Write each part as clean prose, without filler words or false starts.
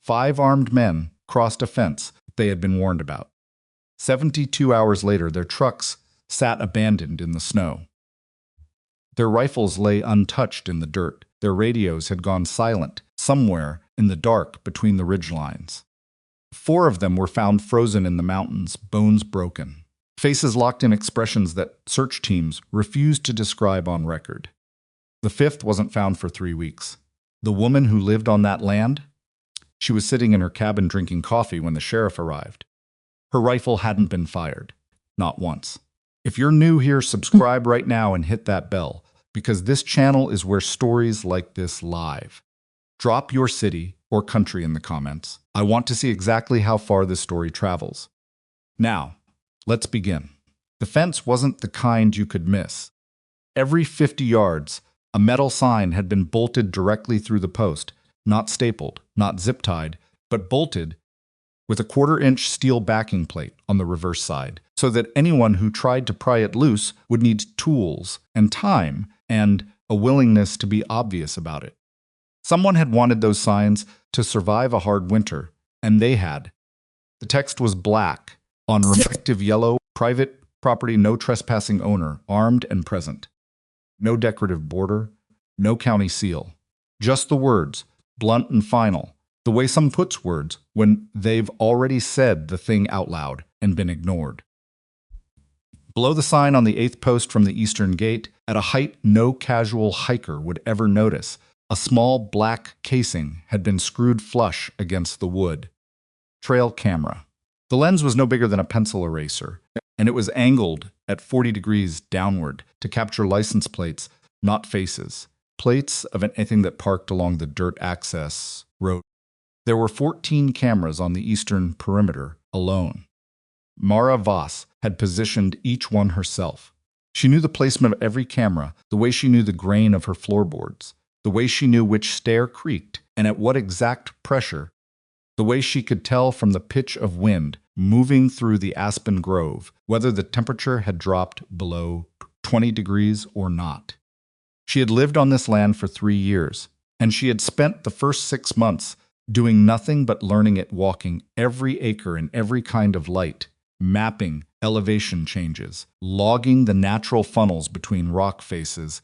5 armed men crossed a fence they had been warned about. 72 hours later, their trucks sat abandoned in the snow. Their rifles lay untouched in the dirt. Their radios had gone silent somewhere in the dark between the ridgelines. 4 of them were found frozen in the mountains, bones broken. Faces locked in expressions that search teams refused to describe on record. The 5th wasn't found for 3 weeks. The woman who lived on that land? She was sitting in her cabin drinking coffee when the sheriff arrived. Her rifle hadn't been fired. Not once. If you're new here, subscribe right now and hit that bell, because this channel is where stories like this live. Drop your city or country in the comments. I want to see exactly how far this story travels. Now, let's begin. The fence wasn't the kind you could miss. Every 50 yards, a metal sign had been bolted directly through the post, not stapled, not zip-tied, but bolted with a 1/4-inch steel backing plate on the reverse side, so that anyone who tried to pry it loose would need tools and time and a willingness to be obvious about it. Someone had wanted those signs to survive a hard winter, and they had. The text was black, on reflective yellow, private property, no trespassing owner, armed and present. No decorative border, no county seal. Just the words, blunt and final, the way some puts words when they've already said the thing out loud and been ignored. Below the sign on the 8th post from the eastern gate, at a height no casual hiker would ever notice, a small black casing had been screwed flush against the wood. Trail camera. The lens was no bigger than a pencil eraser, and it was angled at 40 degrees downward to capture license plates, not faces. Plates of anything that parked along the dirt access road. There were 14 cameras on the eastern perimeter alone. Mara Voss had positioned each one herself. She knew the placement of every camera, the way she knew the grain of her floorboards, the way she knew which stair creaked and at what exact pressure, the way she could tell from the pitch of wind moving through the aspen grove whether the temperature had dropped below 20 degrees or not. She had lived on this land for 3 years, and she had spent the first 6 months doing nothing but learning it, walking every acre in every kind of light, mapping elevation changes, logging the natural funnels between rock faces,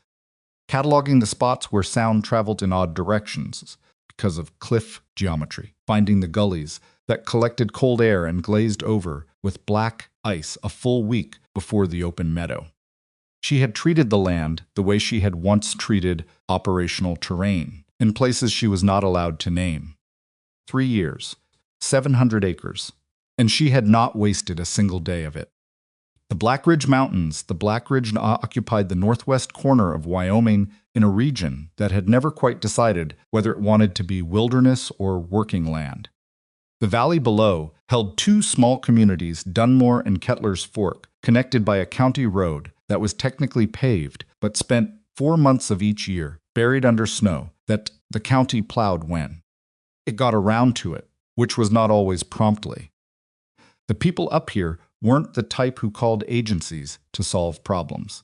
cataloging the spots where sound traveled in odd directions because of cliff geometry, finding the gullies that collected cold air and glazed over with black ice a full week before the open meadow. She had treated the land the way she had once treated operational terrain, in places she was not allowed to name. 3 years, 700 acres, and she had not wasted a single day of it. The Black Ridge Mountains, the Black Ridge occupied the northwest corner of Wyoming in a region that had never quite decided whether it wanted to be wilderness or working land. The valley below held 2 small communities, Dunmore and Kettler's Fork, connected by a county road that was technically paved, but spent 4 months of each year buried under snow that the county plowed when it got around to it, which was not always promptly. The people up here weren't the type who called agencies to solve problems.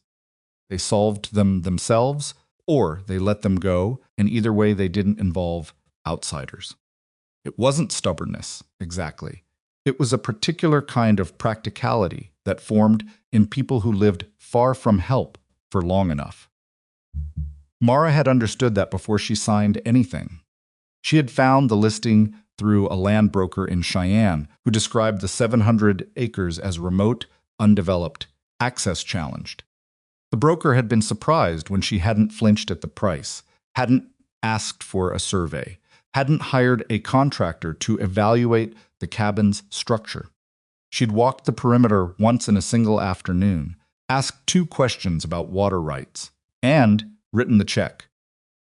They solved them themselves, or they let them go, and either way they didn't involve outsiders. It wasn't stubbornness, exactly. It was a particular kind of practicality that formed in people who lived far from help for long enough. Mara had understood that before she signed anything. She had found the listing through a land broker in Cheyenne who described the 700 acres as remote, undeveloped, access challenged. The broker had been surprised when she hadn't flinched at the price, hadn't asked for a survey, hadn't hired a contractor to evaluate the cabin's structure. She'd walked the perimeter once in a single afternoon, asked 2 questions about water rights, and written the check.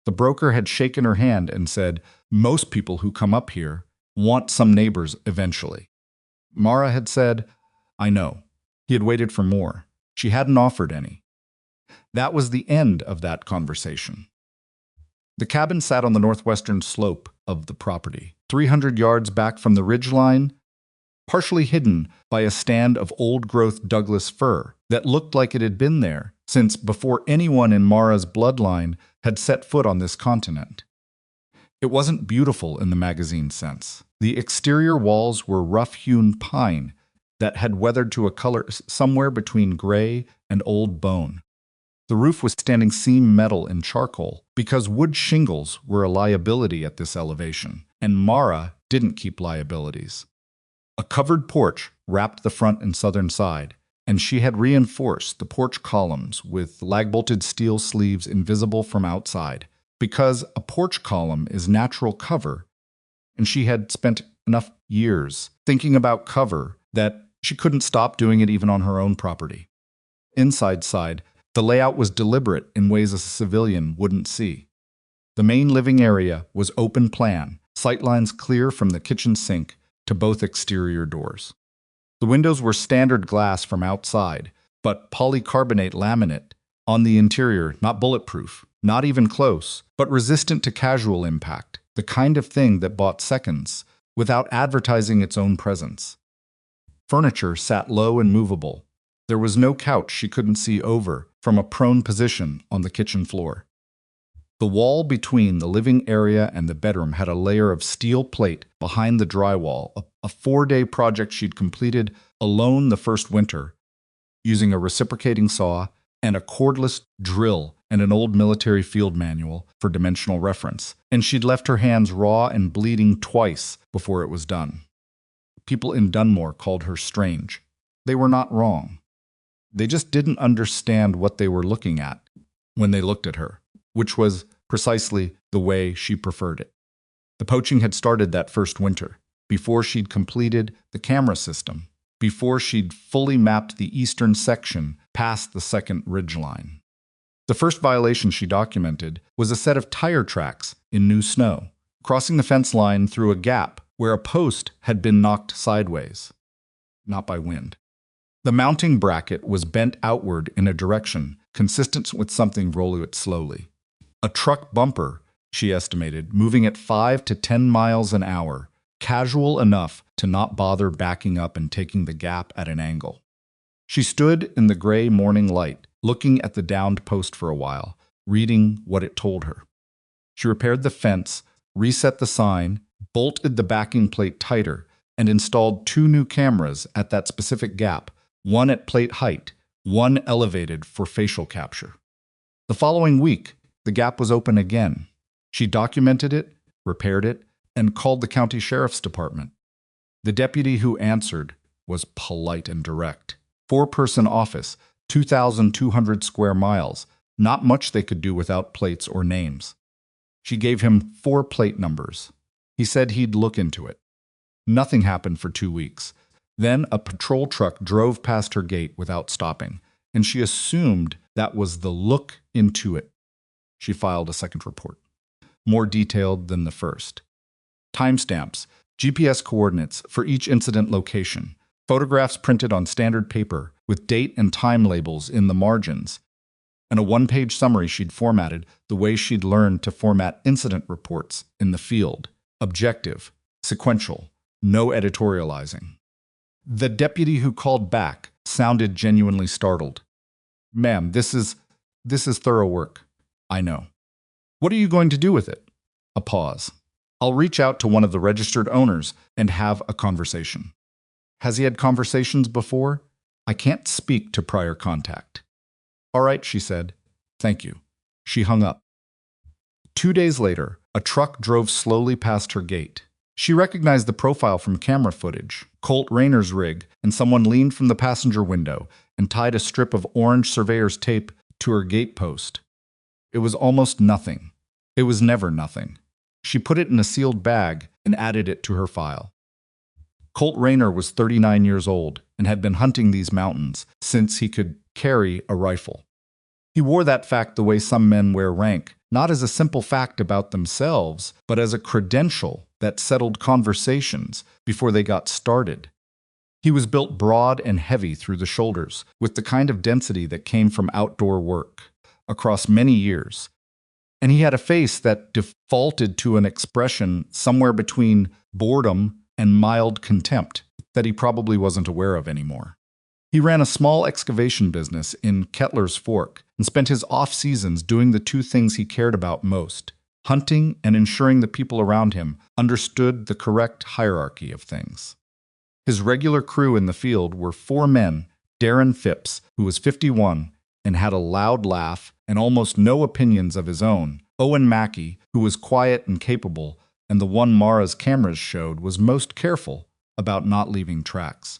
The broker had shaken her hand and said, "Most people who come up here want some neighbors eventually." Mara had said, "I know." He had waited for more. She hadn't offered any. That was the end of that conversation. The cabin sat on the northwestern slope of the property, 300 yards back from the ridgeline, partially hidden by a stand of old-growth Douglas fir that looked like it had been there since before anyone in Mara's bloodline had set foot on this continent. It wasn't beautiful in the magazine sense. The exterior walls were rough-hewn pine that had weathered to a color somewhere between gray and old bone. The roof was standing seam metal and charcoal because wood shingles were a liability at this elevation, and Mara didn't keep liabilities. A covered porch wrapped the front and southern side, and she had reinforced the porch columns with lag-bolted steel sleeves invisible from outside, because a porch column is natural cover, and she had spent enough years thinking about cover that she couldn't stop doing it even on her own property. Inside side, the layout was deliberate in ways a civilian wouldn't see. The main living area was open plan, sightlines clear from the kitchen sink to both exterior doors. The windows were standard glass from outside, but polycarbonate laminate on the interior, not bulletproof, not even close, but resistant to casual impact, the kind of thing that bought seconds without advertising its own presence. Furniture sat low and movable. There was no couch she couldn't see over from a prone position on the kitchen floor. The wall between the living area and the bedroom had a layer of steel plate behind the drywall, a 4-day project she'd completed alone the first winter, using a reciprocating saw and a cordless drill and an old military field manual for dimensional reference, and she'd left her hands raw and bleeding twice before it was done. People in Dunmore called her strange. They were not wrong. They just didn't understand what they were looking at when they looked at her, which was precisely the way she preferred it. The poaching had started that first winter, before she'd completed the camera system, before she'd fully mapped the eastern section past the second ridgeline. The first violation she documented was a set of tire tracks in new snow, crossing the fence line through a gap where a post had been knocked sideways, not by wind. The mounting bracket was bent outward in a direction consistent with something rolling it slowly. A truck bumper, she estimated, moving at 5 to 10 miles an hour, casual enough to not bother backing up and taking the gap at an angle. She stood in the gray morning light, looking at the downed post for a while, reading what it told her. She repaired the fence, reset the sign, bolted the backing plate tighter, and installed 2 new cameras at that specific gap, one at plate height, one elevated for facial capture. The following week, the gap was open again. She documented it, repaired it, and called the county sheriff's department. The deputy who answered was polite and direct. 4-person office, 2,200 square miles, not much they could do without plates or names. She gave him 4 plate numbers. He said he'd look into it. Nothing happened for 2 weeks. Then a patrol truck drove past her gate without stopping, and she assumed that was the look into it. She filed a second report, more detailed than the first. Timestamps, GPS coordinates for each incident location, photographs printed on standard paper with date and time labels in the margins, and a 1-page summary she'd formatted the way she'd learned to format incident reports in the field: objective, sequential, no editorializing. The deputy who called back sounded genuinely startled. "Ma'am, this is thorough work. I know. What are you going to do with it?" A pause. "I'll reach out to one of the registered owners and have a conversation." Has he had conversations before? I can't speak to prior contact. "All right," she said. "Thank you." She hung up. 2 days later, a truck drove slowly past her gate. She recognized the profile from camera footage, Colt Rayner's rig, and someone leaned from the passenger window and tied a strip of orange surveyor's tape to her gate post. It was almost nothing. It was never nothing. She put it in a sealed bag and added it to her file. Colt Rayner was 39 years old and had been hunting these mountains since he could carry a rifle. He wore that fact the way some men wear rank, not as a simple fact about themselves, but as a credential that settled conversations before they got started. He was built broad and heavy through the shoulders, with the kind of density that came from outdoor work across many years. And he had a face that defaulted to an expression somewhere between boredom and mild contempt that he probably wasn't aware of anymore. He ran a small excavation business in Kettler's Fork and spent his off-seasons doing the 2 things he cared about most: hunting and ensuring the people around him understood the correct hierarchy of things. His regular crew in the field were 4 men: Darren Phipps, who was 51 and had a loud laugh and almost no opinions of his own; Owen Mackey, who was quiet and capable, and the one Mara's cameras showed was most careful about not leaving tracks,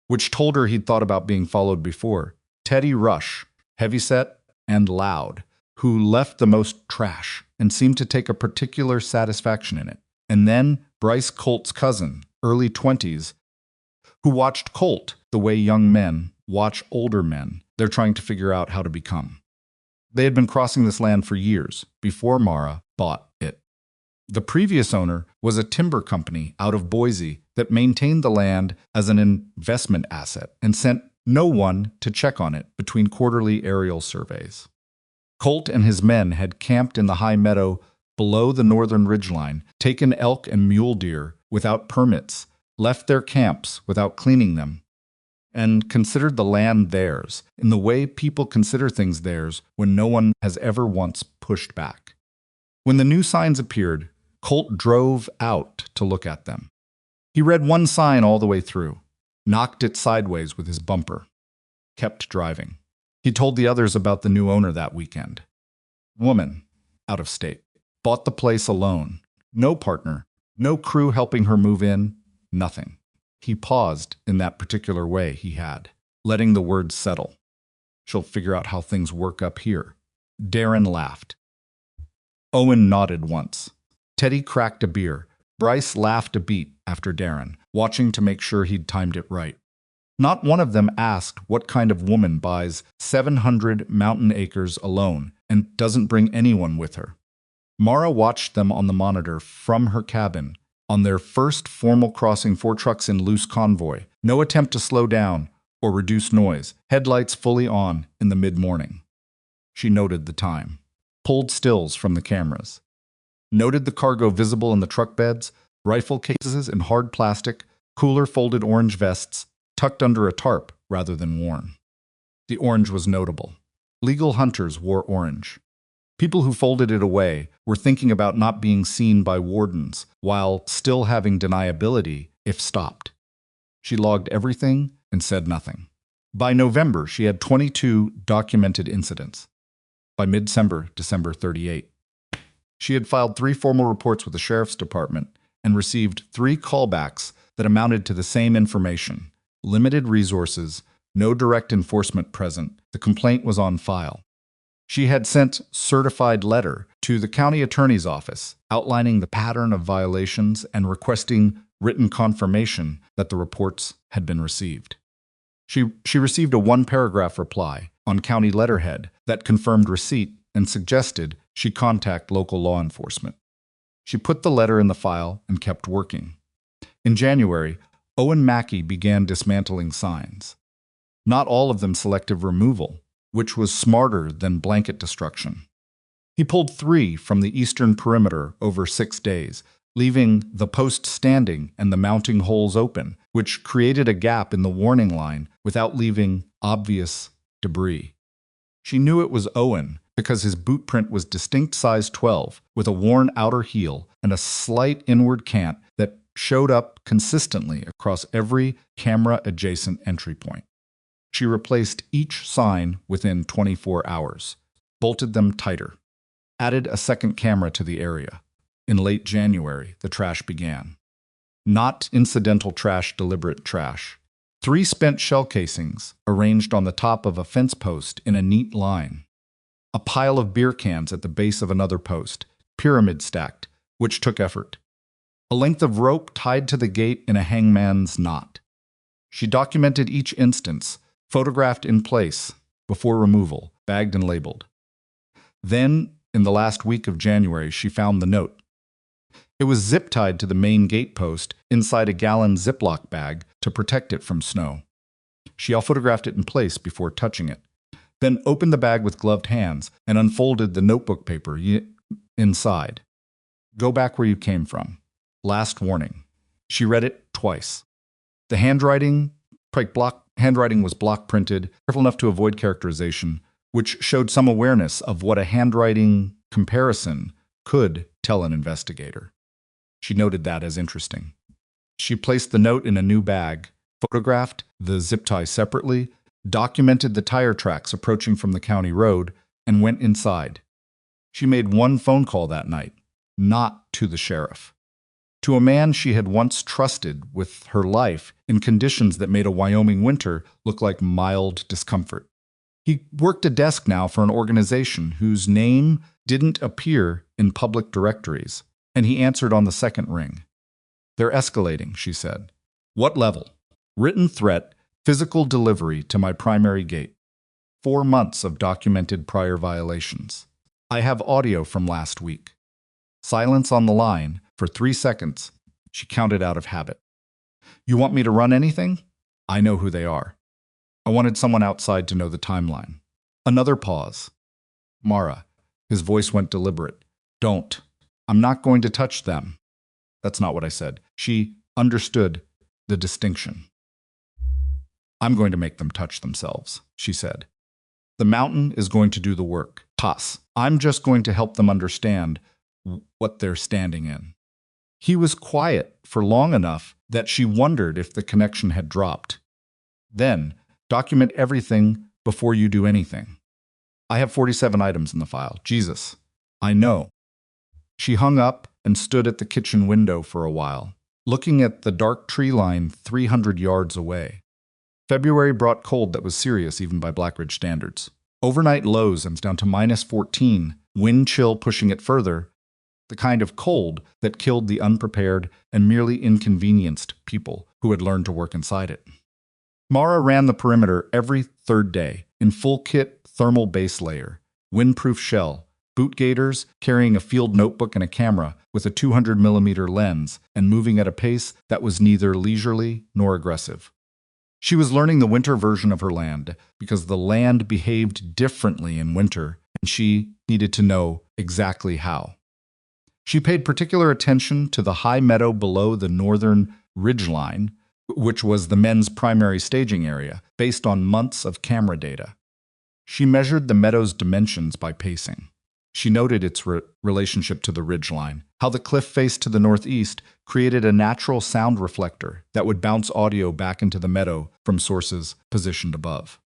which told her he'd thought about being followed before; Teddy Rush, heavyset and loud, who left the most trash and seemed to take a particular satisfaction in it; and then Bryce Colt's cousin, early 20s, who watched Colt the way young men watch older men they're trying to figure out how to become. They had been crossing this land for years, before Mara bought it. The previous owner was a timber company out of Boise that maintained the land as an investment asset and sent no one to check on it between quarterly aerial surveys. Colt and his men had camped in the high meadow below the northern ridgeline, taken elk and mule deer without permits, left their camps without cleaning them, and considered the land theirs in the way people consider things theirs when no one has ever once pushed back. When the new signs appeared, Colt drove out to look at them. He read one sign all the way through, knocked it sideways with his bumper, kept driving. He told the others about the new owner that weekend. Woman, out of state, bought the place alone. No partner, no crew helping her move in, nothing. He paused in that particular way he had, letting the words settle. She'll figure out how things work up here. Darren laughed. Owen nodded once. Teddy cracked a beer. Bryce laughed a beat after Darren, watching to make sure he'd timed it right. Not one of them asked what kind of woman buys 700 mountain acres alone and doesn't bring anyone with her. Mara watched them on the monitor from her cabin. On their first formal crossing, 4 trucks in loose convoy. No attempt to slow down or reduce noise. Headlights fully on in the mid-morning. She noted the time. Pulled stills from the cameras. Noted the cargo visible in the truck beds, rifle cases in hard plastic, cooler folded orange vests, tucked under a tarp rather than worn. The orange was notable. Legal hunters wore orange. People who folded it away were thinking about not being seen by wardens while still having deniability if stopped. She logged everything and said nothing. By November, she had 22 documented incidents. By mid-December, 38. She had filed 3 formal reports with the sheriff's department and received 3 callbacks that amounted to the same information. Limited resources, no direct enforcement present. The complaint was on file. She had sent certified letter to the county attorney's office outlining the pattern of violations and requesting written confirmation that the reports had been received. She received a 1-paragraph reply on county letterhead that confirmed receipt and suggested she contact local law enforcement. She put the letter in the file and kept working. In January, Owen Mackey began dismantling signs. Not all of them selective removal, which was smarter than blanket destruction. He pulled 3 from the eastern perimeter over 6 days, leaving the post standing and the mounting holes open, which created a gap in the warning line without leaving obvious debris. She knew it was Owen because his boot print was distinct size 12 with a worn outer heel and a slight inward cant that showed up consistently across every camera-adjacent entry point. She replaced each sign within 24 hours, bolted them tighter, added a second camera to the area. In late January, the trash began. Not incidental trash, deliberate trash. 3 spent shell casings arranged on the top of a fence post in a neat line. A pile of beer cans at the base of another post, pyramid stacked, which took effort. A length of rope tied to the gate in a hangman's knot. She documented each instance, photographed in place, before removal, bagged and labeled. Then, in the last week of January, she found the note. It was zip-tied to the main gate post inside a gallon Ziploc bag to protect it from snow. She photographed it in place before touching it, then opened the bag with gloved hands and unfolded the notebook paper inside. Go back where you came from. Last warning. She read it twice. The handwriting was block printed, careful enough to avoid characterization, which showed some awareness of what a handwriting comparison could tell an investigator. She noted that as interesting. She placed the note in a new bag, photographed the zip tie separately, documented the tire tracks approaching from the county road, and went inside. She made one phone call that night, not to the sheriff. To a man she had once trusted with her life in conditions that made a Wyoming winter look like mild discomfort. He worked a desk now for an organization whose name didn't appear in public directories, and he answered on the second ring. "They're escalating," she said. "What level?" "Written threat, physical delivery to my primary gate. 4 months of documented prior violations. I have audio from last week." Silence on the line for 3 seconds. She counted out of habit. "You want me to run anything?" "I know who they are." "I wanted someone outside to know the timeline." Another pause. "Mara," his voice went deliberate. "Don't. I'm not going to touch them." "That's not what I said." She understood the distinction. "I'm going to make them touch themselves," she said. "The mountain is going to do the work. Toss. I'm just going to help them understand what they're standing in." He was quiet for long enough that she wondered if the connection had dropped. "Then, document everything before you do anything." "I have 47 items in the file." "Jesus." "I know." She hung up and stood at the kitchen window for a while, looking at the dark tree line 300 yards away. February brought cold that was serious even by Blackridge standards. Overnight lows and down to -14, wind chill pushing it further, the kind of cold that killed the unprepared and merely inconvenienced people who had learned to work inside it. Mara ran the perimeter every third day, in full kit thermal base layer, windproof shell, boot gaiters, carrying a field notebook and a camera with a 200mm lens, and moving at a pace that was neither leisurely nor aggressive. She was learning the winter version of her land, because the land behaved differently in winter, and she needed to know exactly how. She paid particular attention to the high meadow below the northern ridgeline, which was the men's primary staging area, based on months of camera data. She measured the meadow's dimensions by pacing. She noted its relationship to the ridgeline, how the cliff face to the northeast created a natural sound reflector that would bounce audio back into the meadow from sources positioned above.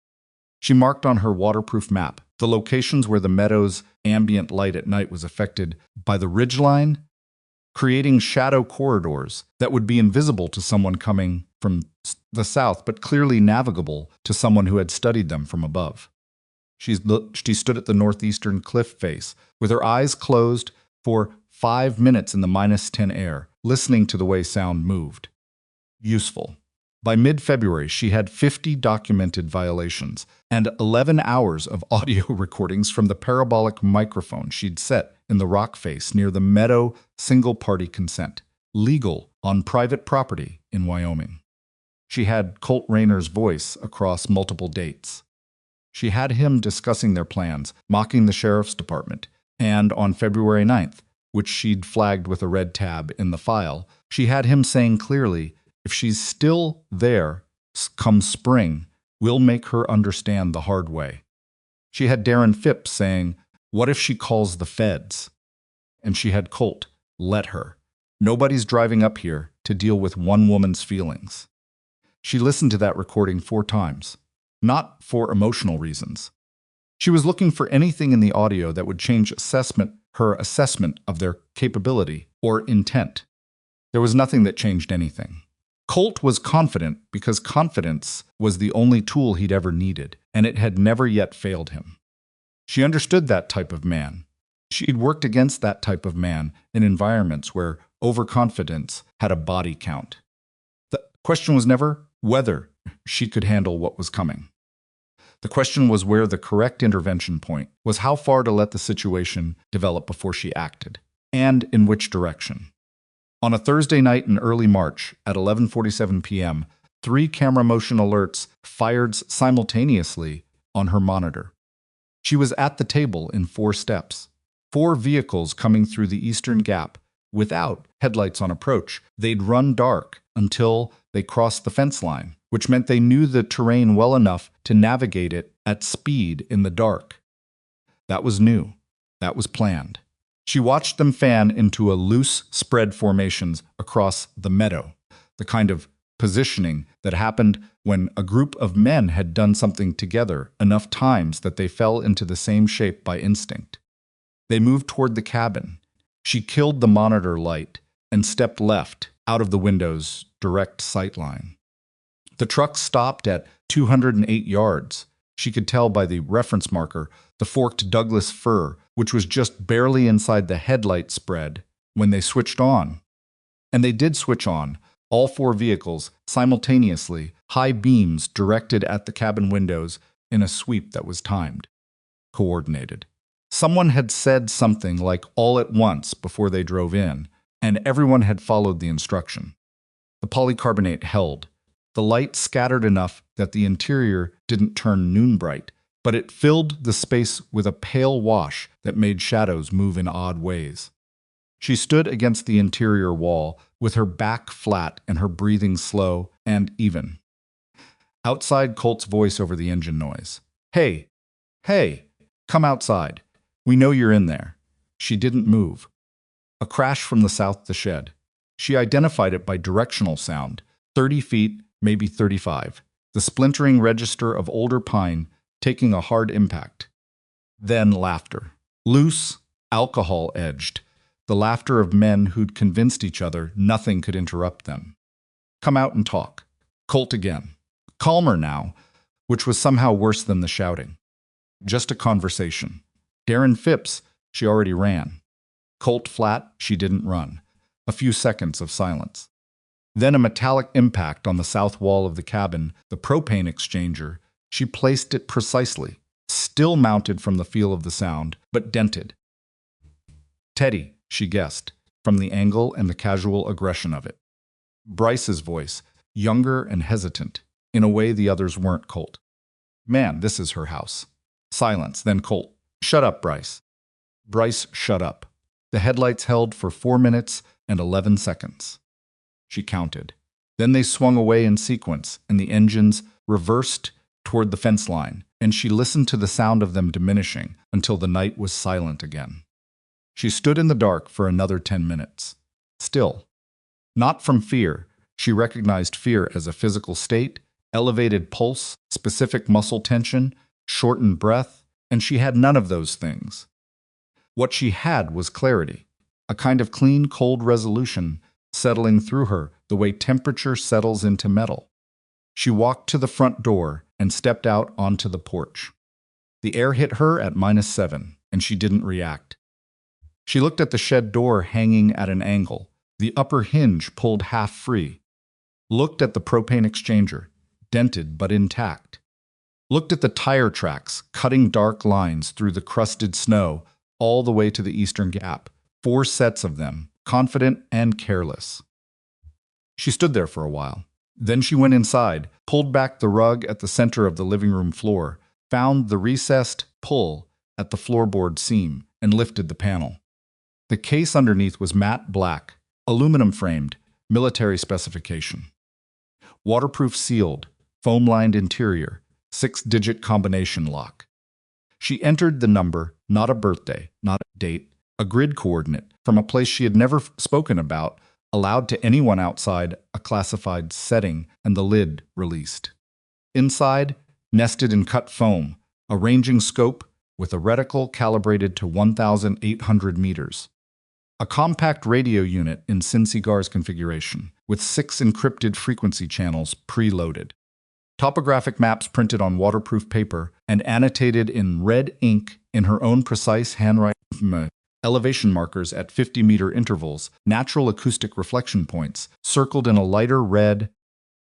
She marked on her waterproof map the locations where the meadow's ambient light at night was affected by the ridgeline, creating shadow corridors that would be invisible to someone coming from the south, but clearly navigable to someone who had studied them from above. She stood at the northeastern cliff face, with her eyes closed for 5 minutes in the -10 air, listening to the way sound moved. Useful. By mid-February, she had 50 documented violations and 11 hours of audio recordings from the parabolic microphone she'd set in the rock face near the meadow single-party consent, legal on private property in Wyoming. She had Colt Rayner's voice across multiple dates. She had him discussing their plans, mocking the sheriff's department, and on February 9th, which she'd flagged with a red tab in the file, she had him saying clearly, "If she's still there, come spring, we'll make her understand the hard way." She had Darren Phipps saying, "What if she calls the feds?" And she had Colt, "Let her. Nobody's driving up here to deal with one woman's feelings." She listened to that recording 4 times. Not for emotional reasons. She was looking for anything in the audio that would change her assessment of their capability or intent. There was nothing that changed anything. Colt was confident because confidence was the only tool he'd ever needed, and it had never yet failed him. She understood that type of man. She'd worked against that type of man in environments where overconfidence had a body count. The question was never whether she could handle what was coming. The question was where the correct intervention point was, how far to let the situation develop before she acted, and in which direction. On a Thursday night in early March at 11:47 p.m., 3 camera motion alerts fired simultaneously on her monitor. She was at the table in 4 steps. 4 vehicles coming through the eastern gap without headlights on approach. They'd run dark until they crossed the fence line, which meant they knew the terrain well enough to navigate it at speed in the dark. That was new. That was planned. She watched them fan into a loose spread formations across the meadow, the kind of positioning that happened when a group of men had done something together enough times that they fell into the same shape by instinct. They moved toward the cabin. She killed the monitor light and stepped left, out of the window's direct sight line. The truck stopped at 208 yards. She could tell by the reference marker, the forked Douglas fir, which was just barely inside the headlight spread when they switched on. And they did switch on, all four vehicles, simultaneously, high beams directed at the cabin windows in a sweep that was timed, coordinated. Someone had said something like all at once before they drove in, and everyone had followed the instruction. The polycarbonate held. The light scattered enough that the interior didn't turn noon bright, but it filled the space with a pale wash that made shadows move in odd ways. She stood against the interior wall, with her back flat and her breathing slow and even. Outside, Colt's voice over the engine noise. Hey, hey, come outside. We know you're in there. She didn't move. A crash from the south the shed. She identified it by directional sound, 30 feet, maybe 35, the splintering register of older pine taking a hard impact. Then laughter. Loose, alcohol-edged, the laughter of men who'd convinced each other nothing could interrupt them. Come out and talk. Colt again. Calmer now, which was somehow worse than the shouting. Just a conversation. Darren Phipps, she already ran. Colt flat, she didn't run. A few seconds of silence. Then a metallic impact on the south wall of the cabin, the propane exchanger. She placed it precisely, still mounted from the feel of the sound, but dented. Teddy, she guessed, from the angle and the casual aggression of it. Bryce's voice, younger and hesitant, in a way the others weren't. Colt. Man, this is her house. Silence, then Colt. Shut up, Bryce. Bryce shut up. The headlights held for 4 minutes and 11 seconds. She counted. Then they swung away in sequence, and the engines reversed toward the fence line, and she listened to the sound of them diminishing until the night was silent again. She stood in the dark for another 10 minutes. Still. Not from fear. She recognized fear as a physical state, elevated pulse, specific muscle tension, shortened breath, and she had none of those things. What she had was clarity, a kind of clean, cold resolution settling through her the way temperature settles into metal. She walked to the front door and stepped out onto the porch. The air hit her at -7, and she didn't react. She looked at the shed door hanging at an angle, the upper hinge pulled half free. Looked at the propane exchanger, dented but intact. Looked at the tire tracks, cutting dark lines through the crusted snow all the way to the eastern gap, 4 sets of them, confident and careless. She stood there for a while. Then she went inside, pulled back the rug at the center of the living room floor, found the recessed pull at the floorboard seam, and lifted the panel. The case underneath was matte black, aluminum-framed, military specification. Waterproof sealed, foam-lined interior, 6-digit combination lock. She entered the number, not a birthday, not a date, a grid coordinate from a place she had never spoken about, allowed to anyone outside a classified setting, and the lid released. Inside, nested in cut foam, a ranging scope with a reticle calibrated to 1,800 meters. A compact radio unit in Cincy-Gar's configuration, with 6 encrypted frequency channels preloaded. Topographic maps printed on waterproof paper and annotated in red ink in her own precise handwriting. Elevation markers at 50-meter intervals, natural acoustic reflection points, circled in a lighter red,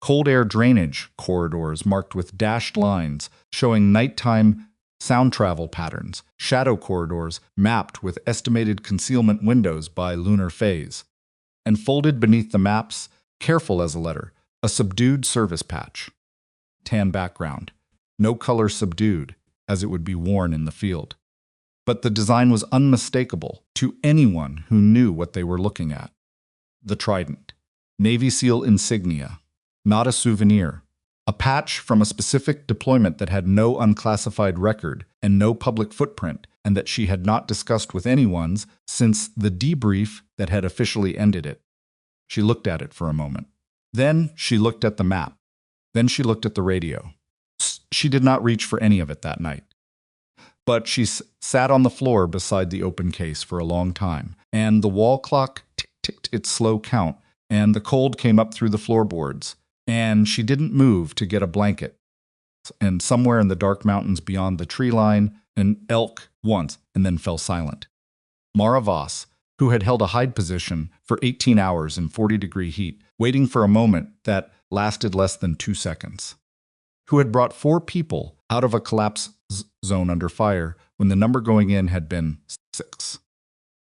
cold air drainage corridors marked with dashed lines, showing nighttime sound travel patterns, shadow corridors mapped with estimated concealment windows by lunar phase. And folded beneath the maps, careful as a letter, a subdued service patch. Tan background, no color subdued, as it would be worn in the field. But the design was unmistakable to anyone who knew what they were looking at. The trident. Navy SEAL insignia. Not a souvenir. A patch from a specific deployment that had no unclassified record and no public footprint, and that she had not discussed with anyone since the debrief that had officially ended it. She looked at it for a moment. Then she looked at the map. Then she looked at the radio. She did not reach for any of it that night. But she sat on the floor beside the open case for a long time, and the wall clock ticked its slow count, and the cold came up through the floorboards, and she didn't move to get a blanket. And somewhere in the dark mountains beyond the tree line, an elk once, and then fell silent. Mara Voss, who had held a hide position for 18 hours in 40-degree heat, waiting for a moment that lasted less than 2 seconds. Who had brought 4 people out of a collapse zone under fire when the number going in had been 6.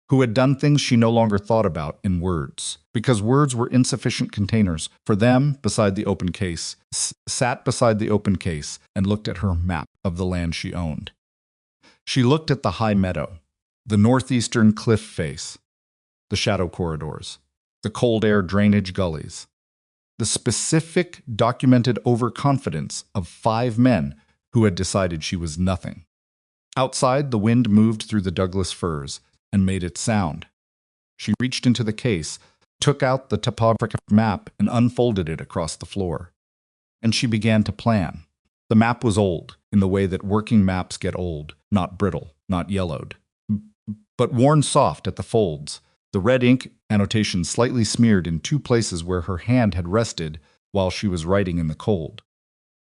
Who had done things she no longer thought about in words, because words were insufficient containers for them beside the open case, sat beside the open case and looked at her map of the land she owned. She looked at the high meadow, the northeastern cliff face, the shadow corridors, the cold air drainage gullies, the specific documented overconfidence of 5 men who had decided she was nothing. Outside, the wind moved through the Douglas firs and made its sound. She reached into the case, took out the topographic map, and unfolded it across the floor. And she began to plan. The map was old, in the way that working maps get old, not brittle, not yellowed, but worn soft at the folds, the red ink annotation slightly smeared in 2 places where her hand had rested while she was writing in the cold.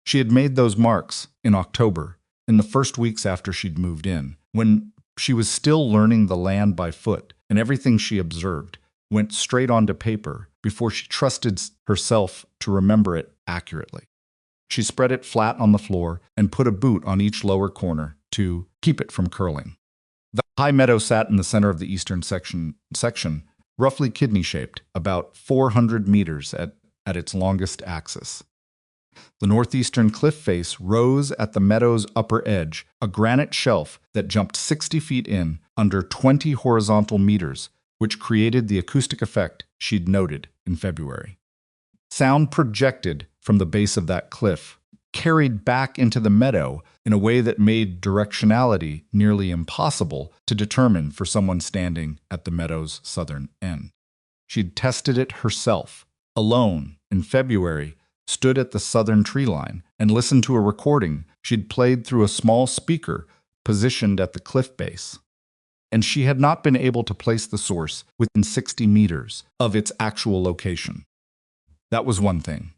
She had made those marks in October, in the first weeks after she'd moved in, when she was still learning the land by foot, and everything she observed went straight onto paper before she trusted herself to remember it accurately. She spread it flat on the floor and put a boot on each lower corner to keep it from curling. The high meadow sat in the center of the eastern section roughly kidney-shaped, about 400 meters at its longest axis. The northeastern cliff face rose at the meadow's upper edge, a granite shelf that jumped 60 feet in under 20 horizontal meters, which created the acoustic effect she'd noted in February. Sound projected from the base of that cliff, carried back into the meadow in a way that made directionality nearly impossible to determine for someone standing at the meadow's southern end. She'd tested it herself, alone, in February, stood at the southern tree line and listened to a recording she'd played through a small speaker positioned at the cliff base. And she had not been able to place the source within 60 meters of its actual location. That was one thing.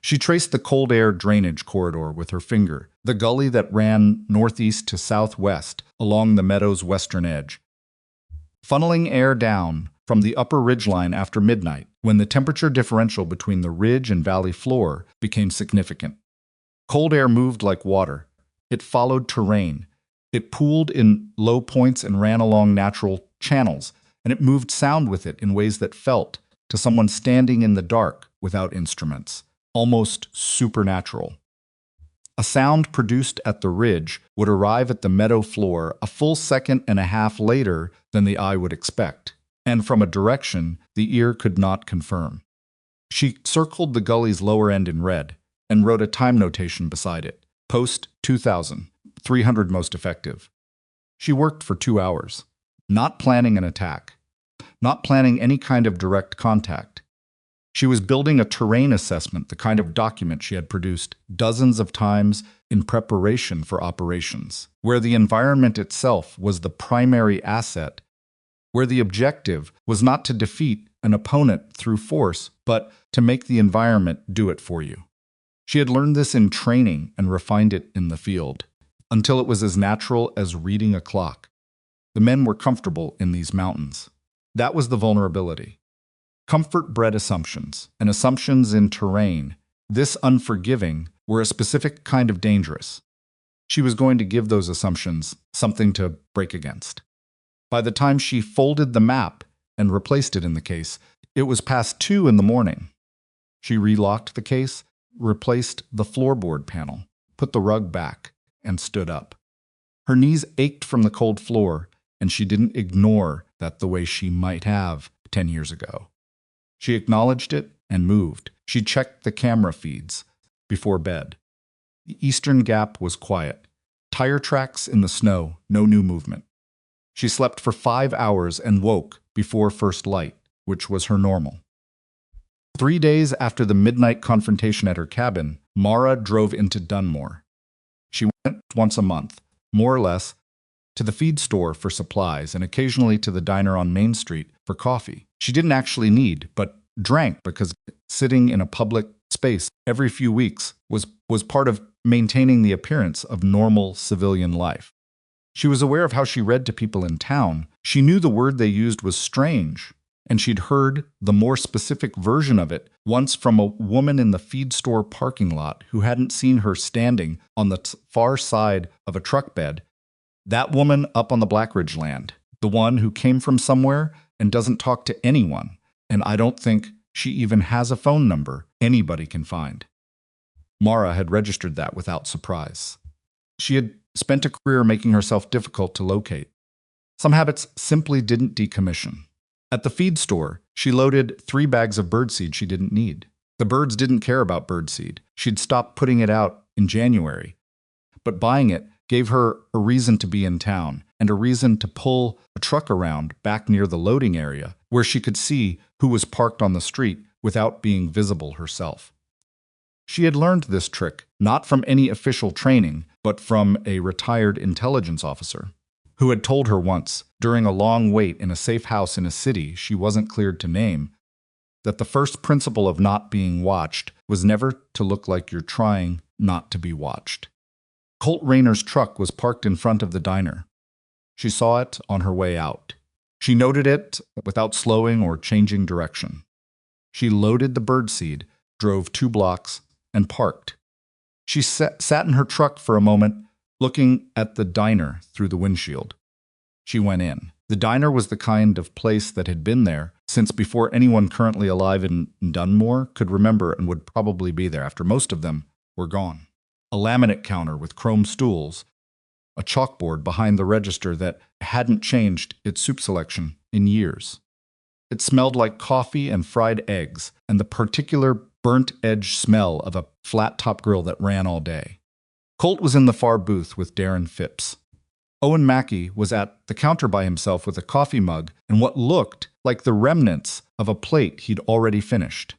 She traced the cold air drainage corridor with her finger, the gully that ran northeast to southwest along the meadow's western edge, funneling air down from the upper ridgeline after midnight, when the temperature differential between the ridge and valley floor became significant. Cold air moved like water. It followed terrain. It pooled in low points and ran along natural channels, and it moved sound with it in ways that felt, to someone standing in the dark without instruments, almost supernatural. A sound produced at the ridge would arrive at the meadow floor a full second and a half later than the eye would expect, and from a direction the ear could not confirm. She circled the gully's lower end in red and wrote a time notation beside it, post 2000, 300 most effective. She worked for 2 hours, not planning an attack, not planning any kind of direct contact. She was building a terrain assessment, the kind of document she had produced dozens of times in preparation for operations, where the environment itself was the primary asset, where the objective was not to defeat an opponent through force, but to make the environment do it for you. She had learned this in training and refined it in the field, until it was as natural as reading a clock. The men were comfortable in these mountains. That was the vulnerability. Comfort bred assumptions, and assumptions in terrain, this unforgiving, were a specific kind of dangerous. She was going to give those assumptions something to break against. By the time she folded the map and replaced it in the case, it was past 2 in the morning. She relocked the case, replaced the floorboard panel, put the rug back, and stood up. Her knees ached from the cold floor, and she didn't ignore that the way she might have 10 years ago. She acknowledged it and moved. She checked the camera feeds. before bed. The eastern gap was quiet. Tire tracks in the snow, no new movement. She slept for 5 hours and woke before first light, which was her normal. 3 days after the midnight confrontation at her cabin, Mara drove into Dunmore. She went once a month, more or less, to the feed store for supplies and occasionally to the diner on Main Street for coffee. She didn't actually need, but drank because sitting in a public space every few weeks was part of maintaining the appearance of normal civilian life. She was aware of how she read to people in town. She knew the word they used was strange, and she'd heard the more specific version of it once from a woman in the feed store parking lot who hadn't seen her standing on the far side of a truck bed. That woman up on the Blackridge land, the one who came from somewhere and doesn't talk to anyone, and I don't think she even has a phone number anybody can find. Mara had registered that without surprise. She had spent a career making herself difficult to locate. Some habits simply didn't decommission. At the feed store, she loaded 3 bags of birdseed she didn't need. The birds didn't care about birdseed. She'd stopped putting it out in January. But buying it gave her a reason to be in town and a reason to pull a truck around back near the loading area where she could see who was parked on the street without being visible herself. She had learned this trick not from any official training, but from a retired intelligence officer who had told her once, during a long wait in a safe house in a city she wasn't cleared to name, that the first principle of not being watched was never to look like you're trying not to be watched. Colt Rayner's truck was parked in front of the diner. She saw it on her way out. She noted it without slowing or changing direction. She loaded the birdseed, drove 2 blocks, and parked. She sat in her truck for a moment, looking at the diner through the windshield. She went in. The diner was the kind of place that had been there since before anyone currently alive in Dunmore could remember and would probably be there after most of them were gone. A laminate counter with chrome stools, a chalkboard behind the register that hadn't changed its soup selection in years. It smelled like coffee and fried eggs and the particular burnt-edge smell of a flat-top grill that ran all day. Colt was in the far booth with Darren Phipps. Owen Mackey was at the counter by himself with a coffee mug and what looked like the remnants of a plate he'd already finished.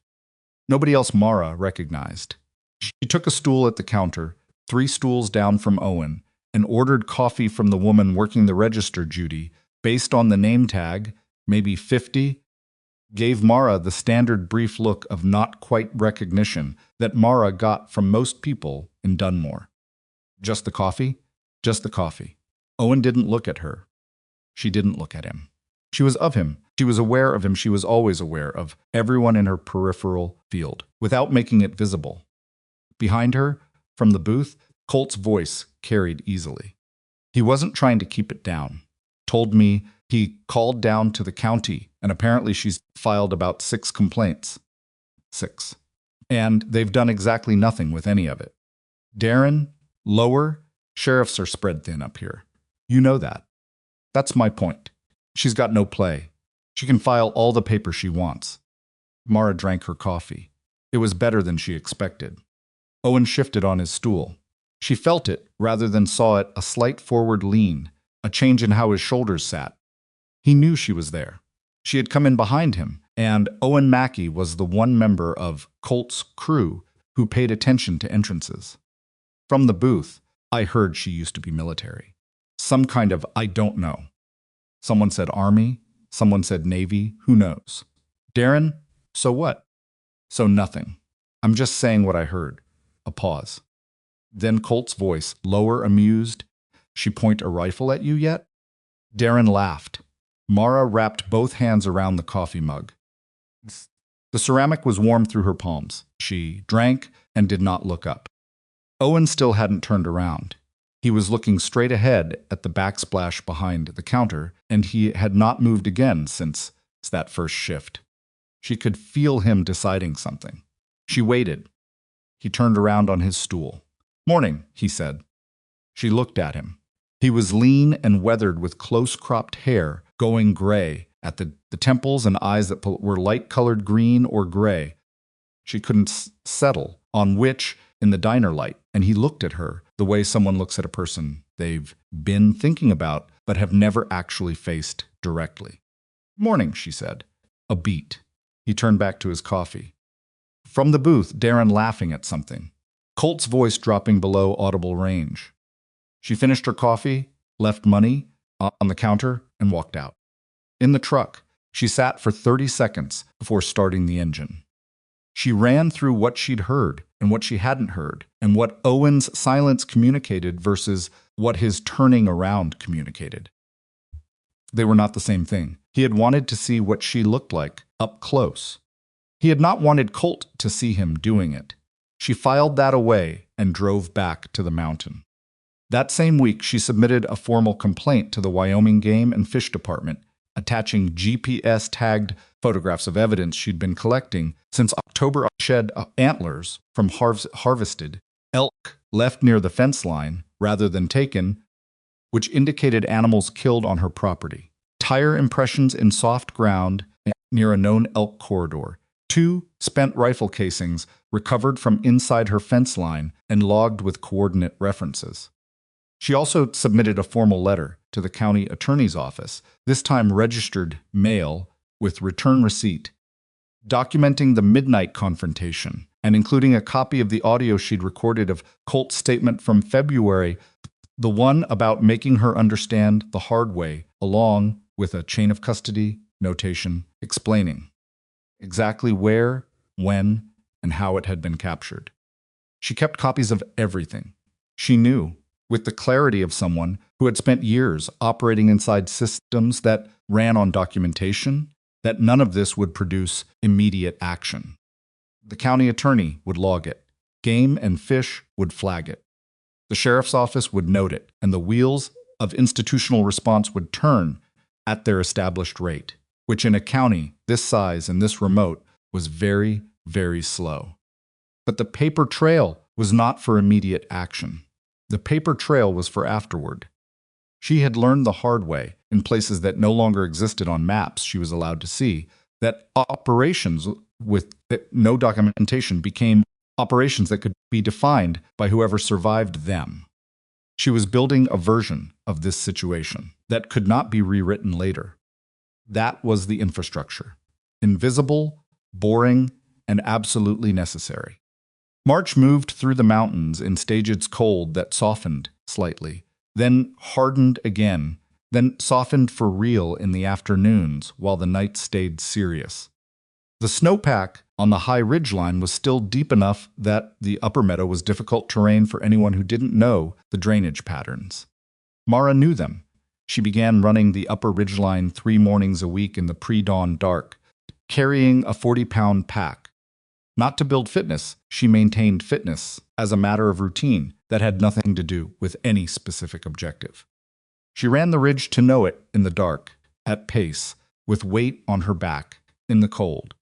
Nobody else Mara recognized. She took a stool at the counter, 3 stools down from Owen, and ordered coffee from the woman working the register duty based on the name tag, maybe 50, gave Mara the standard brief look of not quite recognition that Mara got from most people in Dunmore. Just the coffee? Just the coffee. Owen didn't look at her. She didn't look at him. She was of him. She was aware of him. She was always aware of everyone in her peripheral field, without making it visible. Behind her, from the booth, Colt's voice carried easily. He wasn't trying to keep it down. Told me he called down to the county, and apparently she's filed about 6 complaints. 6. And they've done exactly nothing with any of it. Darren, lower, sheriffs are spread thin up here. You know that. That's my point. She's got no play. She can file all the papers she wants. Mara drank her coffee. It was better than she expected. Owen shifted on his stool. She felt it rather than saw it, a slight forward lean, a change in how his shoulders sat. He knew she was there. She had come in behind him, and Owen Mackey was the one member of Colt's crew who paid attention to entrances. From the booth, I heard she used to be military. Some kind of I don't know. Someone said Army, someone said Navy, who knows? Darren, so what? So nothing. I'm just saying what I heard. A pause. Then Colt's voice, lower, amused. She point a rifle at you yet? Darren laughed. Mara wrapped both hands around the coffee mug. The ceramic was warm through her palms. She drank and did not look up. Owen still hadn't turned around. He was looking straight ahead at the backsplash behind the counter, and he had not moved again since that first shift. She could feel him deciding something. She waited. He turned around on his stool. "Morning," he said. She looked at him. He was lean and weathered with close-cropped hair going gray at the temples and eyes that were light-colored green or gray. She couldn't settle on which in the diner light, and he looked at her the way someone looks at a person they've been thinking about but have never actually faced directly. "Morning," she said. A beat. He turned back to his coffee. From the booth, Darren laughing at something. Colt's voice dropping below audible range. She finished her coffee, left money on the counter, and walked out. In the truck, she sat for 30 seconds before starting the engine. She ran through what she'd heard and what she hadn't heard, and what Owen's silence communicated versus what his turning around communicated. They were not the same thing. He had wanted to see what she looked like up close. He had not wanted Colt to see him doing it. She filed that away and drove back to the mountain. That same week, she submitted a formal complaint to the Wyoming Game and Fish Department, attaching GPS-tagged photographs of evidence she'd been collecting since October. Shed antlers from harvested elk left near the fence line rather than taken, which indicated animals killed on her property. Tire impressions in soft ground near a known elk corridor. 2 spent rifle casings recovered from inside her fence line and logged with coordinate references. She also submitted a formal letter to the county attorney's office, this time registered mail with return receipt, documenting the midnight confrontation and including a copy of the audio she'd recorded of Colt's statement from February, the one about making her understand the hard way, along with a chain of custody notation explaining exactly where, when, and how it had been captured. She kept copies of everything. She knew, with the clarity of someone who had spent years operating inside systems that ran on documentation, that none of this would produce immediate action. The county attorney would log it. Game and Fish would flag it. The sheriff's office would note it, and the wheels of institutional response would turn at their established rate, which in a county this size and this remote was very, very slow. But the paper trail was not for immediate action. The paper trail was for afterward. She had learned the hard way, in places that no longer existed on maps she was allowed to see, that operations with no documentation became operations that could be defined by whoever survived them. She was building a version of this situation that could not be rewritten later. That was the infrastructure. Invisible, boring, and absolutely necessary. March moved through the mountains in stages cold that softened slightly, then hardened again, then softened for real in the afternoons while the night stayed serious. The snowpack on the high ridgeline was still deep enough that the upper meadow was difficult terrain for anyone who didn't know the drainage patterns. Mara knew them. She began running the upper ridgeline 3 mornings a week in the pre-dawn dark, carrying a 40-pound pack. Not to build fitness, she maintained fitness as a matter of routine that had nothing to do with any specific objective. She ran the ridge to know it in the dark, at pace, with weight on her back, in the cold.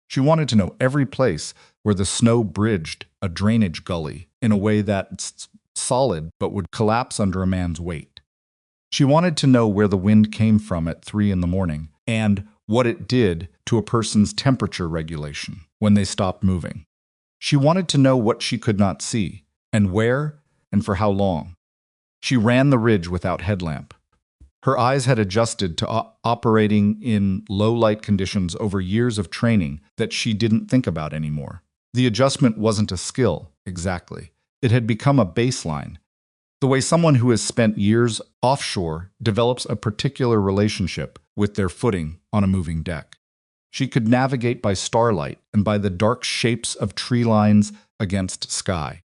She wanted to know every place where the snow bridged a drainage gully in a way that's solid but would collapse under a man's weight. She wanted to know where the wind came from at 3 in the morning and what it did to a person's temperature regulation when they stopped moving. She wanted to know what she could not see, and where, and for how long. She ran the ridge without headlamp. Her eyes had adjusted to operating in low-light conditions over years of training that she didn't think about anymore. The adjustment wasn't a skill, exactly. It had become a baseline. The way someone who has spent years offshore develops a particular relationship with their footing on a moving deck. She could navigate by starlight and by the dark shapes of tree lines against sky.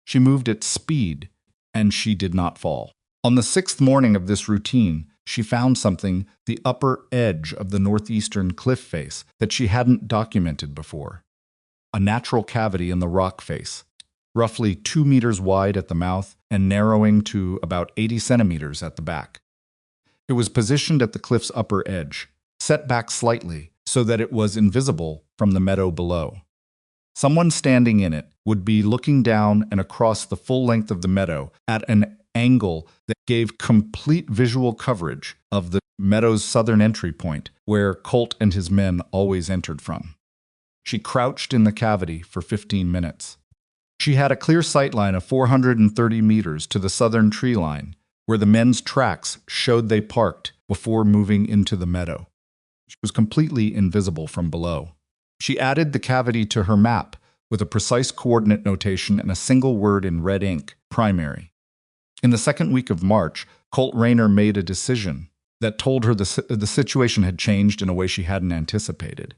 She moved at speed, and she did not fall. On the 6th morning of this routine, she found something, the upper edge of the northeastern cliff face, that she hadn't documented before. A natural cavity in the rock face, roughly 2 meters wide at the mouth and narrowing to about 80 centimeters at the back. It was positioned at the cliff's upper edge, set back slightly so that it was invisible from the meadow below. Someone standing in it would be looking down and across the full length of the meadow at an angle that gave complete visual coverage of the meadow's southern entry point, where Colt and his men always entered from. She crouched in the cavity for 15 minutes. She had a clear sightline of 430 meters to the southern tree line, where the men's tracks showed they parked before moving into the meadow. She was completely invisible from below. She added the cavity to her map with a precise coordinate notation and a single word in red ink, primary. In the second week of March, Colt Rayner made a decision that told her the situation had changed in a way she hadn't anticipated.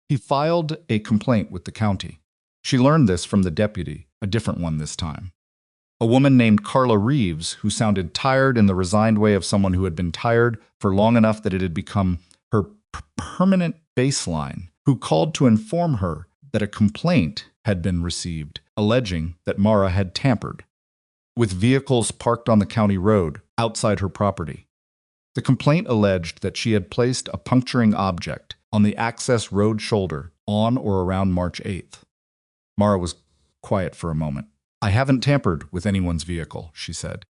He filed a complaint with the county. She learned this from the deputy, a different one this time. A woman named Carla Reeves, who sounded tired in the resigned way of someone who had been tired for long enough that it had become her permanent baseline, who called to inform her that a complaint had been received, alleging that Mara had tampered with vehicles parked on the county road outside her property. The complaint alleged that she had placed a puncturing object on the access road shoulder on or around March 8th. Mara was quiet for a moment. "I haven't tampered with anyone's vehicle," she said.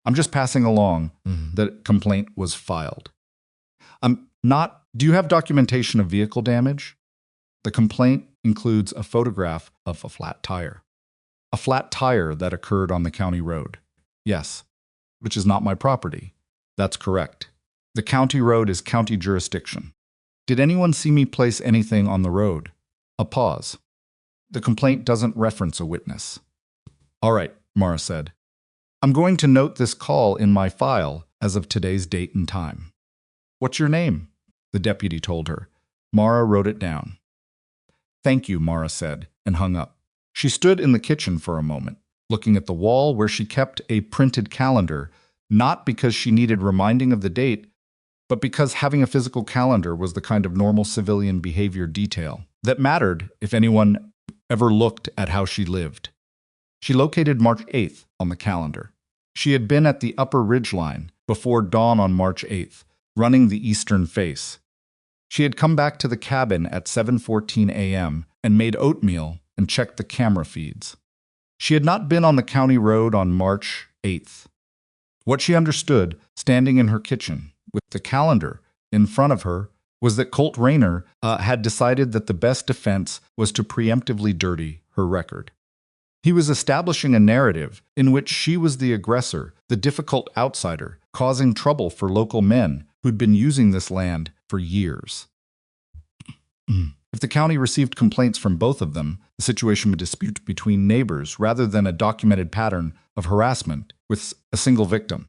"I'm just passing along the complaint was filed." Do you have documentation of vehicle damage?" The complaint includes a photograph of a flat tire. "A flat tire that occurred on the county road." "Yes." "Which is not my property." "That's correct. The county road is county jurisdiction." "Did anyone see me place anything on the road?" A pause. "The complaint doesn't reference a witness." "All right," Mara said. "I'm going to note this call in my file as of today's date and time." "What's your name?" the deputy told her. Mara wrote it down. "Thank you," Mara said, and hung up. She stood in the kitchen for a moment, looking at the wall where she kept a printed calendar, not because she needed reminding of the date, but because having a physical calendar was the kind of normal civilian behavior detail that mattered if anyone ever looked at how she lived. She located March 8th on the calendar. She had been at the upper ridgeline before dawn on March 8th, running the eastern face. She had come back to the cabin at 7:14 a.m. and made oatmeal and checked the camera feeds. She had not been on the county road on March 8th. What she understood, standing in her kitchen, with the calendar in front of her, was that Colt Rayner had decided that the best defense was to preemptively dirty her record. He was establishing a narrative in which she was the aggressor, the difficult outsider, causing trouble for local men who'd been using this land for years. If the county received complaints from both of them, the situation would dispute between neighbors rather than a documented pattern of harassment with a single victim.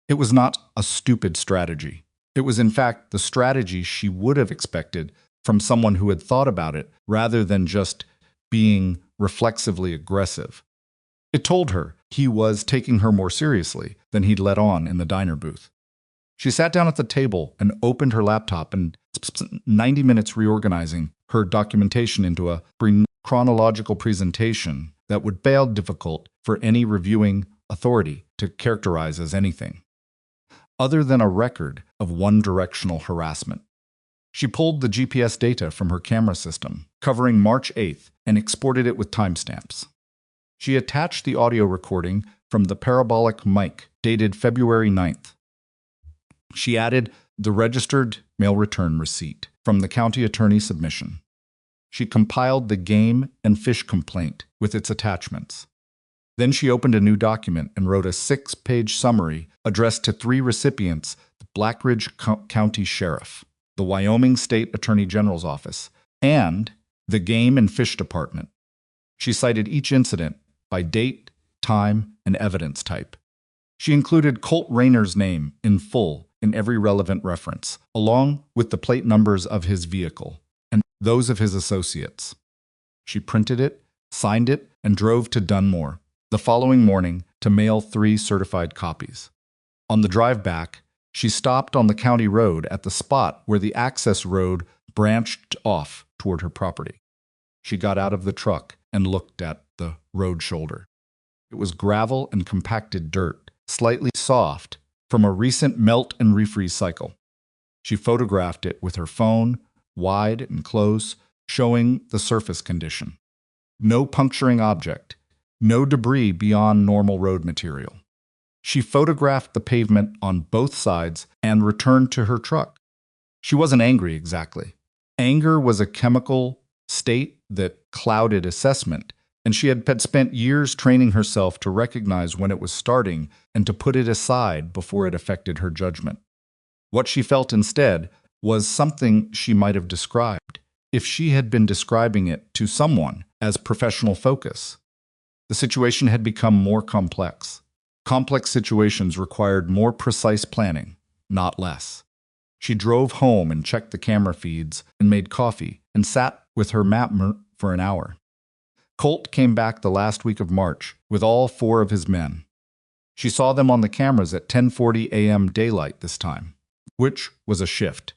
It was not a stupid strategy. It was, in fact, the strategy she would have expected from someone who had thought about it rather than just being reflexively aggressive. It told her he was taking her more seriously than he'd let on in the diner booth. She sat down at the table and opened her laptop and spent 90 minutes reorganizing her documentation into a chronological presentation that would be difficult for any reviewing authority to characterize as anything other than a record of one-directional harassment. She pulled the GPS data from her camera system, covering March 8th, and exported it with timestamps. She attached the audio recording from the parabolic mic dated February 9th. She added the registered mail return receipt from the county attorney submission. She compiled the game and fish complaint with its attachments. Then she opened a new document and wrote a 6-page summary addressed to 3 recipients: the Black Ridge County Sheriff, the Wyoming State Attorney General's Office, and the Game and Fish Department. She cited each incident by date, time, and evidence type. She included Colt Rayner's name in full in every relevant reference, along with the plate numbers of his vehicle and those of his associates. She printed it, signed it, and drove to Dunmore the following morning to mail 3 certified copies. On the drive back, she stopped on the county road at the spot where the access road branched off toward her property. She got out of the truck and looked at the road shoulder. It was gravel and compacted dirt, slightly soft from a recent melt and refreeze cycle. She photographed it with her phone, wide and close, showing the surface condition. No puncturing object, no debris beyond normal road material. She photographed the pavement on both sides and returned to her truck. She wasn't angry exactly. Anger was a chemical state that clouded assessment, and she had spent years training herself to recognize when it was starting and to put it aside before it affected her judgment. What she felt instead was something she might have described if she had been describing it to someone as professional focus. The situation had become more complex. Complex situations required more precise planning, not less. She drove home and checked the camera feeds and made coffee and sat with her map for an hour. Colt came back the last week of March with all 4 of his men. She saw them on the cameras at 10:40 a.m. daylight this time, which was a shift.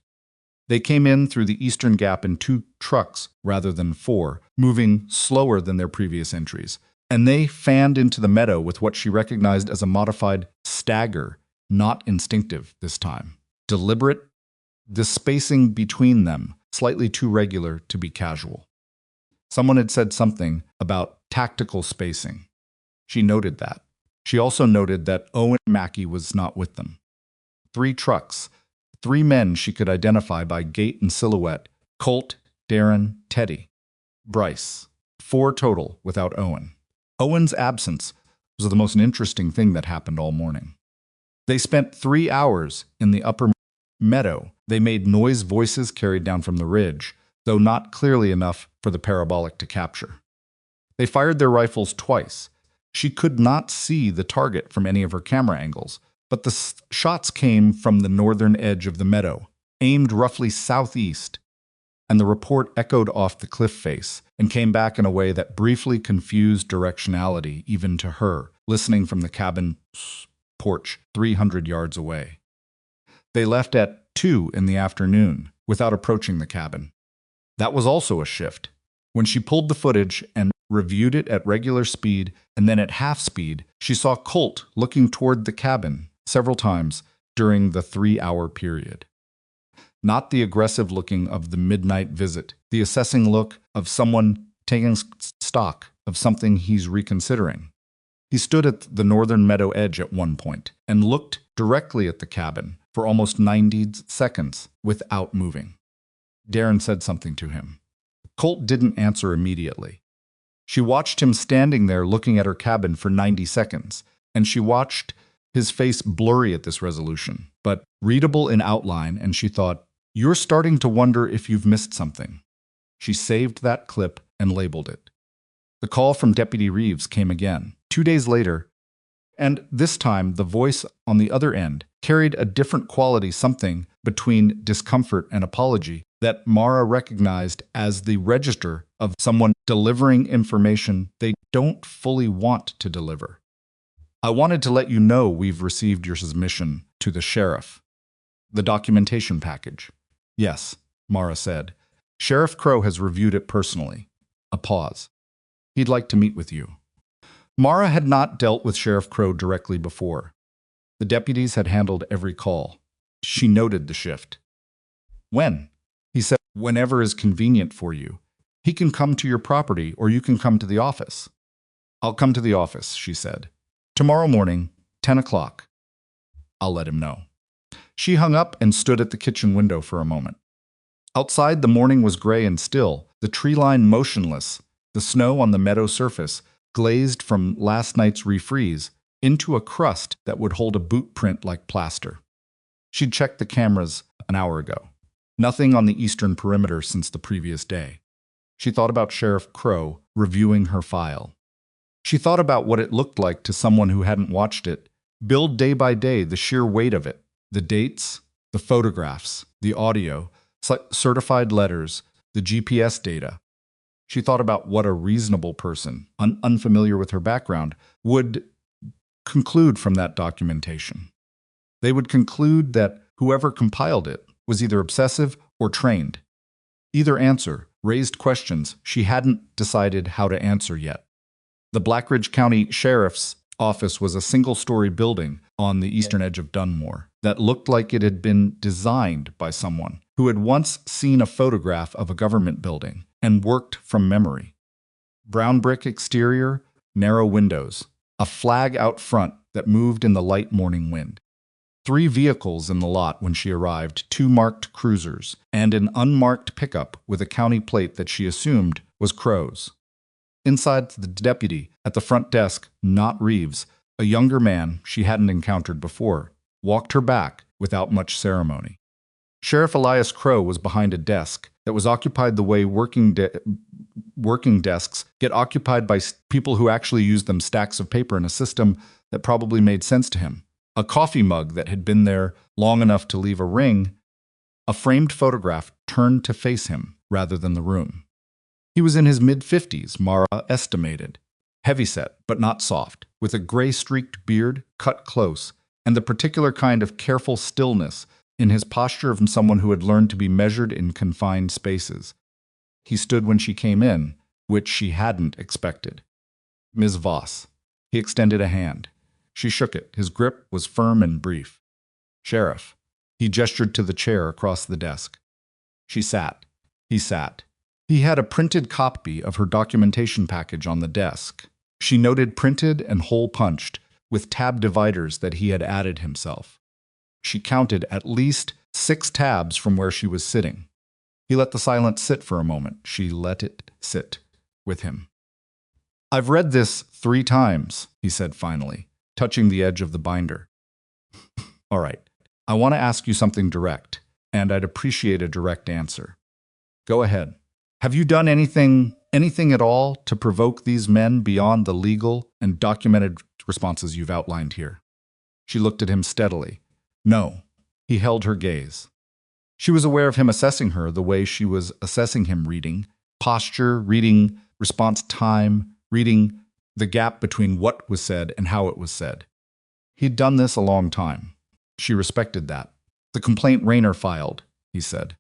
They came in through the Eastern Gap in 2 trucks rather than 4, moving slower than their previous entries, and they fanned into the meadow with what she recognized as a modified stagger, not instinctive this time. Deliberate, the spacing between them slightly too regular to be casual. Someone had said something about tactical spacing. She noted that. She also noted that Owen Mackey was not with them. 3 trucks, 3 men she could identify by gait and silhouette: Colt, Darren, Teddy, Bryce. 4 total without Owen. Owen's absence was the most interesting thing that happened all morning. They spent 3 hours in the upper meadow. They made noise voices carried down from the ridge, though not clearly enough for the parabolic to capture. They fired their rifles twice. She could not see the target from any of her camera angles, but the shots came from the northern edge of the meadow, aimed roughly southeast, and the report echoed off the cliff face and came back in a way that briefly confused directionality even to her, listening from the cabin porch 300 yards away. They left at 2 in the afternoon without approaching the cabin. That was also a shift. When she pulled the footage and reviewed it at regular speed and then at half speed, she saw Colt looking toward the cabin several times during the 3-hour period. Not the aggressive looking of the midnight visit, the assessing look of someone taking stock of something he's reconsidering. He stood at the northern meadow edge at one point and looked directly at the cabin for almost 90 seconds without moving. Darren said something to him. Colt didn't answer immediately. She watched him standing there looking at her cabin for 90 seconds, and she watched his face blurry at this resolution, but readable in outline, and she thought, "You're starting to wonder if you've missed something." She saved that clip and labeled it. The call from Deputy Reeves came again, 2 days later, and this time the voice on the other end carried a different quality, something between discomfort and apology, that Mara recognized as the register of someone delivering information they don't fully want to deliver. "I wanted to let you know we've received your submission to the sheriff. The documentation package." "Yes," Mara said. "Sheriff Crow has reviewed it personally." A pause. "He'd like to meet with you." Mara had not dealt with Sheriff Crow directly before. The deputies had handled every call. She noted the shift. "When?" He said, "Whenever is convenient for you. He can come to your property or you can come to the office." "I'll come to the office," she said. "Tomorrow morning, 10 o'clock. I'll let him know." She hung up and stood at the kitchen window for a moment. Outside, the morning was gray and still, the tree line motionless, the snow on the meadow surface glazed from last night's refreeze into a crust that would hold a boot print like plaster. She'd checked the cameras an hour ago. Nothing on the eastern perimeter since the previous day. She thought about Sheriff Crow reviewing her file. She thought about what it looked like to someone who hadn't watched it, build day by day the sheer weight of it, the dates, the photographs, the audio, certified letters, the GPS data. She thought about what a reasonable person, unfamiliar with her background, would conclude from that documentation. They would conclude that whoever compiled it was either obsessive or trained. Either answer raised questions she hadn't decided how to answer yet. The Blackridge County Sheriff's Office was a single-story building on the eastern edge of Dunmore that looked like it had been designed by someone who had once seen a photograph of a government building and worked from memory. Brown brick exterior, narrow windows, a flag out front that moved in the light morning wind. 3 vehicles in the lot when she arrived, 2 marked cruisers, and an unmarked pickup with a county plate that she assumed was Crow's. Inside, the deputy at the front desk, not Reeves, a younger man she hadn't encountered before, walked her back without much ceremony. Sheriff Elias Crow was behind a desk that was occupied the way working desks get occupied by people who actually use them, stacks of paper in a system that probably made sense to him. A coffee mug that had been there long enough to leave a ring, a framed photograph turned to face him rather than the room. He was in his mid-50s, Mara estimated, heavyset but not soft, with a gray-streaked beard cut close, and the particular kind of careful stillness in his posture of someone who had learned to be measured in confined spaces. He stood when she came in, which she hadn't expected. Ms. Voss. He extended a hand. She shook it. His grip was firm and brief. Sheriff. He gestured to the chair across the desk. She sat. He sat. He had a printed copy of her documentation package on the desk. She noted printed and hole punched, with tab dividers that he had added himself. She counted at least 6 tabs from where she was sitting. He let the silence sit for a moment. She let it sit with him. I've read this 3 times, he said finally, touching the edge of the binder. All right, I want to ask you something direct, and I'd appreciate a direct answer. Go ahead. Have you done anything at all to provoke these men beyond the legal and documented responses you've outlined here? She looked at him steadily. No. He held her gaze. She was aware of him assessing her the way she was assessing him, reading posture, reading response time, reading the gap between what was said and how it was said. He'd done this a long time. She respected that. The complaint Rayner filed, he said.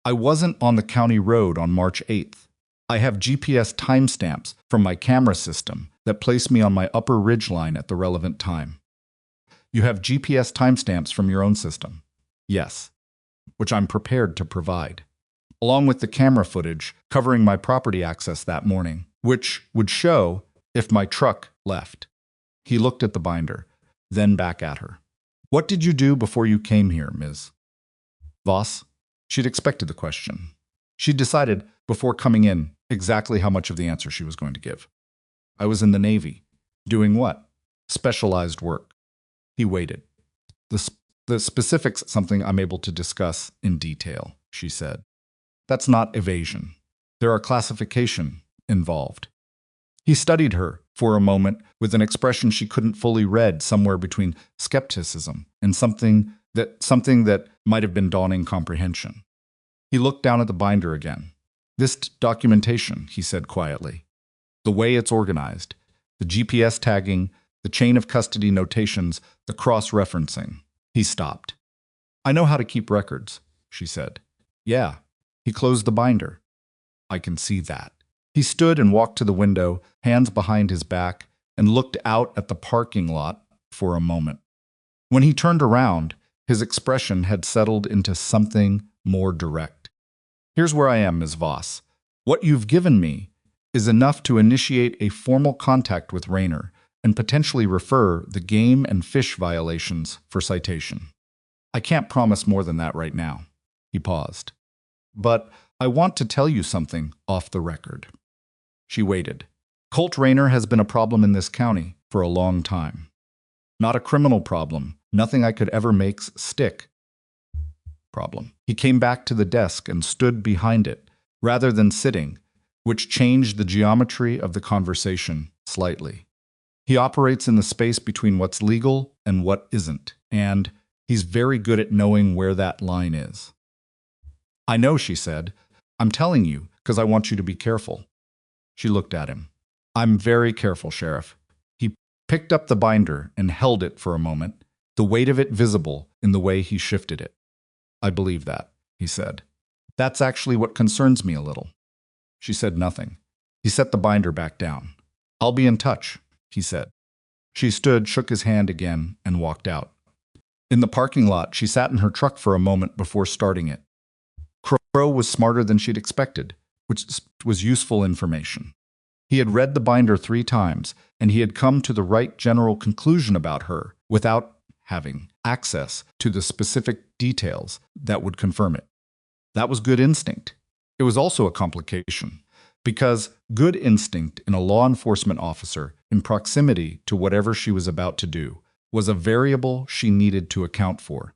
I wasn't on the county road on March 8th. I have GPS timestamps from my camera system that place me on my upper ridgeline at the relevant time. You have GPS timestamps from your own system? Yes, which I'm prepared to provide, along with the camera footage covering my property access that morning, which would show if my truck left. He looked at the binder, then back at her. What did you do before you came here, Ms. Voss? She'd expected the question. She'd decided before coming in exactly how much of the answer she was going to give. I was in the Navy. Doing what? Specialized work. He waited. The specifics something I'm able to discuss in detail, she said. That's not evasion. There are classification involved. He studied her for a moment with an expression she couldn't fully read, somewhere between skepticism and something that might have been dawning comprehension. He looked down at the binder again. This documentation, he said quietly. The way it's organized, the GPS tagging, the chain of custody notations, the cross-referencing. He stopped. I know how to keep records, she said. Yeah. He closed the binder. I can see that. He stood and walked to the window, hands behind his back, and looked out at the parking lot for a moment. When he turned around, his expression had settled into something more direct. Here's where I am, Ms. Voss. What you've given me is enough to initiate a formal contact with Rayner and potentially refer the game and fish violations for citation. I can't promise more than that right now. He paused. But I want to tell you something off the record. She waited. Colt Rayner has been a problem in this county for a long time. Not a criminal problem, nothing I could ever make stick. Problem. He came back to the desk and stood behind it, rather than sitting, which changed the geometry of the conversation slightly. He operates in the space between what's legal and what isn't, and he's very good at knowing where that line is. I know, she said. I'm telling you because I want you to be careful. She looked at him. I'm very careful, Sheriff. He picked up the binder and held it for a moment, the weight of it visible in the way he shifted it. I believe that, he said. That's actually what concerns me a little. She said nothing. He set the binder back down. I'll be in touch, he said. She stood, shook his hand again, and walked out. In the parking lot, she sat in her truck for a moment before starting it. Crow was smarter than she'd expected, which was useful information. He had read the binder 3 times, and he had come to the right general conclusion about her without having access to the specific details that would confirm it. That was good instinct. It was also a complication, Because good instinct in a law enforcement officer in proximity to whatever she was about to do was a variable she needed to account for.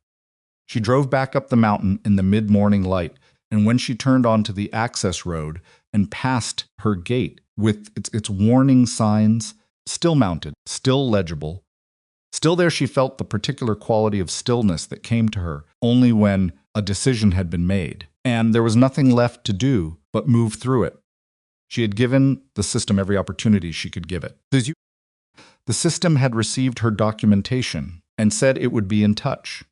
She drove back up the mountain in the mid-morning light, and when she turned onto the access road and passed her gate with its warning signs still mounted, still legible, still there, she felt the particular quality of stillness that came to her only when a decision had been made, and there was nothing left to do but move through it. She had given the system every opportunity she could give it. The system had received her documentation and said it would be in touch.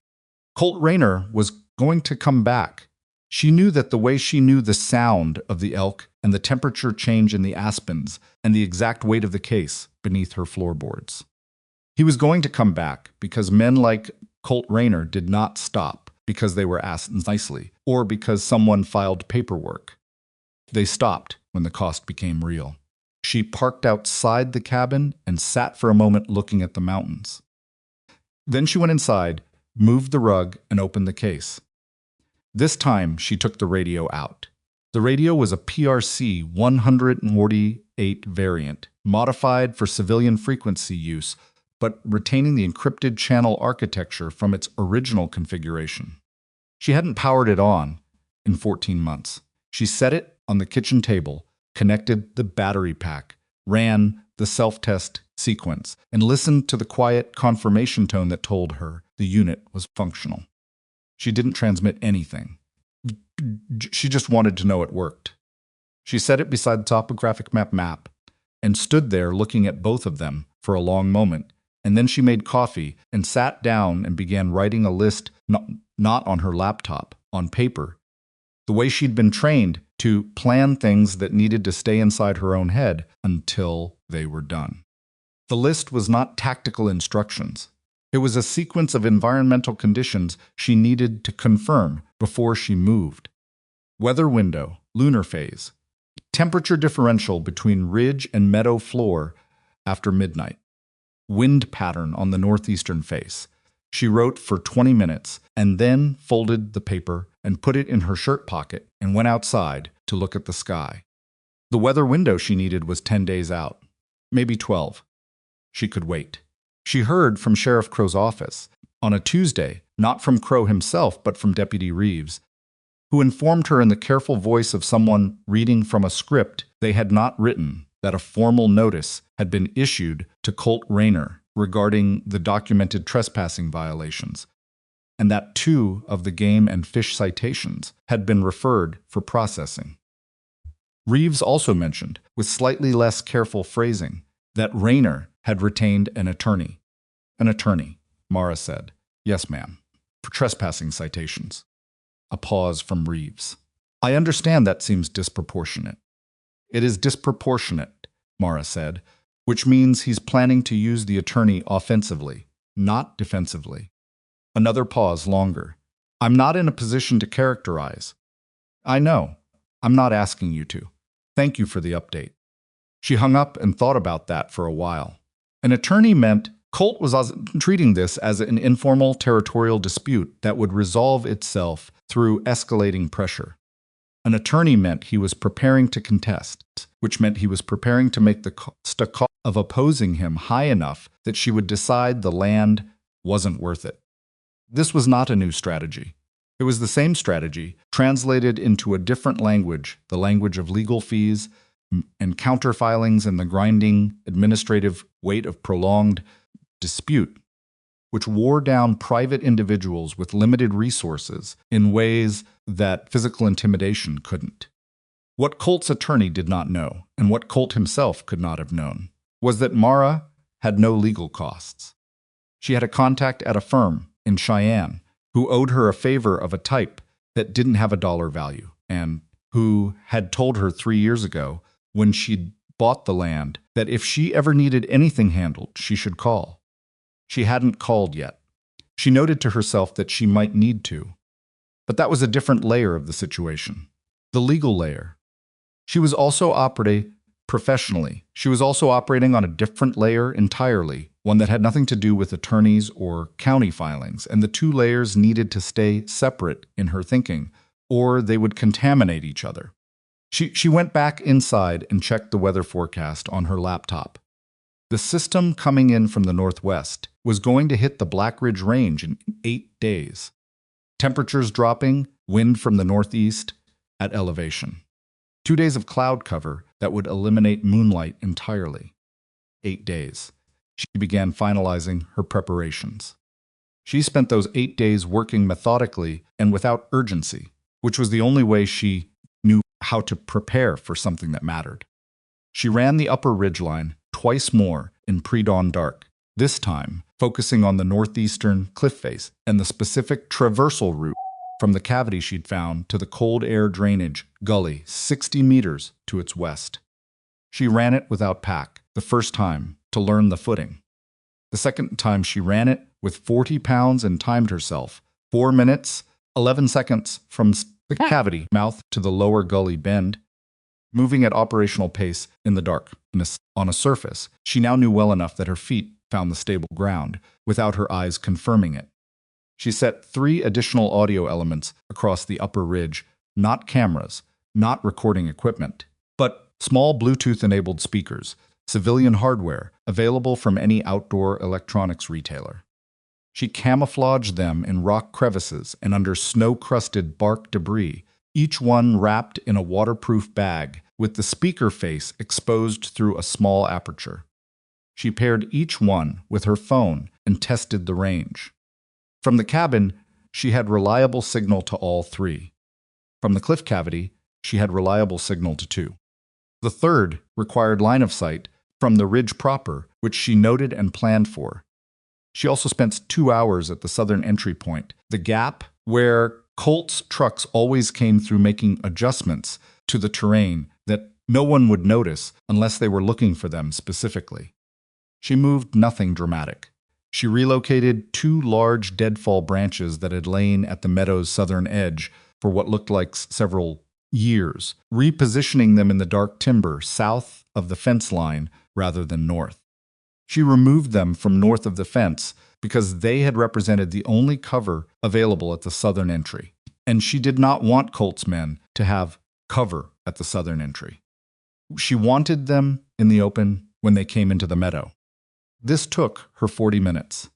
Colt Rayner was going to come back. She knew that the way she knew the sound of the elk and the temperature change in the aspens and the exact weight of the case beneath her floorboards. He was going to come back because men like Colt Rayner did not stop because they were asked nicely or because someone filed paperwork. They stopped when the cost became real. She parked outside the cabin and sat for a moment looking at the mountains. Then she went inside, moved the rug, and opened the case. This time, she took the radio out. The radio was a PRC 148 variant, modified for civilian frequency use, but retaining the encrypted channel architecture from its original configuration. She hadn't powered it on in 14 months. She set it on the kitchen table, connected the battery pack, ran the self-test sequence, and listened to the quiet confirmation tone that told her the unit was functional. She didn't transmit anything. She just wanted to know it worked. She set it beside the topographic map and stood there looking at both of them for a long moment, and then she made coffee and sat down and began writing a list, not on her laptop, on paper, the way she'd been trained to plan things that needed to stay inside her own head until they were done. The list was not tactical instructions. It was a sequence of environmental conditions she needed to confirm before she moved. Weather window, lunar phase, temperature differential between ridge and meadow floor after midnight, wind pattern on the northeastern face. She wrote for 20 minutes and then folded the paper and put it in her shirt pocket and went outside to look at the sky. The weather window she needed was 10 days out, maybe 12. She could wait. She heard from Sheriff Crow's office on a Tuesday, not from Crow himself, but from Deputy Reeves, who informed her in the careful voice of someone reading from a script they had not written that a formal notice had been issued to Colt Rayner regarding the documented trespassing violations, and that 2 of the game and fish citations had been referred for processing. Reeves also mentioned, with slightly less careful phrasing, that Rayner had retained an attorney. An attorney, Mara said. Yes, ma'am. For trespassing citations. A pause from Reeves. I understand that seems disproportionate. It is disproportionate, Mara said, which means he's planning to use the attorney offensively, not defensively. Another pause longer. I'm not in a position to characterize. I know. I'm not asking you to. Thank you for the update. She hung up and thought about that for a while. An attorney meant Colt was treating this as an informal territorial dispute that would resolve itself through escalating pressure. An attorney meant he was preparing to contest, which meant he was preparing to make the cost of opposing him high enough that she would decide the land wasn't worth it. This was not a new strategy. It was the same strategy, translated into a different language, the language of legal fees and counterfilings and the grinding administrative weight of prolonged dispute, which wore down private individuals with limited resources in ways that physical intimidation couldn't. What Colt's attorney did not know, and what Colt himself could not have known, was that Mara had no legal costs. She had a contact at a firm in Cheyenne who owed her a favor of a type that didn't have a dollar value, and who had told her 3 years ago, when she'd bought the land, that if she ever needed anything handled, she should call. She hadn't called yet. She noted to herself that she might need to. But that was a different layer of the situation, the legal layer. She was also operating professionally. She was also operating on a different layer entirely, one that had nothing to do with attorneys or county filings, and the 2 layers needed to stay separate in her thinking, or they would contaminate each other. She went back inside and checked the weather forecast on her laptop. The system coming in from the northwest was going to hit the Black Ridge Range in 8 days. Temperatures dropping, wind from the northeast at elevation. 2 days of cloud cover that would eliminate moonlight entirely. 8 days. She began finalizing her preparations. She spent those 8 days working methodically and without urgency, which was the only way she knew how to prepare for something that mattered. She ran the upper ridgeline twice more in pre-dawn dark, this time focusing on the northeastern cliff face and the specific traversal route from the cavity she'd found to the cold air drainage gully 60 meters to its west. She ran it without pack, the first time, to learn the footing. The second time she ran it with 40 pounds and timed herself, 4 minutes, 11 seconds from the cavity mouth to the lower gully bend, moving at operational pace in the dark. On a surface, she now knew well enough that her feet found the stable ground, without her eyes confirming it. She set 3 additional audio elements across the upper ridge, not cameras, not recording equipment, but small Bluetooth-enabled speakers, civilian hardware available from any outdoor electronics retailer. She camouflaged them in rock crevices and under snow-crusted bark debris, each one wrapped in a waterproof bag with the speaker face exposed through a small aperture. She paired each one with her phone and tested the range. From the cabin, she had reliable signal to all 3. From the cliff cavity, she had reliable signal to 2. The third required line of sight from the ridge proper, which she noted and planned for. She also spent 2 hours at the southern entry point, the gap where Colt's trucks always came through, making adjustments to the terrain that no one would notice unless they were looking for them specifically. She moved nothing dramatic. She relocated 2 large deadfall branches that had lain at the meadow's southern edge for what looked like several years, repositioning them in the dark timber south of the fence line rather than north. She removed them from north of the fence because they had represented the only cover available at the southern entry, and she did not want Colt's men to have cover at the southern entry. She wanted them in the open when they came into the meadow. This took her 40 minutes.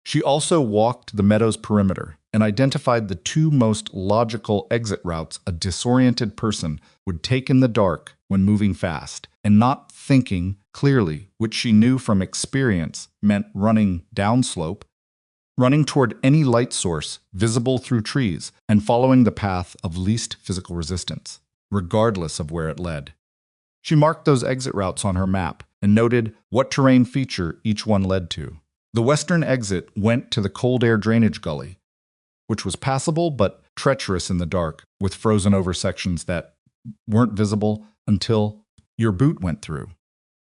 She also walked the meadow's perimeter and identified the 2 most logical exit routes a disoriented person would take in the dark when moving fast and not thinking clearly, which she knew from experience meant running downslope, running toward any light source visible through trees, and following the path of least physical resistance, regardless of where it led. She marked those exit routes on her map and noted what terrain feature each one led to. The western exit went to the cold air drainage gully, which was passable but treacherous in the dark, with frozen-over sections that weren't visible until your boot went through.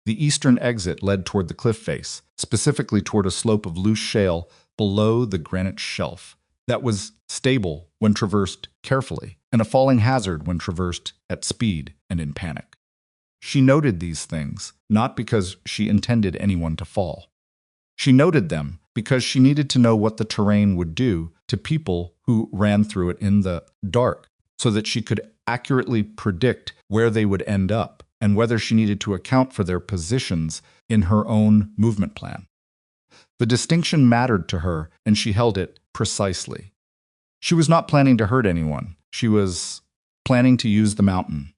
The eastern exit led toward the cliff face, specifically toward a slope of loose shale below the granite shelf that was stable when traversed carefully, and a falling hazard when traversed at speed and in panic. She noted these things, not because she intended anyone to fall. She noted them because she needed to know what the terrain would do to people who ran through it in the dark, so that she could accurately predict where they would end up and whether she needed to account for their positions in her own movement plan. The distinction mattered to her, and she held it precisely. She was not planning to hurt anyone. She was planning to use the mountain.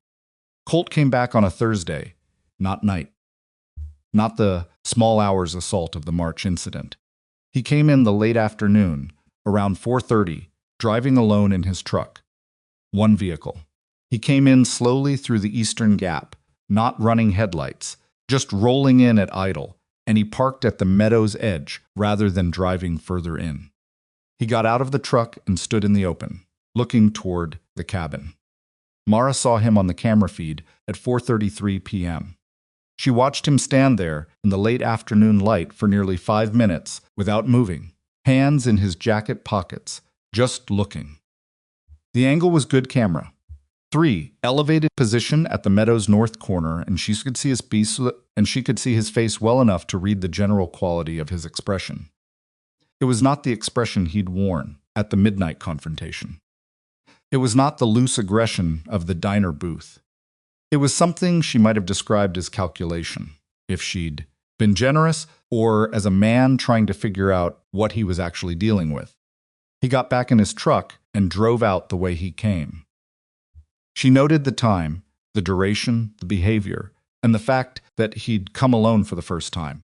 Colt came back on a Thursday, not night. Not the small hours assault of the March incident. He came in the late afternoon, around 4:30, driving alone in his truck. 1 vehicle. He came in slowly through the eastern gap, not running headlights, just rolling in at idle, and he parked at the meadow's edge rather than driving further in. He got out of the truck and stood in the open, looking toward the cabin. Mara saw him on the camera feed at 4:33 p.m. She watched him stand there in the late afternoon light for nearly 5 minutes without moving, hands in his jacket pockets, just looking. The angle was good camera. 3, elevated position at the meadow's north corner, and she could see his face well enough to read the general quality of his expression. It was not the expression he'd worn at the midnight confrontation. It was not the loose aggression of the diner booth. It was something she might have described as calculation, if she'd been generous, or as a man trying to figure out what he was actually dealing with. He got back in his truck and drove out the way he came. She noted the time, the duration, the behavior, and the fact that he'd come alone for the first time.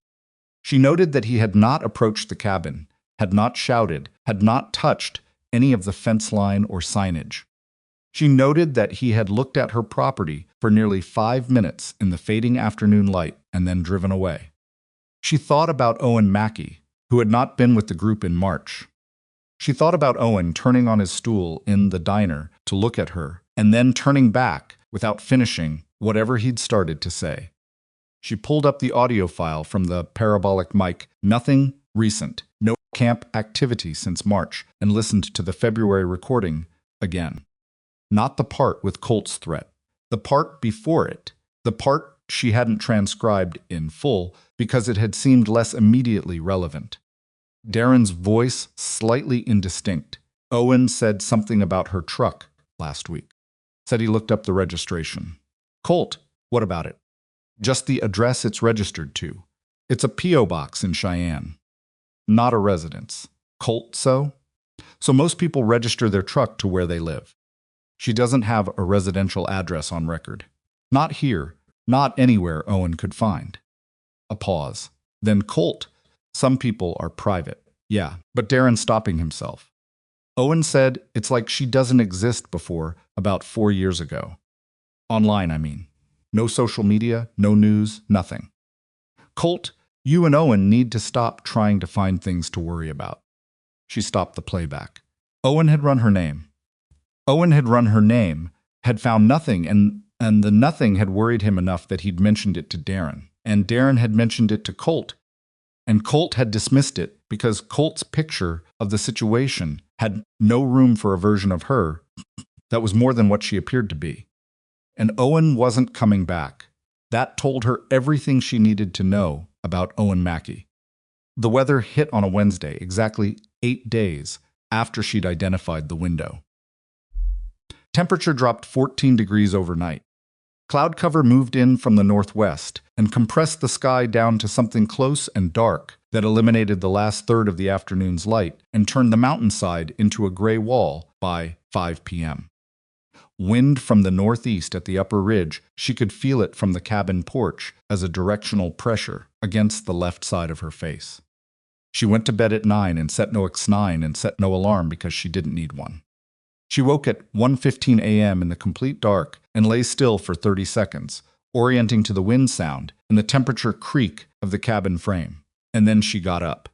She noted that he had not approached the cabin, had not shouted, had not touched any of the fence line or signage. She noted that he had looked at her property for nearly 5 minutes in the fading afternoon light and then driven away. She thought about Owen Mackey, who had not been with the group in March. She thought about Owen turning on his stool in the diner to look at her and then turning back without finishing whatever he'd started to say. She pulled up the audio file from the parabolic mic, nothing recent, no camp activity since March, and listened to the February recording again. Not the part with Colt's threat, the part before it, the part she hadn't transcribed in full because it had seemed less immediately relevant. Darren's voice slightly indistinct. Owen said something about her truck last week. Said he looked up the registration. Colt, what about it? Just the address it's registered to. It's a P.O. box in Cheyenne. Not a residence. Colt, so? So most people register their truck to where they live. She doesn't have a residential address on record. Not here, not anywhere Owen could find. A pause. Then Colt. Some people are private. Yeah, but Darren stopping himself. Owen said it's like she doesn't exist before about 4 years ago. Online, I mean. No social media, no news, nothing. Colt, you and Owen need to stop trying to find things to worry about. She stopped the playback. Owen had run her name. Owen had run her name, had found nothing, and the nothing had worried him enough that he'd mentioned it to Darren. And Darren had mentioned it to Colt. And Colt had dismissed it because Colt's picture of the situation had no room for a version of her that was more than what she appeared to be. And Owen wasn't coming back. That told her everything she needed to know about Owen Mackey. The weather hit on a Wednesday, exactly 8 days after she'd identified the window. Temperature dropped 14 degrees overnight. Cloud cover moved in from the northwest and compressed the sky down to something close and dark that eliminated the last third of the afternoon's light and turned the mountainside into a gray wall by 5 p.m. Wind from the northeast at the upper ridge, she could feel it from the cabin porch as a directional pressure against the left side of her face. She went to bed at 9 and set no X9 and set no alarm because she didn't need one. She woke at 1:15 a.m. in the complete dark and lay still for 30 seconds, orienting to the wind sound and the temperature creak of the cabin frame. And then she got up.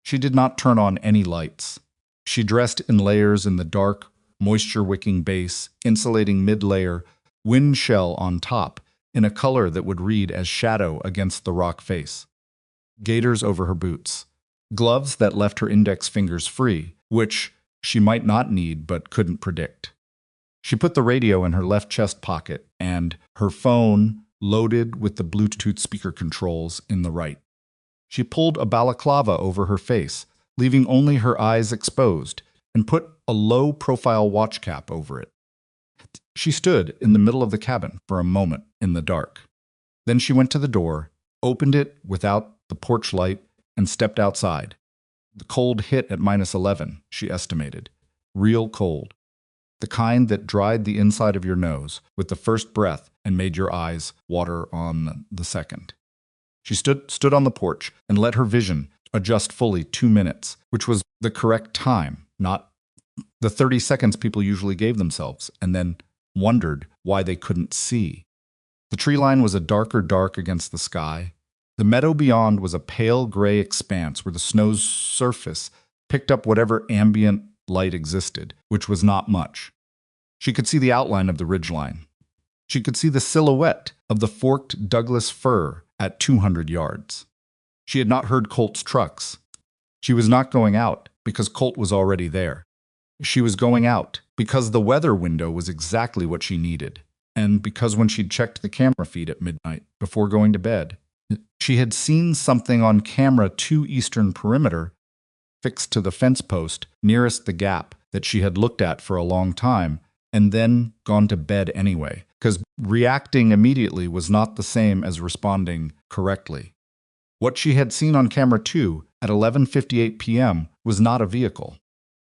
She did not turn on any lights. She dressed in layers in the dark, moisture-wicking base, insulating mid-layer, wind shell on top, in a color that would read as shadow against the rock face. Gaiters over her boots. Gloves that left her index fingers free, which she might not need but couldn't predict. She put the radio in her left chest pocket and her phone loaded with the Bluetooth speaker controls in the right. She pulled a balaclava over her face, leaving only her eyes exposed, and put a low-profile watch cap over it. She stood in the middle of the cabin for a moment in the dark. Then she went to the door, opened it without the porch light, and stepped outside. The cold hit at -11, she estimated. Real cold. The kind that dried the inside of your nose with the first breath and made your eyes water on the second. She stood on the porch and let her vision adjust fully 2 minutes, which was the correct time, not the 30 seconds people usually gave themselves, and then wondered why they couldn't see. The tree line was a darker dark against the sky. The meadow beyond was a pale gray expanse where the snow's surface picked up whatever ambient light existed, which was not much. She could see the outline of the ridgeline. She could see the silhouette of the forked Douglas fir at 200 yards. She had not heard Colt's trucks. She was not going out because Colt was already there. She was going out because the weather window was exactly what she needed, and because when she'd checked the camera feed at midnight before going to bed, she had seen something on camera 2 eastern perimeter, fixed to the fence post nearest the gap that she had looked at for a long time and then gone to bed anyway, because reacting immediately was not the same as responding correctly. What she had seen on camera 2 at 11:58 p.m. was not a vehicle.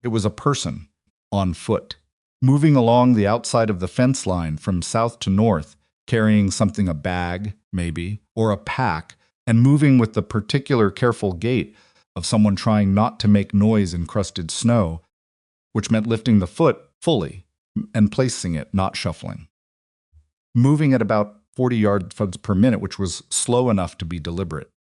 It was a person, on foot, moving along the outside of the fence line from south to north, carrying something, a bag, maybe, or a pack, and moving with the particular careful gait of someone trying not to make noise in crusted snow, which meant lifting the foot fully and placing it, not shuffling. Moving at about 40 yards per minute, which was slow enough to be deliberate.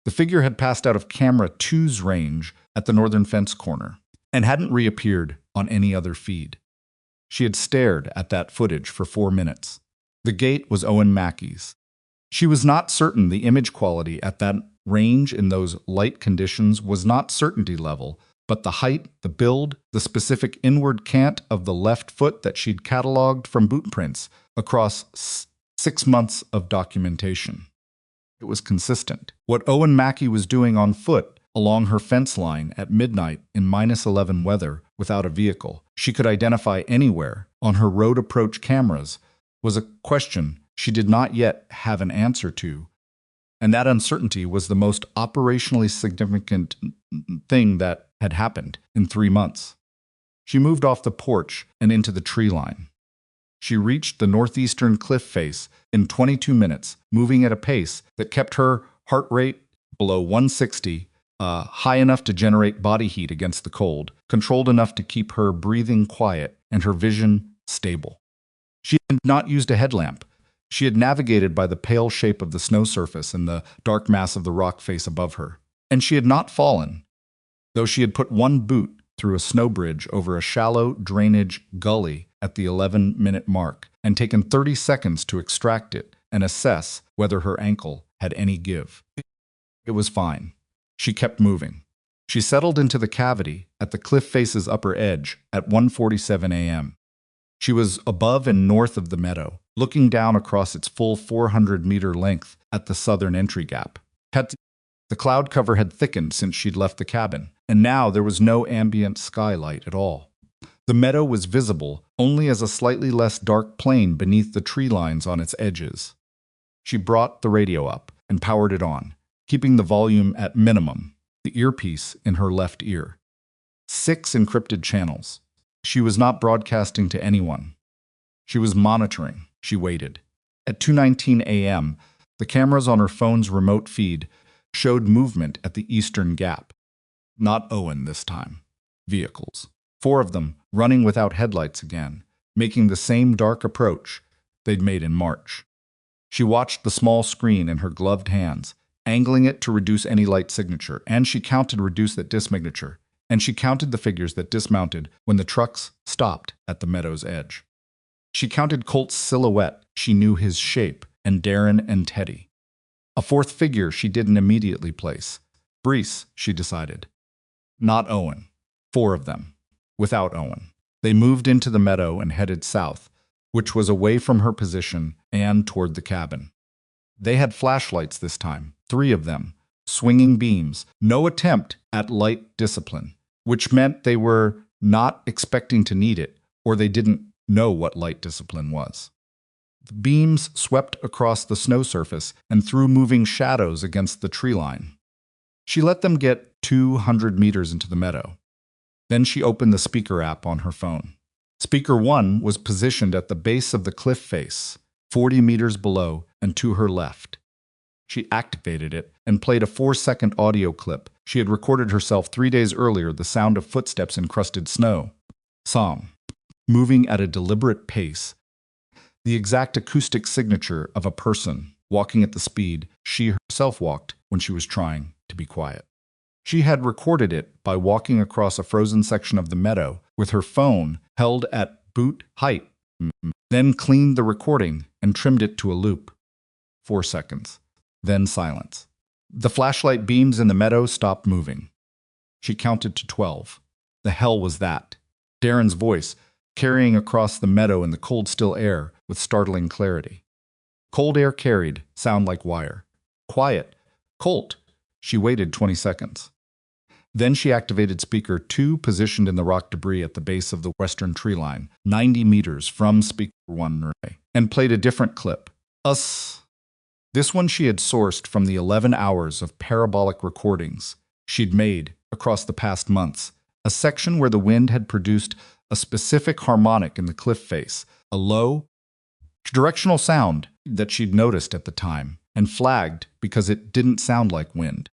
The figure had passed out of camera 2's range at the northern fence corner and hadn't reappeared on any other feed. She had stared at that footage for 4 minutes. The gate was Owen Mackey's. She was not certain the image quality at that range in those light conditions was not certainty level, but the height, the build, the specific inward cant of the left foot that she'd cataloged from boot prints across 6 months of documentation. It was consistent. What Owen Mackey was doing on foot along her fence line at midnight in -11 weather without a vehicle she could identify anywhere on her road approach cameras was a question she did not yet have an answer to, and that uncertainty was the most operationally significant thing that had happened in 3 months. She moved off the porch and into the tree line. She reached the northeastern cliff face in 22 minutes, moving at a pace that kept her heart rate below 160, high enough to generate body heat against the cold, controlled enough to keep her breathing quiet and her vision stable. She had not used a headlamp. She had navigated by the pale shape of the snow surface and the dark mass of the rock face above her. And she had not fallen, though she had put one boot through a snow bridge over a shallow drainage gully at the 11-minute mark and taken 30 seconds to extract it and assess whether her ankle had any give. It was fine. She kept moving. She settled into the cavity at the cliff face's upper edge at 1:47 a.m. She was above and north of the meadow, looking down across its full 400-meter length at the southern entry gap. The cloud cover had thickened since she'd left the cabin, and now there was no ambient skylight at all. The meadow was visible only as a slightly less dark plain beneath the tree lines on its edges. She brought the radio up and powered it on, keeping the volume at minimum, the earpiece in her left ear. 6 encrypted channels. She was not broadcasting to anyone. She was monitoring. She waited. At 2:19 a.m., the cameras on her phone's remote feed showed movement at the eastern gap. Not Owen this time. Vehicles. 4 of them running without headlights again, making the same dark approach they'd made in March. She watched the small screen in her gloved hands, angling it to reduce any light signature, and she counted reduce that dismignature, and she counted the figures that dismounted when the trucks stopped at the meadow's edge. She counted Colt's silhouette, she knew his shape, and Darren and Teddy. A 4th figure she didn't immediately place. Brees, she decided. Not Owen. 4 of them. Without Owen. They moved into the meadow and headed south, which was away from her position and toward the cabin. They had flashlights this time, 3 of them, swinging beams, no attempt at light discipline, which meant they were not expecting to need it, or they didn't know what light discipline was. The beams swept across the snow surface and threw moving shadows against the tree line. She let them get 200 meters into the meadow. Then she opened the speaker app on her phone. Speaker 1 was positioned at the base of the cliff face, 40 meters below and to her left. She activated it and played a 4-second audio clip. She had recorded herself 3 days earlier, the sound of footsteps in crusted snow. Psalm. Moving at a deliberate pace. The exact acoustic signature of a person walking at the speed she herself walked when she was trying to be quiet. She had recorded it by walking across a frozen section of the meadow with her phone held at boot height, then cleaned the recording and trimmed it to a loop. 4 seconds. Then silence. The flashlight beams in the meadow stopped moving. She counted to 12. The hell was that? Darren's voice, carrying across the meadow in the cold, still air with startling clarity. Cold air carried, sound like wire. Quiet. Colt. She waited 20 seconds. Then she activated speaker 2, positioned in the rock debris at the base of the western tree line, 90 meters from speaker 1, and played a different clip. This one she had sourced from the 11 hours of parabolic recordings she'd made across the past months, a section where the wind had produced a specific harmonic in the cliff face, a low, directional sound that she'd noticed at the time and flagged because it didn't sound like wind.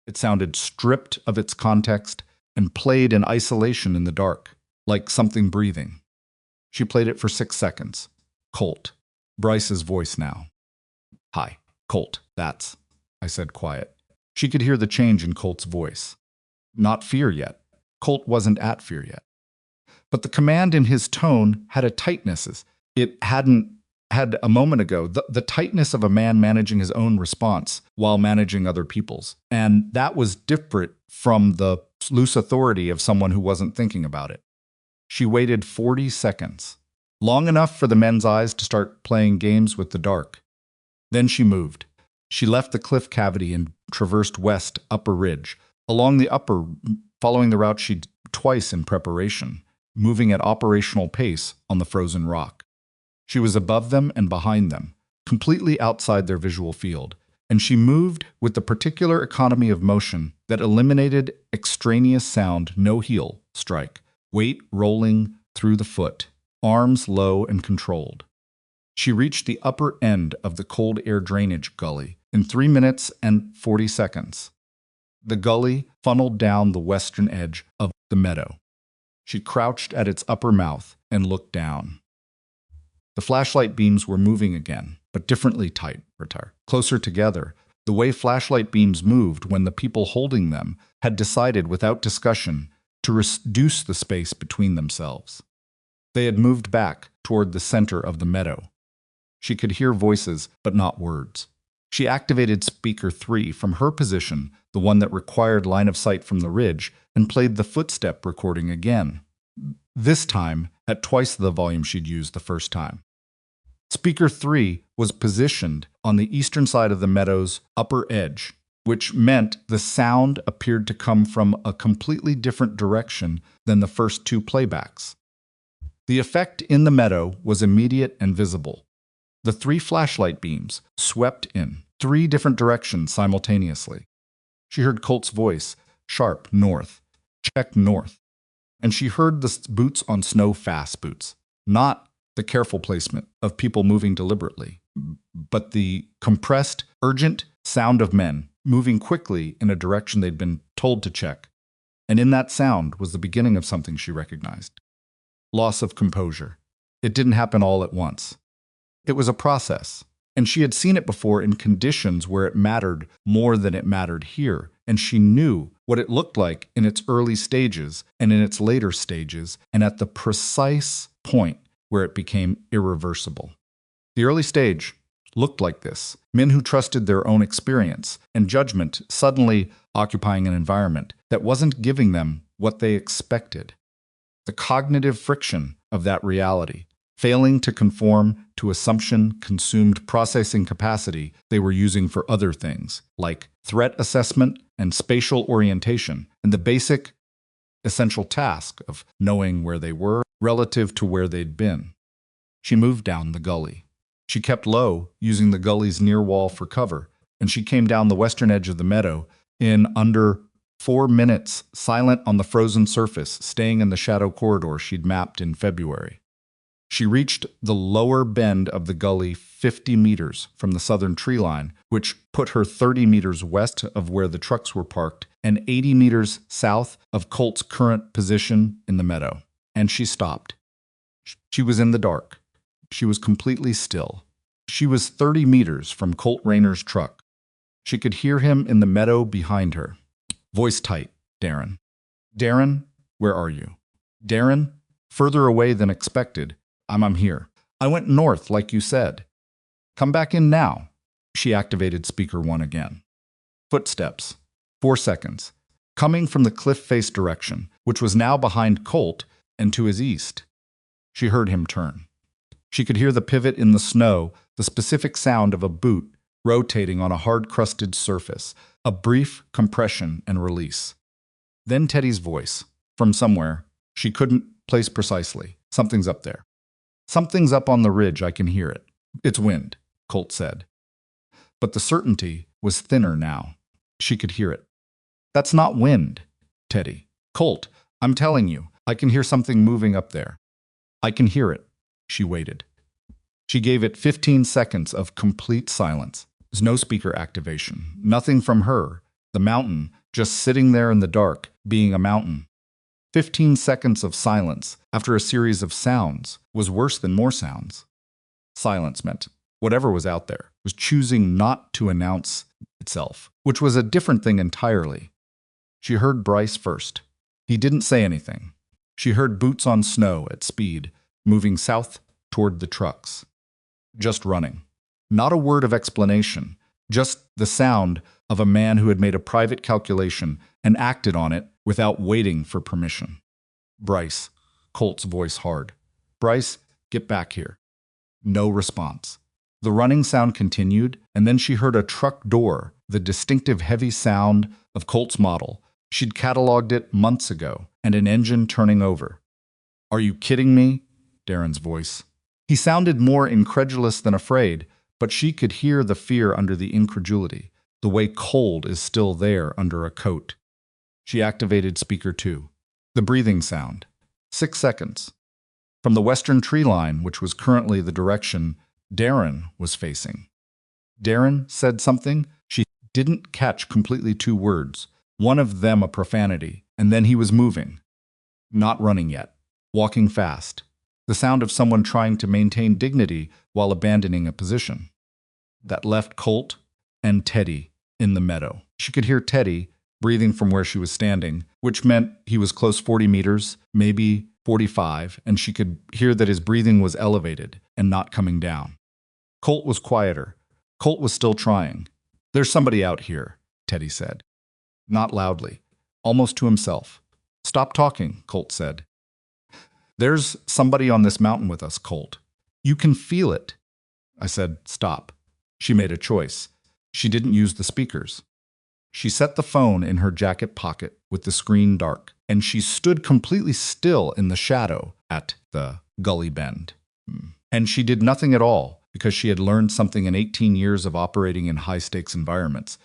It sounded stripped of its context and played in isolation in the dark, like something breathing. She played it for 6 seconds. Colt. Bryce's voice now. "Hi, Colt, that's," I said quiet. She could hear the change in Colt's voice. Not fear yet. Colt wasn't at fear yet. But the command in his tone had a tightness it hadn't had a moment ago, the tightness of a man managing his own response while managing other people's. And that was different from the loose authority of someone who wasn't thinking about it. She waited 40 seconds, long enough for the men's eyes to start playing games with the dark. Then she moved. She left the cliff cavity and traversed west up a ridge, along the upper, following the route she'd twice in preparation, moving at operational pace on the frozen rock. She was above them and behind them, completely outside their visual field, and she moved with the particular economy of motion that eliminated extraneous sound, no heel strike, weight rolling through the foot, arms low and controlled. She reached the upper end of the cold air drainage gully in 3 minutes and 40 seconds. The gully funneled down the western edge of the meadow. She crouched at its upper mouth and looked down. The flashlight beams were moving again, but differently tight, closer together, the way flashlight beams moved when the people holding them had decided without discussion to reduce the space between themselves. They had moved back toward the center of the meadow. She could hear voices, but not words. She activated speaker 3 from her position, the one that required line of sight from the ridge, and played the footstep recording again. This time at twice the volume she'd used the first time. Speaker 3 was positioned on the eastern side of the meadow's upper edge, which meant the sound appeared to come from a completely different direction than the first 2 playbacks. The effect in the meadow was immediate and visible. The 3 flashlight beams swept in 3 different directions simultaneously. She heard Colt's voice, sharp, north, check north. And she heard the boots on snow fast boots, not the careful placement of people moving deliberately, but the compressed, urgent sound of men moving quickly in a direction they'd been told to check. And in that sound was the beginning of something she recognized. Loss of composure. It didn't happen all at once. It was a process, and she had seen it before in conditions where it mattered more than it mattered here, and she knew what it looked like in its early stages and in its later stages, and at the precise point where it became irreversible. The early stage looked like this: men who trusted their own experience and judgment suddenly occupying an environment that wasn't giving them what they expected. The cognitive friction of that reality, failing to conform to assumption-consumed processing capacity they were using for other things, like threat assessment and spatial orientation, and the basic, essential task of knowing where they were relative to where they'd been. She moved down the gully. She kept low, using the gully's near wall for cover, and she came down the western edge of the meadow in under 4 minutes, silent on the frozen surface, staying in the shadow corridor she'd mapped in February. She reached the lower bend of the gully 50 meters from the southern tree line, which put her 30 meters west of where the trucks were parked and 80 meters south of Colt's current position in the meadow. And she stopped. She was in the dark. She was completely still. She was 30 meters from Colt Rayner's truck. She could hear him in the meadow behind her. Voice tight, Darren. Darren, where are you? Darren, further away than expected. I'm here. I went north, like you said. Come back in now. She activated speaker 1 again. Footsteps. 4 seconds. Coming from the cliff face direction, which was now behind Colt and to his east. She heard him turn. She could hear the pivot in the snow, the specific sound of a boot rotating on a hard-crusted surface, a brief compression and release. Then Teddy's voice, from somewhere, she couldn't place precisely. Something's up there. Something's up on the ridge, I can hear it. It's wind, Colt said. But the certainty was thinner now. She could hear it. That's not wind, Teddy. Colt, I'm telling you, I can hear something moving up there. I can hear it. She waited. She gave it 15 seconds of complete silence. There's no speaker activation. Nothing from her. The mountain, just sitting there in the dark, being a mountain. 15 seconds of silence after a series of sounds was worse than more sounds. Silence meant whatever was out there was choosing not to announce itself, which was a different thing entirely. She heard Bryce first. He didn't say anything. She heard boots on snow at speed, moving south toward the trucks. Just running. Not a word of explanation, just the sound of a man who had made a private calculation and acted on it without waiting for permission. Bryce, Colt's voice hard. Bryce, get back here. No response. The running sound continued, and then she heard a truck door, the distinctive heavy sound of Colt's model. She'd cataloged it months ago, and an engine turning over. Are you kidding me? Darren's voice. He sounded more incredulous than afraid, but she could hear the fear under the incredulity, the way cold is still there under a coat. She activated speaker 2. The breathing sound. 6 seconds. From the western tree line, which was currently the direction Darren was facing. Darren said something. She didn't catch completely 2 words, one of them a profanity, and then he was moving. Not running yet. Walking fast. The sound of someone trying to maintain dignity while abandoning a position. That left Colt and Teddy in the meadow. She could hear Teddy breathing from where she was standing, which meant he was close 40 meters, maybe 45, and she could hear that his breathing was elevated and not coming down. Colt was quieter. Colt was still trying. There's somebody out here, Teddy said. Not loudly, almost to himself. Stop talking, Colt said. There's somebody on this mountain with us, Colt. You can feel it. I said, stop. She made a choice. She didn't use the speakers. She set the phone in her jacket pocket with the screen dark, and she stood completely still in the shadow at the gully bend. And she did nothing at all because she had learned something in 18 years of operating in high-stakes environments.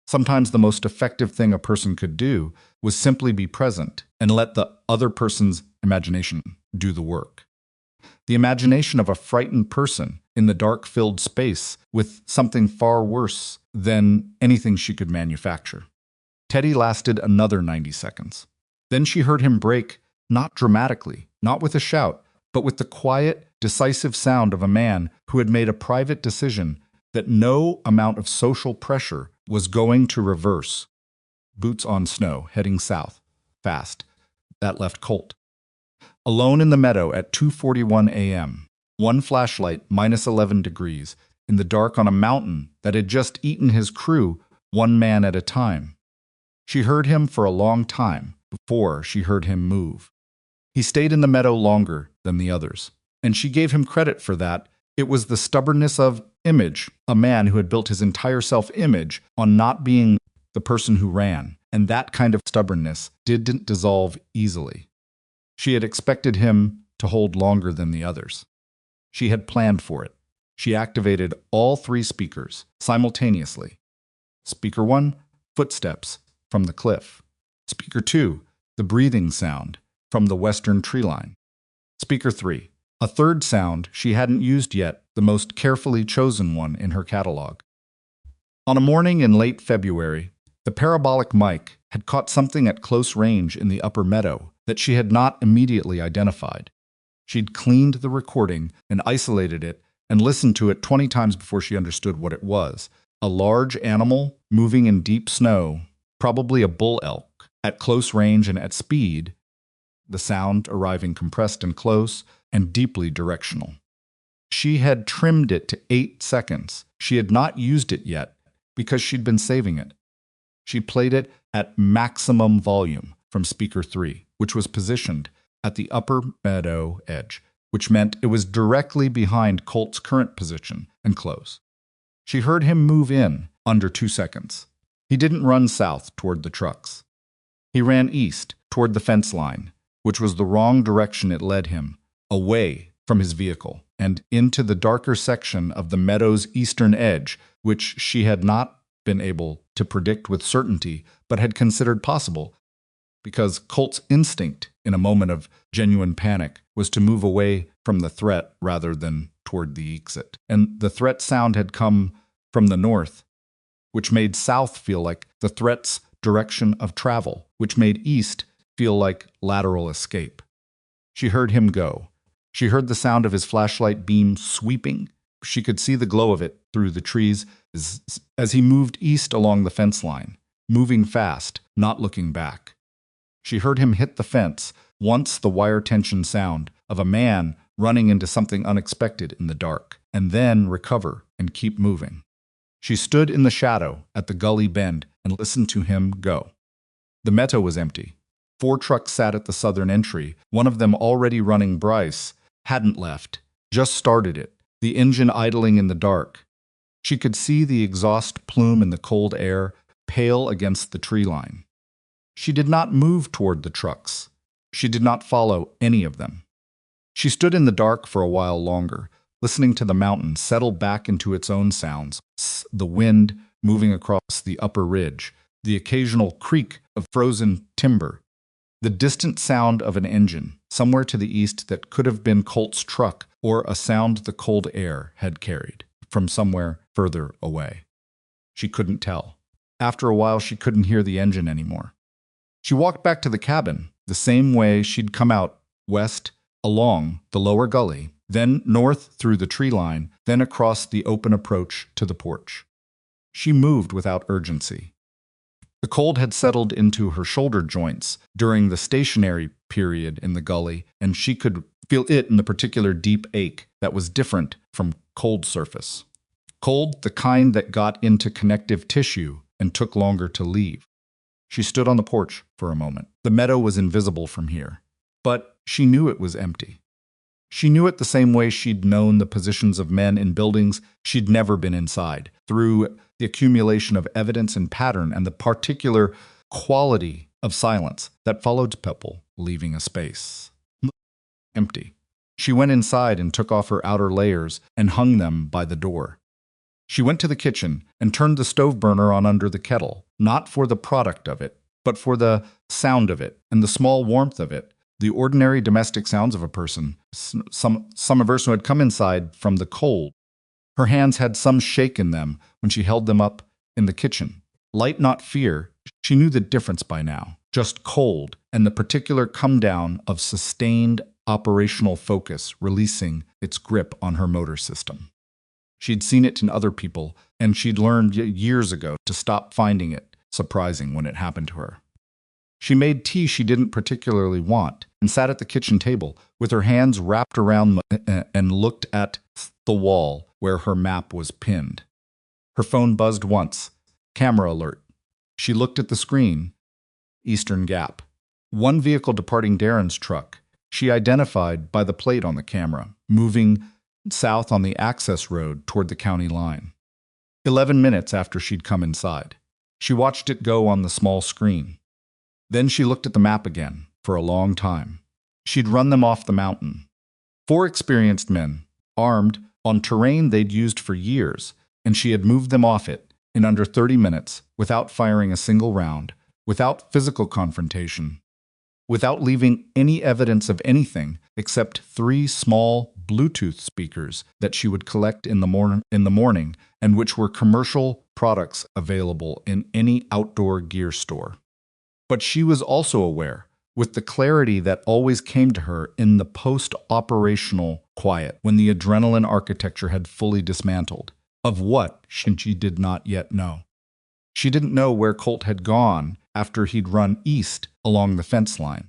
Sometimes the most effective thing a person could do was simply be present and let the other person's imagination do the work. The imagination of a frightened person in the dark-filled space with something far worse than anything she could manufacture. Teddy lasted another 90 seconds. Then she heard him break, not dramatically, not with a shout, but with the quiet, decisive sound of a man who had made a private decision that no amount of social pressure was going to reverse. Boots on snow, heading south, fast. That left Colt. Alone in the meadow at 2:41 a.m., one flashlight, minus 11 degrees, in the dark on a mountain that had just eaten his crew, one man at a time. She heard him for a long time before she heard him move. He stayed in the meadow longer than the others, and she gave him credit for that. It was the stubbornness of image, a man who had built his entire self-image on not being the person who ran, and that kind of stubbornness didn't dissolve easily. She had expected him to hold longer than the others. She had planned for it. She activated all 3 speakers simultaneously. Speaker 1, footsteps from the cliff. Speaker 2, the breathing sound from the western tree line. Speaker 3, a third sound she hadn't used yet, the most carefully chosen one in her catalog. On a morning in late February, the parabolic mic had caught something at close range in the upper meadow that she had not immediately identified. She'd cleaned the recording and isolated it and listened to it 20 times before she understood what it was. A large animal moving in deep snow, probably a bull elk, at close range and at speed, the sound arriving compressed and close and deeply directional. She had trimmed it to 8 seconds. She had not used it yet because she'd been saving it. She played it at maximum volume from speaker 3, which was positioned at the upper meadow edge, which meant it was directly behind Colt's current position and close. She heard him move in under 2 seconds. He didn't run south toward the trucks. He ran east, toward the fence line, which was the wrong direction it led him, away from his vehicle, and into the darker section of the meadow's eastern edge, which she had not been able to predict with certainty, but had considered possible, because Colt's instinct, in a moment of genuine panic, was to move away from the threat rather than toward the exit. And the threat sound had come from the north, which made south feel like the threat's direction of travel, which made east feel like lateral escape. She heard him go. She heard the sound of his flashlight beam sweeping. She could see the glow of it through the trees as he moved east along the fence line, moving fast, not looking back. She heard him hit the fence, once the wire tension sound of a man running into something unexpected in the dark, and then recover and keep moving. She stood in the shadow at the gully bend and listened to him go. The meadow was empty. 4 trucks sat at the southern entry, one of them already running. Bryce hadn't left, just started it, the engine idling in the dark. She could see the exhaust plume in the cold air, pale against the tree line. She did not move toward the trucks. She did not follow any of them. She stood in the dark for a while longer, listening to the mountain settle back into its own sounds, the wind moving across the upper ridge, the occasional creak of frozen timber, the distant sound of an engine somewhere to the east that could have been Colt's truck or a sound the cold air had carried from somewhere further away. She couldn't tell. After a while, she couldn't hear the engine anymore. She walked back to the cabin, the same way she'd come out, west, along the lower gully, then north through the tree line, then across the open approach to the porch. She moved without urgency. The cold had settled into her shoulder joints during the stationary period in the gully, and she could feel it in the particular deep ache that was different from cold surface. Cold, the kind that got into connective tissue and took longer to leave. She stood on the porch for a moment. The meadow was invisible from here, but she knew it was empty. She knew it the same way she'd known the positions of men in buildings she'd never been inside, through the accumulation of evidence and pattern and the particular quality of silence that followed people leaving a space. Empty. She went inside and took off her outer layers and hung them by the door. She went to the kitchen and turned the stove burner on under the kettle, not for the product of it, but for the sound of it and the small warmth of it, the ordinary domestic sounds of a person, some of us who had come inside from the cold. Her hands had some shake in them when she held them up in the kitchen. Light, not fear, she knew the difference by now, just cold and the particular come-down of sustained operational focus releasing its grip on her motor system. She'd seen it in other people, and she'd learned years ago to stop finding it surprising when it happened to her. She made tea she didn't particularly want and sat at the kitchen table with her hands wrapped around and looked at the wall where her map was pinned. Her phone buzzed once. Camera alert. She looked at the screen. Eastern Gap. One vehicle departing Darren's truck. She identified by the plate on the camera, moving south on the access road toward the county line. 11 minutes after she'd come inside. She watched it go on the small screen. Then she looked at the map again, for a long time. She'd run them off the mountain. 4 experienced men, armed, on terrain they'd used for years, and she had moved them off it in under 30 minutes, without firing a single round, without physical confrontation, without leaving any evidence of anything except 3 small Bluetooth speakers that she would collect in the morning and which were commercial products available in any outdoor gear store. But she was also aware, with the clarity that always came to her in the post-operational quiet when the adrenaline architecture had fully dismantled, of what she did not yet know. She didn't know where Colt had gone after he'd run east along the fence line.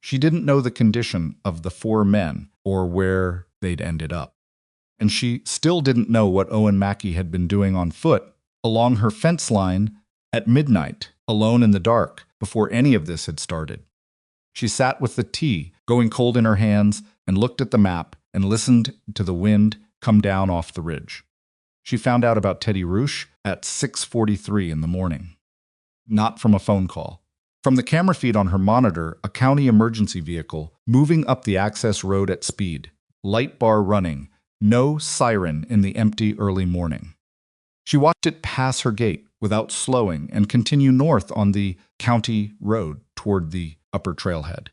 She didn't know the condition of the 4 men or where they'd ended up. And she still didn't know what Owen Mackey had been doing on foot along her fence line at midnight, alone in the dark, before any of this had started. She sat with the tea going cold in her hands and looked at the map and listened to the wind come down off the ridge. She found out about Teddy Roosh at 6:43 in the morning. Not from a phone call. From the camera feed on her monitor, a county emergency vehicle moving up the access road at speed, light bar running, no siren in the empty early morning. She watched it pass her gate without slowing and continue north on the county road toward the upper trailhead.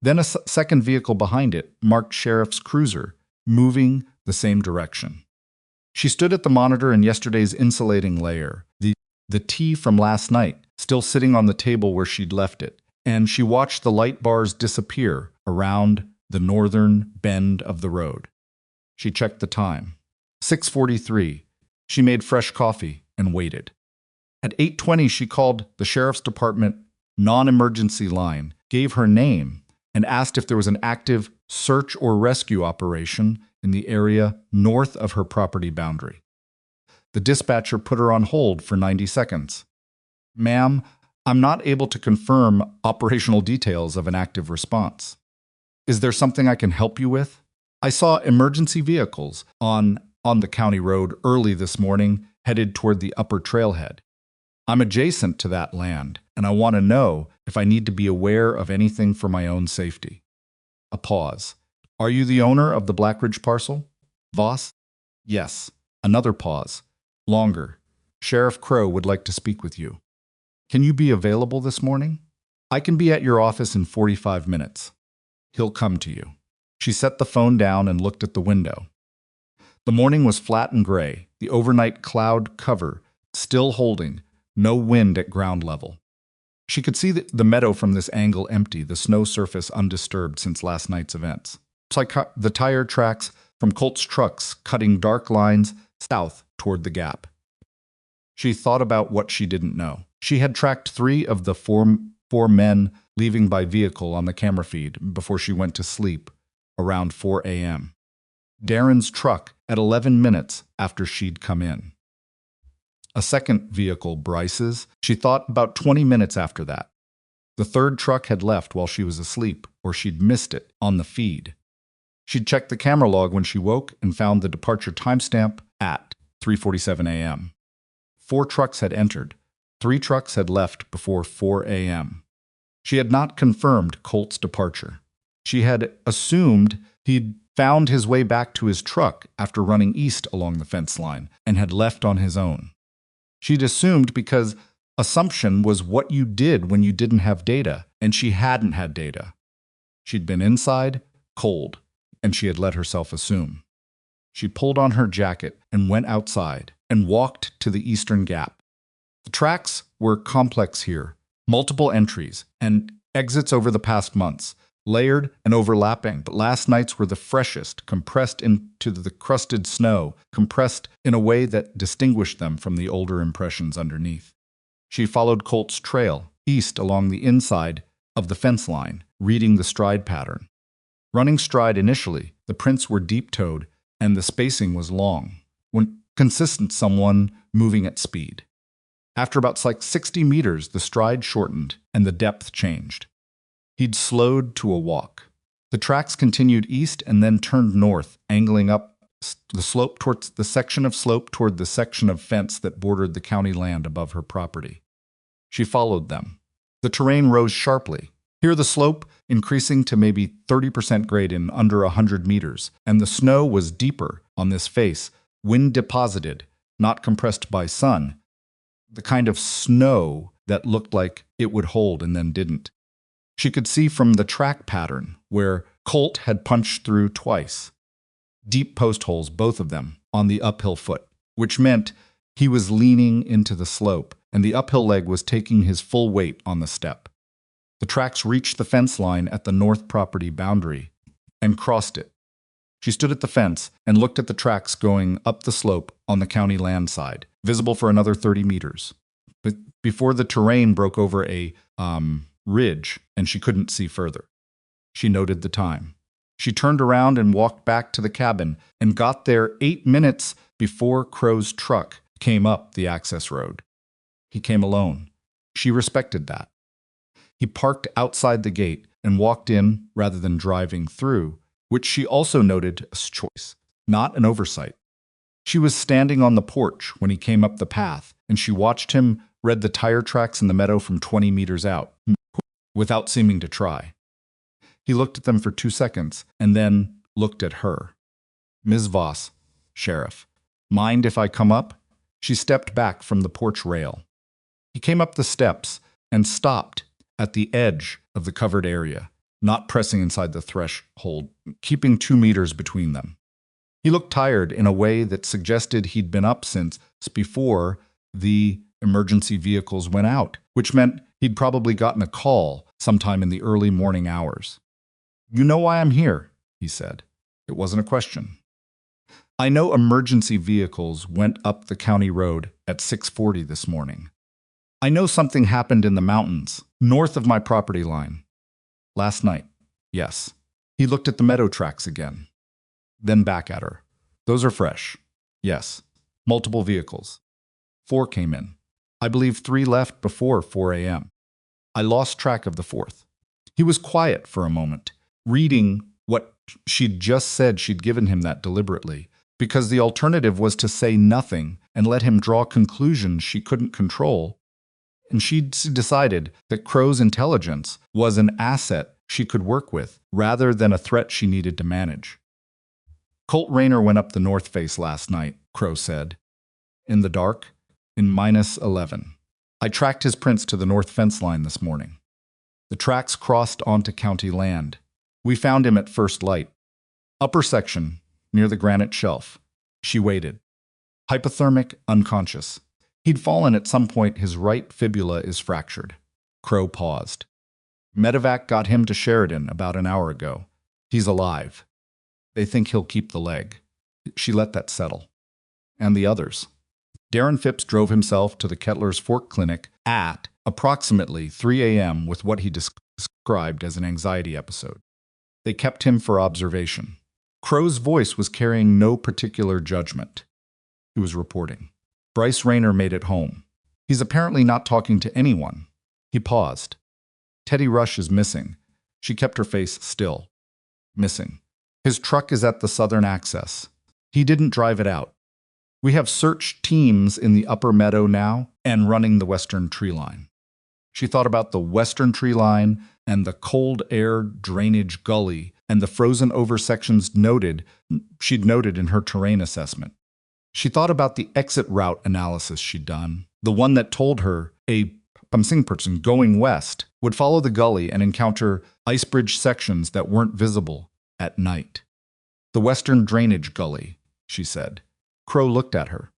Then a second vehicle behind it, marked sheriff's cruiser, moving the same direction. She stood at the monitor in yesterday's insulating layer, the tea from last night still sitting on the table where she'd left it, and she watched the light bars disappear around the northern bend of the road. She checked the time. 6:43. She made fresh coffee and waited. At 8:20, she called the sheriff's department non-emergency line, gave her name, and asked if there was an active search or rescue operation in the area north of her property boundary. The dispatcher put her on hold for 90 seconds. "Ma'am, I'm not able to confirm operational details of an active response. Is there something I can help you with? I saw emergency vehicles on the county road early this morning headed toward the upper trailhead. I'm adjacent to that land, and I want to know if I need to be aware of anything for my own safety." A pause. "Are you the owner of the Blackridge parcel?" "Voss?" "Yes." Another pause. Longer. "Sheriff Crow would like to speak with you. Can you be available this morning?" "I can be at your office in 45 minutes. He'll come to you." She set the phone down and looked at the window. The morning was flat and gray, the overnight cloud cover still holding, no wind at ground level. She could see the meadow from this angle empty, the snow surface undisturbed since last night's events. It's like the tire tracks from Colt's trucks cutting dark lines south toward the gap. She thought about what she didn't know. She had tracked 3 of the four men leaving by vehicle on the camera feed before she went to sleep around 4 a.m. Darren's truck at 11 minutes after she'd come in. A second vehicle, Bryce's, she thought about 20 minutes after that. The third truck had left while she was asleep, or she'd missed it on the feed. She'd checked the camera log when she woke and found the departure timestamp at 3:47 a.m. 4 trucks had entered. 3 trucks had left before 4 a.m. She had not confirmed Colt's departure. She had assumed he'd found his way back to his truck after running east along the fence line and had left on his own. She'd assumed because assumption was what you did when you didn't have data, and she hadn't had data. She'd been inside, cold, and she had let herself assume. She pulled on her jacket and went outside and walked to the eastern gap. The tracks were complex here, multiple entries and exits over the past months, layered and overlapping, but last night's were the freshest, compressed into the crusted snow, compressed in a way that distinguished them from the older impressions underneath. She followed Colt's trail east along the inside of the fence line, reading the stride pattern. Running stride initially, the prints were deep-toed and the spacing was long, when consistent someone moving at speed. After about 60 meters, the stride shortened and the depth changed. He'd slowed to a walk. The tracks continued east and then turned north, angling up the slope towards the section of slope toward the section of fence that bordered the county land above her property. She followed them. The terrain rose sharply. Here the slope increasing to maybe 30% grade in under 100 meters, and the snow was deeper on this face, wind deposited, not compressed by sun, the kind of snow that looked like it would hold and then didn't. She could see from the track pattern where Colt had punched through twice. Deep post holes, both of them, on the uphill foot, which meant he was leaning into the slope, and the uphill leg was taking his full weight on the step. The tracks reached the fence line at the north property boundary and crossed it. She stood at the fence and looked at the tracks going up the slope on the county land side, visible for another 30 meters. But before the terrain broke over a ridge and she couldn't see further. She noted the time. She turned around and walked back to the cabin and got there 8 minutes before Crow's truck came up the access road. He came alone. She respected that. He parked outside the gate and walked in rather than driving through, which she also noted as choice, not an oversight. She was standing on the porch when he came up the path, and she watched him read the tire tracks in the meadow from 20 meters out, without seeming to try. He looked at them for 2 seconds, and then looked at her. Ms. Voss, Sheriff, mind if I come up? She stepped back from the porch rail. He came up the steps and stopped at the edge of the covered area, not pressing inside the threshold, keeping 2 meters between them. He looked tired in a way that suggested he'd been up since before the emergency vehicles went out, which meant he'd probably gotten a call sometime in the early morning hours. You know why I'm here, he said. It wasn't a question. I know emergency vehicles went up the county road at 6:40 this morning. I know something happened in the mountains, north of my property line. Last night, yes. He looked at the meadow tracks again, then back at her. Those are fresh. Yes. Multiple vehicles. 4 came in. I believe 3 left before 4 a.m. I lost track of the 4th. He was quiet for a moment, reading what she'd just said. She'd given him that deliberately, because the alternative was to say nothing and let him draw conclusions she couldn't control. And she'd decided that Crow's intelligence was an asset she could work with, rather than a threat she needed to manage. Colt Rayner went up the north face last night, Crow said. In the dark, in -11. I tracked his prints to the north fence line this morning. The tracks crossed onto county land. We found him at first light. Upper section, near the granite shelf. She waited. Hypothermic, unconscious. He'd fallen at some point. His right fibula is fractured. Crow paused. Medevac got him to Sheridan about an hour ago. He's alive. They think he'll keep the leg. She let that settle. And the others. Darren Phipps drove himself to the Kettler's Fork Clinic at approximately 3 a.m. with what he described as an anxiety episode. They kept him for observation. Crow's voice was carrying no particular judgment. He was reporting. Bryce Rayner made it home. He's apparently not talking to anyone. He paused. Teddy Rush is missing. She kept her face still. Missing. His truck is at the southern access. He didn't drive it out. We have search teams in the upper meadow now and running the western tree line. She thought about the western tree line and the cold air drainage gully and the frozen over sections she'd noted in her terrain assessment. She thought about the exit route analysis she'd done, the one that told her a Pumsing person going west would follow the gully and encounter ice bridge sections that weren't visible at night. The western drainage gully, she said. Crow looked at her.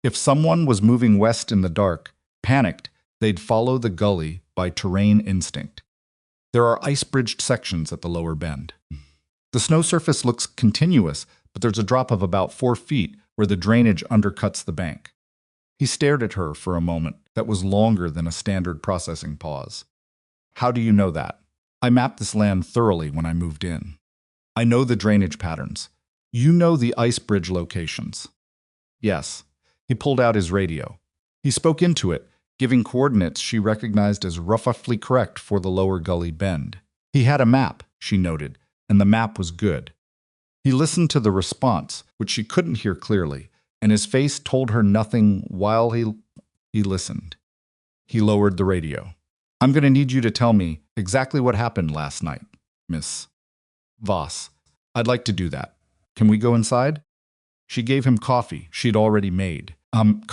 If someone was moving west in the dark, panicked, they'd follow the gully by terrain instinct. There are ice-bridged sections at the lower bend. The snow surface looks continuous, but there's a drop of about 4 feet where the drainage undercuts the bank. He stared at her for a moment that was longer than a standard processing pause. How do you know that? I mapped this land thoroughly when I moved in. I know the drainage patterns. You know the ice bridge locations. Yes. He pulled out his radio. He spoke into it, giving coordinates she recognized as roughly correct for the lower gully bend. He had a map, she noted, and the map was good. He listened to the response, which she couldn't hear clearly, and his face told her nothing while he listened. He lowered the radio. I'm going to need you to tell me exactly what happened last night, Miss Voss. I'd like to do that. Can we go inside? She gave him coffee she'd already made. And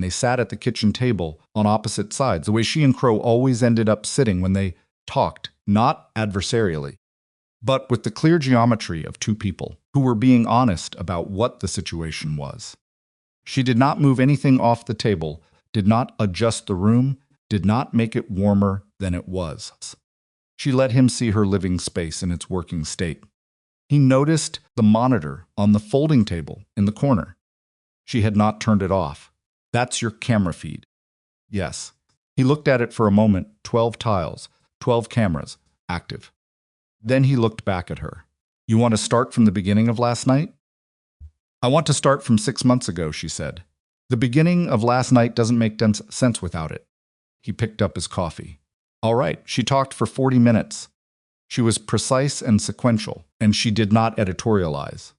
they sat at the kitchen table on opposite sides, the way she and Crow always ended up sitting when they talked, not adversarially, but with the clear geometry of 2 people who were being honest about what the situation was. She did not move anything off the table, did not adjust the room, did not make it warmer than it was. She let him see her living space in its working state. He noticed the monitor on the folding table in the corner. She had not turned it off. That's your camera feed. Yes. He looked at it for a moment. 12 tiles, 12 cameras, active. Then he looked back at her. You want to start from the beginning of last night? I want to start from 6 months ago, she said. The beginning of last night doesn't make sense without it. He picked up his coffee. All right, she talked for 40 minutes. She was precise and sequential, and she did not editorialize.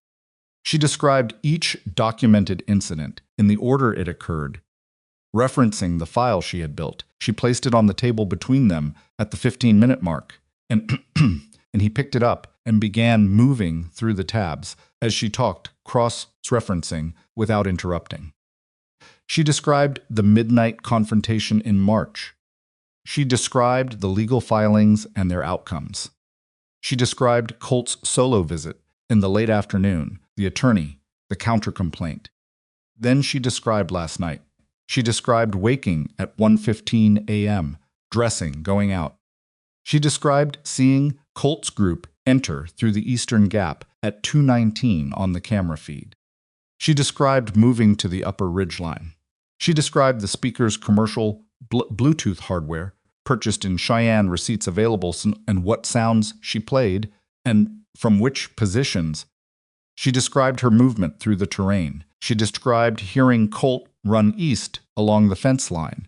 She described each documented incident in the order it occurred. Referencing the file she had built, she placed it on the table between them at the 15-minute mark, and he picked it up and began moving through the tabs as she talked, cross-referencing without interrupting. She described the midnight confrontation in March. She described the legal filings and their outcomes. She described Colt's solo visit in the late afternoon, the attorney, the counter-complaint. Then she described last night. She described waking at 1:15 a.m., dressing, going out. She described seeing Colt's group enter through the eastern gap at 2:19 on the camera feed. She described moving to the upper ridgeline. She described the speaker's commercial Bluetooth hardware, purchased in Cheyenne, receipts available, and what sounds she played, and from which positions. She described her movement through the terrain. She described hearing Colt run east along the fence line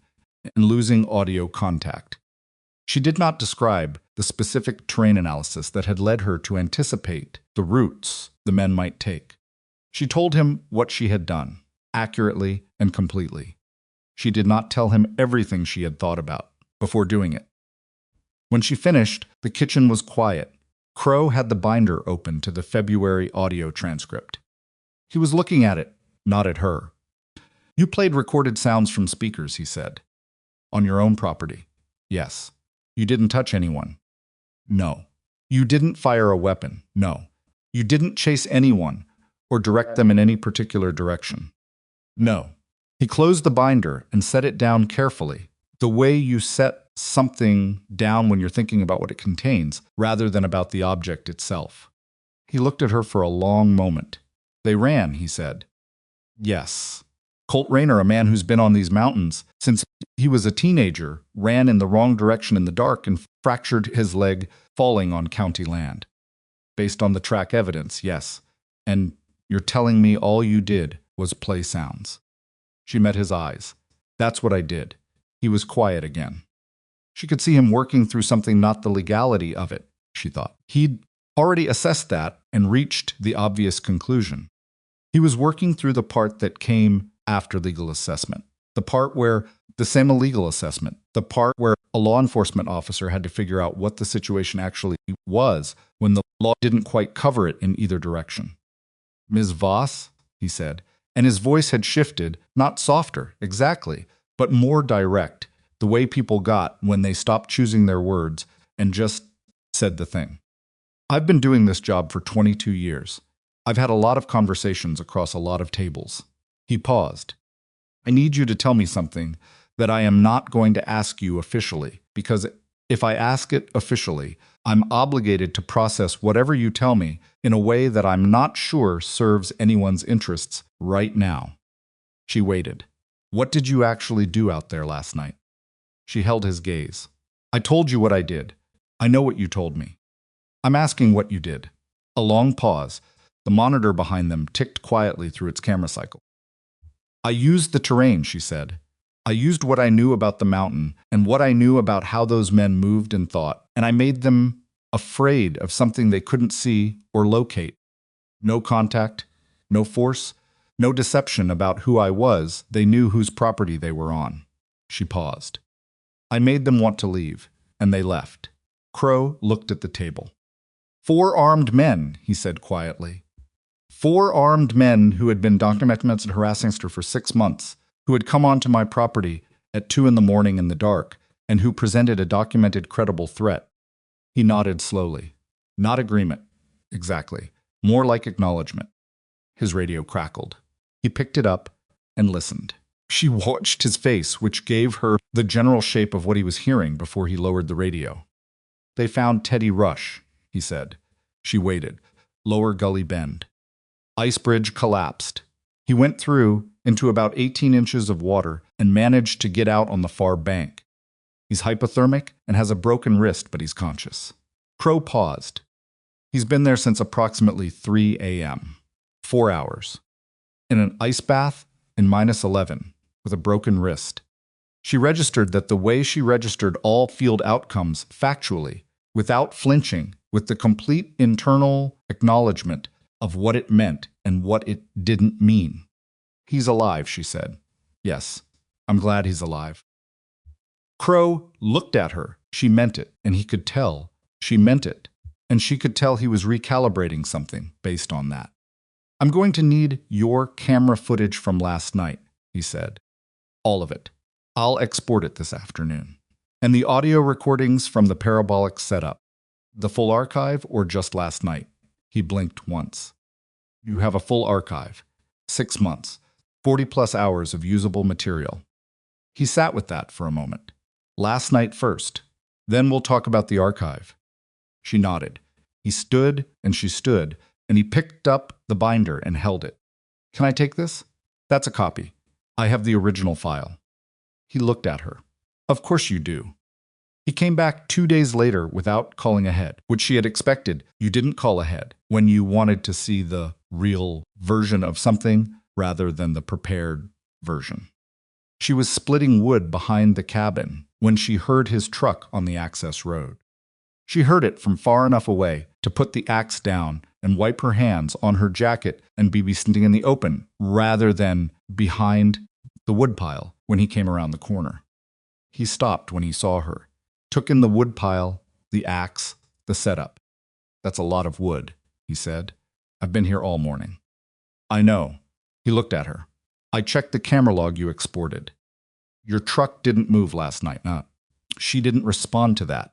and losing audio contact. She did not describe the specific terrain analysis that had led her to anticipate the routes the men might take. She told him what she had done, accurately and completely. She did not tell him everything she had thought about before doing it. When she finished, the kitchen was quiet. Crow had the binder open to the February audio transcript. He was looking at it, not at her. "You played recorded sounds from speakers," he said. "On your own property?" "Yes." "You didn't touch anyone?" "No." "You didn't fire a weapon?" "No." "You didn't chase anyone or direct them in any particular direction?" "No." He closed the binder and set it down carefully, the way you set something down when you're thinking about what it contains, rather than about the object itself. He looked at her for a long moment. "They ran," he said. "Yes." Colt Rayner, a man who's been on these mountains since he was a teenager, ran in the wrong direction in the dark and fractured his leg falling on county land. "Based on the track evidence, yes. And you're telling me all you did was play sounds?" She met his eyes. "That's what I did." He was quiet again. She could see him working through something, not the legality of it, she thought. He'd already assessed that and reached the obvious conclusion. He was working through the part that came after legal assessment, the part where the same legal assessment, the part where a law enforcement officer had to figure out what the situation actually was when the law didn't quite cover it in either direction. "Ms. Voss," he said, and his voice had shifted, not softer, exactly, but more direct, the way people got when they stopped choosing their words and just said the thing. "I've been doing this job for 22 years. I've had a lot of conversations across a lot of tables." He paused. "I need you to tell me something that I am not going to ask you officially, because if I ask it officially, I'm obligated to process whatever you tell me in a way that I'm not sure serves anyone's interests right now." She waited. "What did you actually do out there last night?" She held his gaze. "I told you what I did. I know what you told me. I'm asking what you did." A long pause. The monitor behind them ticked quietly through its camera cycle. "I used the terrain," she said. "I used what I knew about the mountain and what I knew about how those men moved and thought, and I made them afraid of something they couldn't see or locate. No contact, no force, no deception about who I was. They knew whose property they were on." She paused. "I made them want to leave, and they left." Crow looked at the table. "4 armed men," he said quietly. 4 armed men who had been documented and harassing her for 6 months, who had come onto my property at 2 a.m. in the dark, and who presented a documented credible threat. He nodded slowly. Not agreement. Exactly. More like acknowledgement. His radio crackled. He picked it up and listened. She watched his face, which gave her the general shape of what he was hearing before he lowered the radio. "They found Teddy Rush," he said. She waited. Lower Gully Bend. Ice bridge collapsed. He went through into about 18 inches of water and managed to get out on the far bank. He's hypothermic and has a broken wrist, but he's conscious. Crow paused. He's been there since approximately 3 a.m. 4 hours. In an ice bath in -11 with a broken wrist. She registered that the way she registered all field outcomes factually, without flinching, with the complete internal acknowledgement of what it meant and what it didn't mean. "He's alive," she said. "Yes." I'm glad he's alive. Crow looked at her. She meant it, and he could tell she meant it. And she could tell he was recalibrating something based on that. I'm going to need your camera footage from last night, he said. All of it. I'll export it this afternoon. And the audio recordings from the parabolic setup. The full archive or just last night? He blinked once. You have a full archive. 6 months. 40+ hours of usable material. He sat with that for a moment. Last night first. Then we'll talk about the archive. She nodded. He stood and she stood, and he picked up the binder and held it. Can I take this? That's a copy. I have the original file. He looked at her. Of course you do. He came back 2 days later without calling ahead, which she had expected. You didn't call ahead when you wanted to see the real version of something rather than the prepared version. She was splitting wood behind the cabin when she heard his truck on the access road. She heard it from far enough away to put the axe down and wipe her hands on her jacket and be standing in the open rather than behind the woodpile when he came around the corner. He stopped when he saw her, took in the woodpile, the axe, the setup. That's a lot of wood, he said. I've been here all morning. I know. He looked at her. I checked the camera log you exported. Your truck didn't move last night. She didn't respond to that.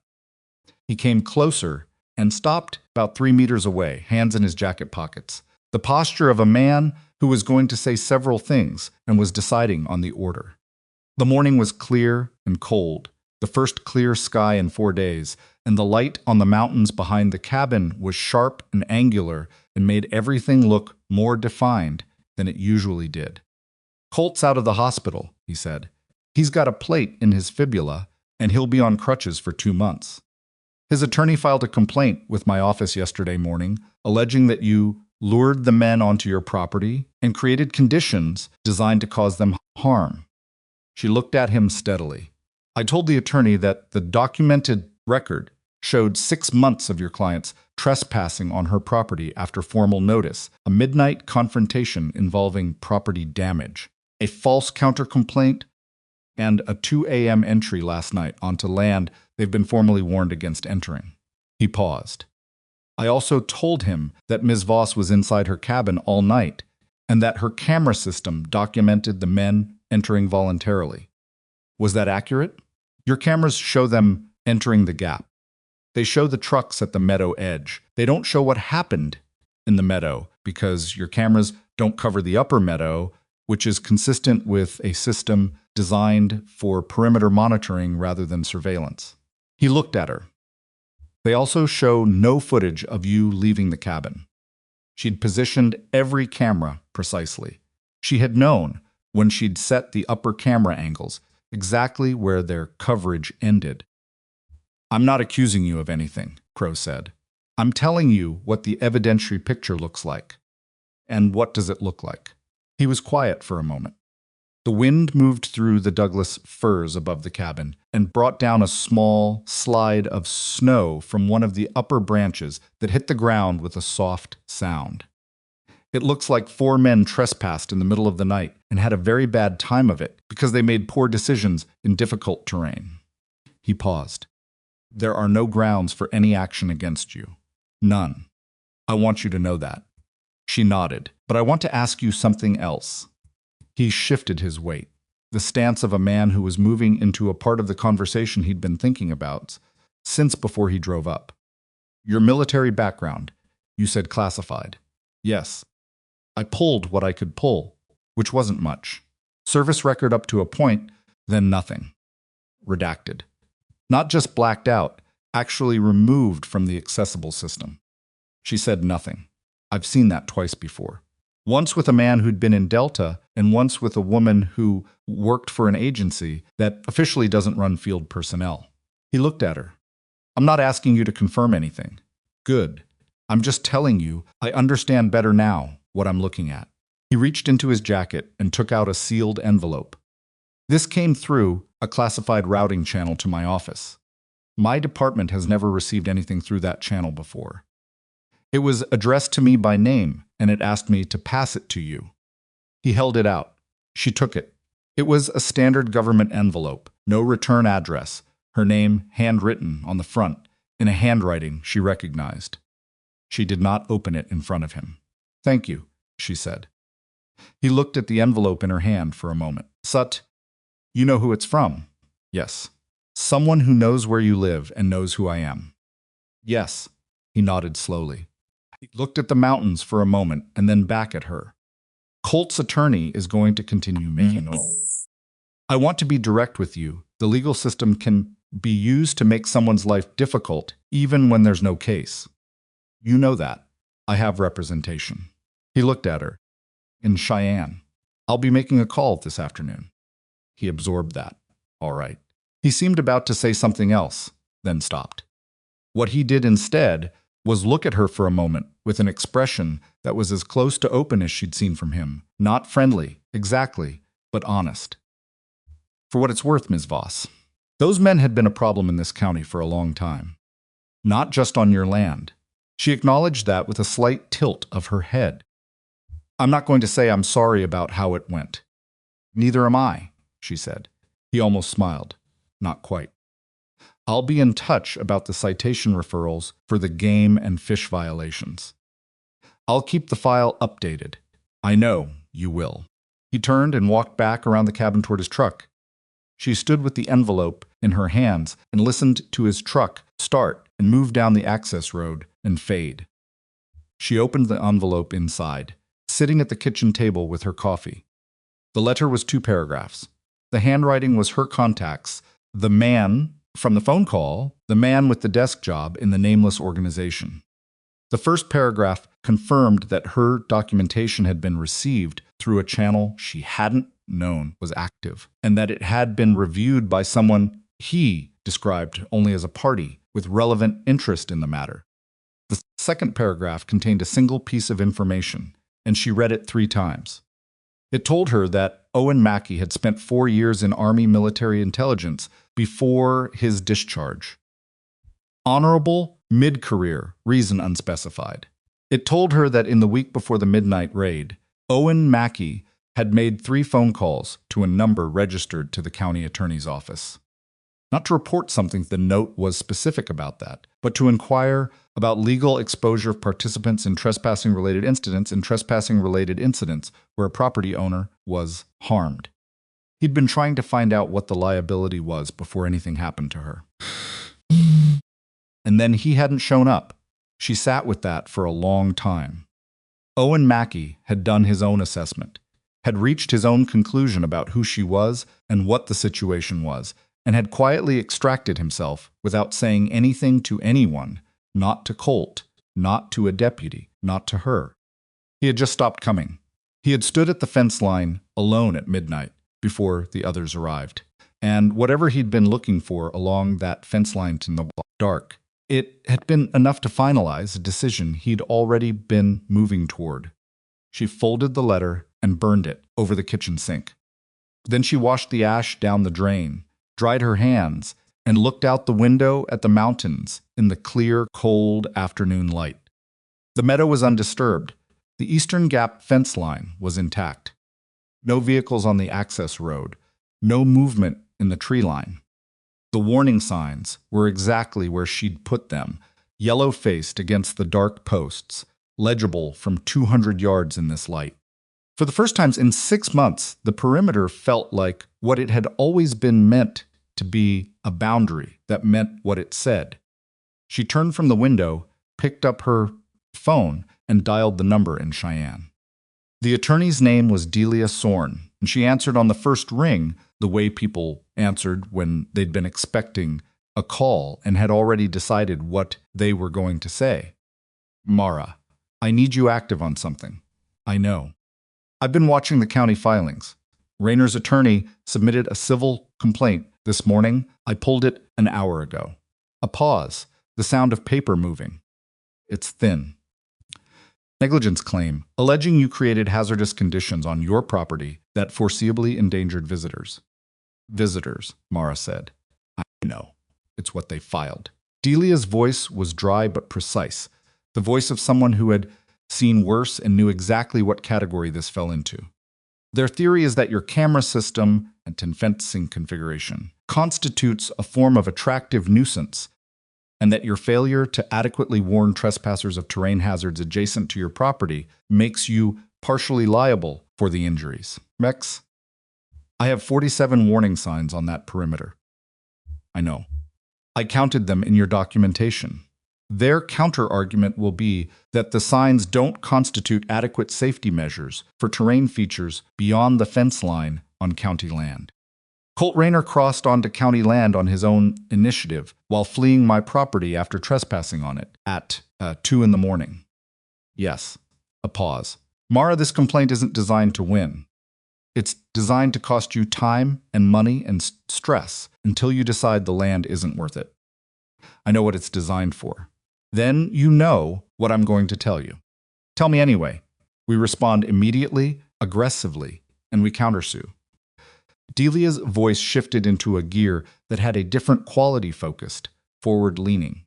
He came closer and stopped about 3 meters away, hands in his jacket pockets. The posture of a man who was going to say several things and was deciding on the order. The morning was clear and cold, the first clear sky in 4 days, and the light on the mountains behind the cabin was sharp and angular and made everything look more defined than it usually did. Colt's out of the hospital, he said. He's got a plate in his fibula, and he'll be on crutches for 2 months. His attorney filed a complaint with my office yesterday morning, alleging that you lured the men onto your property and created conditions designed to cause them harm. She looked at him steadily. I told the attorney that the documented record showed 6 months of your clients trespassing on her property after formal notice, a midnight confrontation involving property damage, a false countercomplaint, and a 2 a.m. entry last night onto land they've been formally warned against entering. He paused. I also told him that Ms. Voss was inside her cabin all night and that her camera system documented the men entering voluntarily. Was that accurate? Your cameras show them entering the gap. They show the trucks at the meadow edge. They don't show what happened in the meadow because your cameras don't cover the upper meadow, which is consistent with a system designed for perimeter monitoring rather than surveillance. He looked at her. They also show no footage of you leaving the cabin. She'd positioned every camera precisely. She had known, when she'd set the upper camera angles, exactly where their coverage ended. I'm not accusing you of anything, Crow said. I'm telling you what the evidentiary picture looks like. And what does it look like? He was quiet for a moment. The wind moved through the Douglas firs above the cabin and brought down a small slide of snow from one of the upper branches that hit the ground with a soft sound. It looks like 4 men trespassed in the middle of the night and had a very bad time of it because they made poor decisions in difficult terrain. He paused. There are no grounds for any action against you. None. I want you to know that. She nodded. But I want to ask you something else. He shifted his weight, the stance of a man who was moving into a part of the conversation he'd been thinking about since before he drove up. Your military background, you said classified. Yes. I pulled what I could pull, which wasn't much. Service record up to a point, then nothing. Redacted. Not just blacked out, actually removed from the accessible system. She said nothing. I've seen that twice before. Once with a man who'd been in Delta, and once with a woman who worked for an agency that officially doesn't run field personnel. He looked at her. I'm not asking you to confirm anything. Good. I'm just telling you I understand better now what I'm looking at. He reached into his jacket and took out a sealed envelope. This came through a classified routing channel to my office. My department has never received anything through that channel before. It was addressed to me by name, and it asked me to pass it to you. He held it out. She took it. It was a standard government envelope, no return address, her name handwritten on the front, in a handwriting she recognized. She did not open it in front of him. "Thank you," she said. He looked at the envelope in her hand for a moment. "Sut, you know who it's from?" "Yes." "Someone who knows where you live and knows who I am." "Yes." He nodded slowly. He looked at the mountains for a moment and then back at her. "Colt's attorney is going to continue making noise. I want to be direct with you. The legal system can be used to make someone's life difficult, even when there's no case. You know that. I have representation." He looked at her. "In Cheyenne. I'll be making a call this afternoon." He absorbed that. All right. He seemed about to say something else, then stopped. What he did instead was look at her for a moment with an expression that was as close to open as she'd seen from him. Not friendly, exactly, but honest. "For what it's worth, Ms. Voss, those men had been a problem in this county for a long time. Not just on your land." She acknowledged that with a slight tilt of her head. "I'm not going to say I'm sorry about how it went." "Neither am I," she said. He almost smiled. Not quite. "I'll be in touch about the citation referrals for the game and fish violations. I'll keep the file updated. I know you will." He turned and walked back around the cabin toward his truck. She stood with the envelope in her hands and listened to his truck start and move down the access road and fade. She opened the envelope inside, sitting at the kitchen table with her coffee. The letter was 2 paragraphs. The handwriting was her contacts, the man from the phone call, the man with the desk job in the nameless organization. The first paragraph confirmed that her documentation had been received through a channel she hadn't known was active, and that it had been reviewed by someone he described only as a party with relevant interest in the matter. The second paragraph contained a single piece of information, and she read it 3 times. It told her that Owen Mackey had spent 4 years in Army military intelligence before his discharge. Honorable, mid-career, reason unspecified. It told her that in the week before the midnight raid, Owen Mackey had made 3 phone calls to a number registered to the county attorney's office. Not to report something, the note was specific about that, but to inquire about legal exposure of participants in trespassing-related incidents and trespassing-related incidents where a property owner was harmed. He'd been trying to find out what the liability was before anything happened to her. And then he hadn't shown up. She sat with that for a long time. Owen Mackey had done his own assessment, had reached his own conclusion about who she was and what the situation was, and had quietly extracted himself without saying anything to anyone, not to Colt, not to a deputy, not to her. He had just stopped coming. He had stood at the fence line alone at midnight before the others arrived, and whatever he'd been looking for along that fence line in the dark, it had been enough to finalize a decision he'd already been moving toward. She folded the letter and burned it over the kitchen sink. Then she washed the ash down the drain, dried her hands, and looked out the window at the mountains in the clear, cold afternoon light. The meadow was undisturbed. The Eastern Gap fence line was intact. No vehicles on the access road, no movement in the tree line. The warning signs were exactly where she'd put them, yellow-faced against the dark posts, legible from 200 yards in this light. For the first time in 6 months, the perimeter felt like what it had always been meant to be, a boundary that meant what it said. She turned from the window, picked up her phone, and dialed the number in Cheyenne. The attorney's name was Delia Sorn, and she answered on the first ring the way people answered when they'd been expecting a call and had already decided what they were going to say. "Mara, I need you active on something." "I know. I've been watching the county filings. Rayner's attorney submitted a civil complaint this morning. I pulled it an hour ago." A pause, the sound of paper moving. "It's thin." "Negligence claim, alleging you created hazardous conditions on your property that foreseeably endangered visitors." "Visitors," Mara said. "I know. It's what they filed." Delia's voice was dry but precise, the voice of someone who had seen worse and knew exactly what category this fell into. Their theory is that your camera system and fencing configuration constitutes a form of attractive nuisance, and that your failure to adequately warn trespassers of terrain hazards adjacent to your property makes you partially liable for the injuries. Mex, I have 47 warning signs on that perimeter. I know. I counted them in your documentation. Their counter-argument will be that the signs don't constitute adequate safety measures for terrain features beyond the fence line on county land. Colt Rayner crossed onto county land on his own initiative while fleeing my property after trespassing on it at 2 in the morning. Yes. A pause. Mara, this complaint isn't designed to win. It's designed to cost you time and money and stress until you decide the land isn't worth it. I know what it's designed for. Then you know what I'm going to tell you. Tell me anyway. We respond immediately, aggressively, and we countersue. Delia's voice shifted into a gear that had a different quality focused, forward-leaning.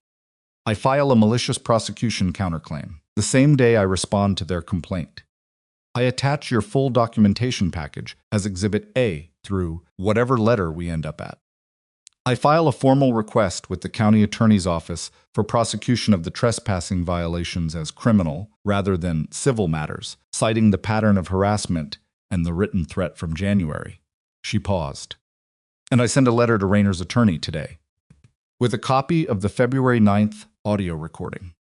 I file a malicious prosecution counterclaim the same day I respond to their complaint. I attach your full documentation package as Exhibit A through whatever letter we end up at. I file a formal request with the county attorney's office for prosecution of the trespassing violations as criminal rather than civil matters, citing the pattern of harassment and the written threat from January. She paused. And I send a letter to Rayner's attorney today, with a copy of the February 9th audio recording.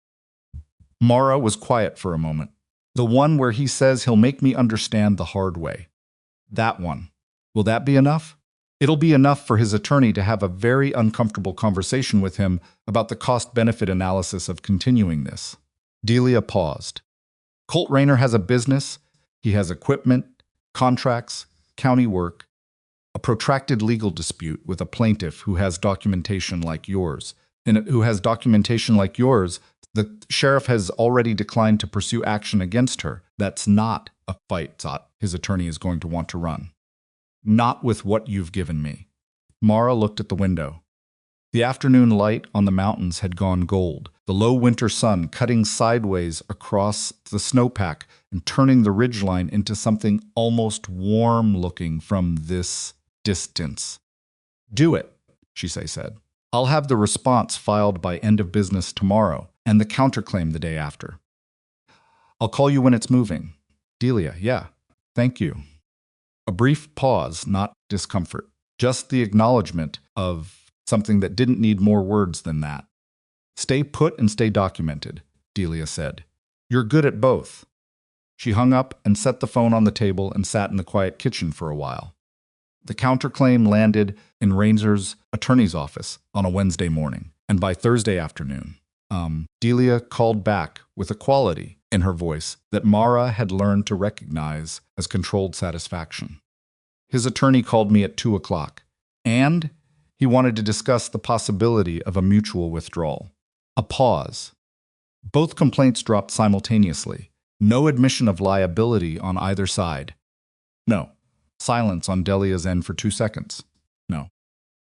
Mara was quiet for a moment. The one where he says he'll make me understand the hard way. That one. Will that be enough? It'll be enough for his attorney to have a very uncomfortable conversation with him about the cost-benefit analysis of continuing this. Delia paused. Colt Rayner has a business, he has equipment, contracts, county work, a protracted legal dispute with a plaintiff who has documentation like yours. And who has documentation like yours, the sheriff has already declined to pursue action against her. That's not a fight his attorney is going to want to run. Not with what you've given me. Mara looked at the window. The afternoon light on the mountains had gone gold, the low winter sun cutting sideways across the snowpack and turning the ridgeline into something almost warm-looking from this distance. Do it, she said. I'll have the response filed by end of business tomorrow and the counterclaim the day after. I'll call you when it's moving. Delia, yeah, thank you. A brief pause, not discomfort, just the acknowledgement of something that didn't need more words than that. Stay put and stay documented, Delia said. You're good at both. She hung up and set the phone on the table and sat in the quiet kitchen for a while. The counterclaim landed in Rayner's attorney's office on a Wednesday morning, and by Thursday afternoon, Delia called back with a quality in her voice that Mara had learned to recognize as controlled satisfaction. His attorney called me at 2 o'clock, and he wanted to discuss the possibility of a mutual withdrawal. A pause. Both complaints dropped simultaneously. No admission of liability on either side. No. Silence on Delia's end for 2 seconds. No.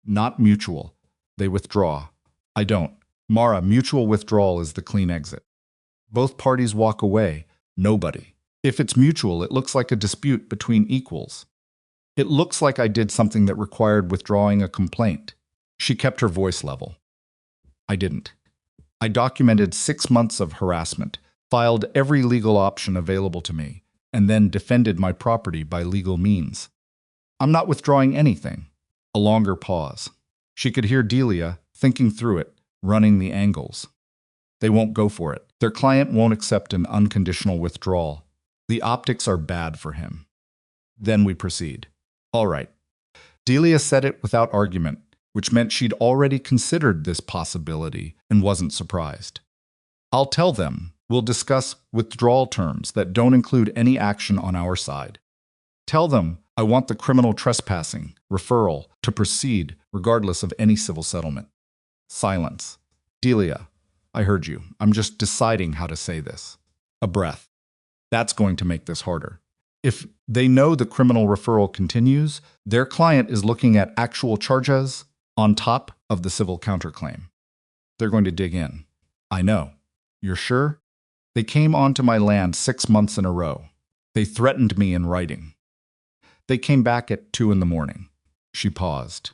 Not mutual. They withdraw. I don't. Mara, mutual withdrawal is the clean exit. Both parties walk away. Nobody. If it's mutual, it looks like a dispute between equals. It looks like I did something that required withdrawing a complaint. She kept her voice level. I didn't. I documented 6 months of harassment, filed every legal option available to me, and then defended my property by legal means. I'm not withdrawing anything. A longer pause. She could hear Delia, thinking through it, running the angles. They won't go for it. Their client won't accept an unconditional withdrawal. The optics are bad for him. Then we proceed. All right. Delia said it without argument, which meant she'd already considered this possibility and wasn't surprised. I'll tell them. We'll discuss withdrawal terms that don't include any action on our side. Tell them I want the criminal trespassing referral to proceed regardless of any civil settlement. Silence. Delia, I heard you. I'm just deciding how to say this. A breath. That's going to make this harder. If they know the criminal referral continues, their client is looking at actual charges on top of the civil counterclaim. They're going to dig in. I know. You're sure? They came onto my land 6 months in a row. They threatened me in writing. They came back at 2 in the morning. She paused.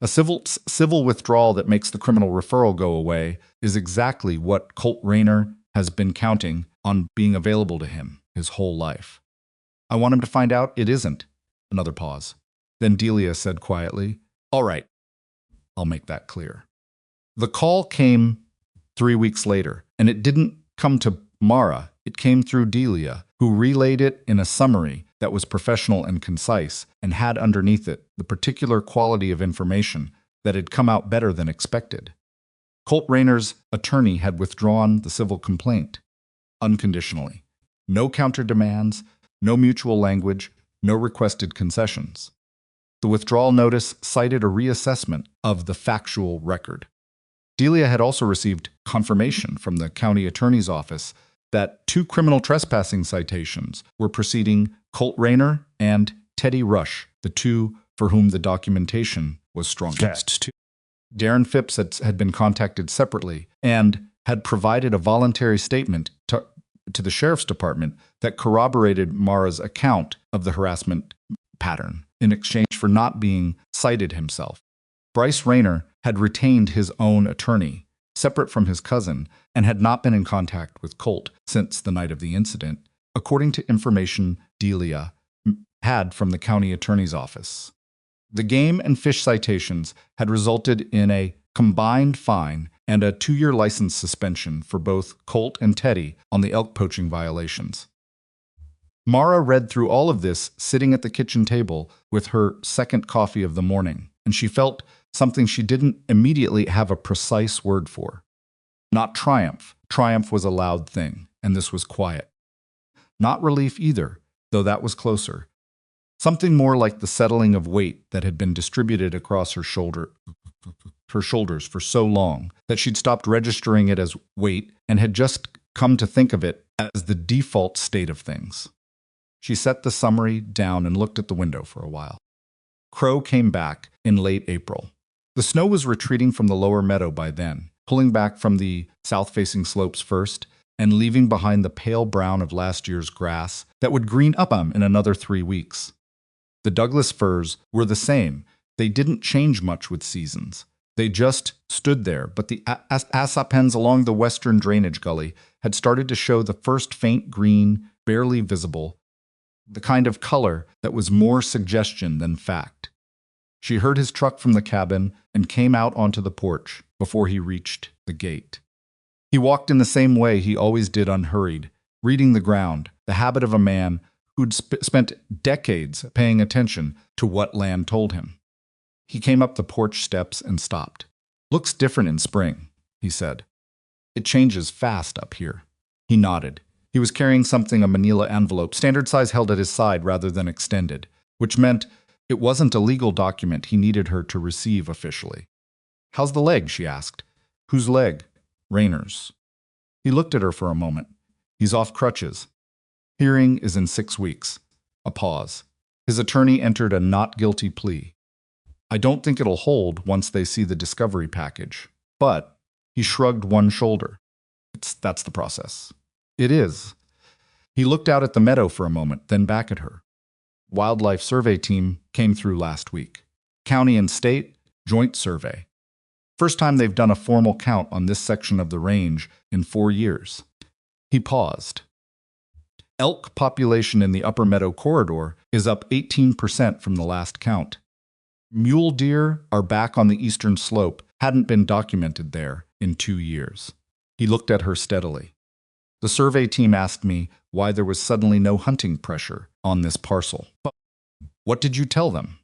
A civil withdrawal that makes the criminal referral go away is exactly what Colt Rayner has been counting on being available to him his whole life. I want him to find out it isn't. Another pause. Then Delia said quietly, "All right, I'll make that clear." The call came 3 weeks later, and it didn't come to Mara. It came through Delia, who relayed it in a summary that was professional and concise and had underneath it the particular quality of information that had come out better than expected. Colt Rayner's attorney had withdrawn the civil complaint unconditionally. No counterdemands, no mutual language, no requested concessions. The withdrawal notice cited a reassessment of the factual record. Delia had also received confirmation from the county attorney's office that 2 criminal trespassing citations were preceding Colt Rayner and Teddy Rush, the 2 for whom the documentation was strongest. Darren Phipps had been contacted separately and had provided a voluntary statement to the sheriff's department that corroborated Mara's account of the harassment pattern in exchange for not being cited himself. Bryce Rayner had retained his own attorney, separate from his cousin, and had not been in contact with Colt since the night of the incident, according to information Delia had from the county attorney's office. The game and fish citations had resulted in a combined fine and a 2-year license suspension for both Colt and Teddy on the elk poaching violations. Mara read through all of this sitting at the kitchen table with her second coffee of the morning, and she felt something she didn't immediately have a precise word for. Not triumph. Triumph was a loud thing, and this was quiet. Not relief either, though that was closer. Something more like the settling of weight that had been distributed across her shoulders for so long that she'd stopped registering it as weight and had just come to think of it as the default state of things. She set the summary down and looked at the window for a while. Crow came back in late April. The snow was retreating from the lower meadow by then, pulling back from the south-facing slopes first and leaving behind the pale brown of last year's grass that would green up in another 3 weeks. The Douglas firs were the same. They didn't change much with seasons. They just stood there, but the asapens along the western drainage gully had started to show the first faint green, barely visible, the kind of color that was more suggestion than fact. She heard his truck from the cabin and came out onto the porch before he reached the gate. He walked in the same way he always did, unhurried, reading the ground, the habit of a man who'd spent decades paying attention to what land told him. He came up the porch steps and stopped. "Looks different in spring," he said. "It changes fast up here." He nodded. He was carrying something, a manila envelope, standard size, held at his side rather than extended, which meant it wasn't a legal document he needed her to receive officially. "How's the leg?" she asked. "Whose leg?" "Rayner's." He looked at her for a moment. "He's off crutches. Hearing is in 6 weeks. A pause. His attorney entered a not guilty plea. "I don't think it'll hold once they see the discovery package. But," he shrugged one shoulder, "that's the process." "It is." He looked out at the meadow for a moment, then back at her. Wildlife survey team came through last week. County and state, joint survey. First time they've done a formal count on this section of the range in 4 years. He paused. Elk population in the upper meadow corridor is up 18% from the last count. Mule deer are back on the eastern slope, hadn't been documented there in 2 years. He looked at her steadily. "The survey team asked me why there was suddenly no hunting pressure on this parcel." "What did you tell them?"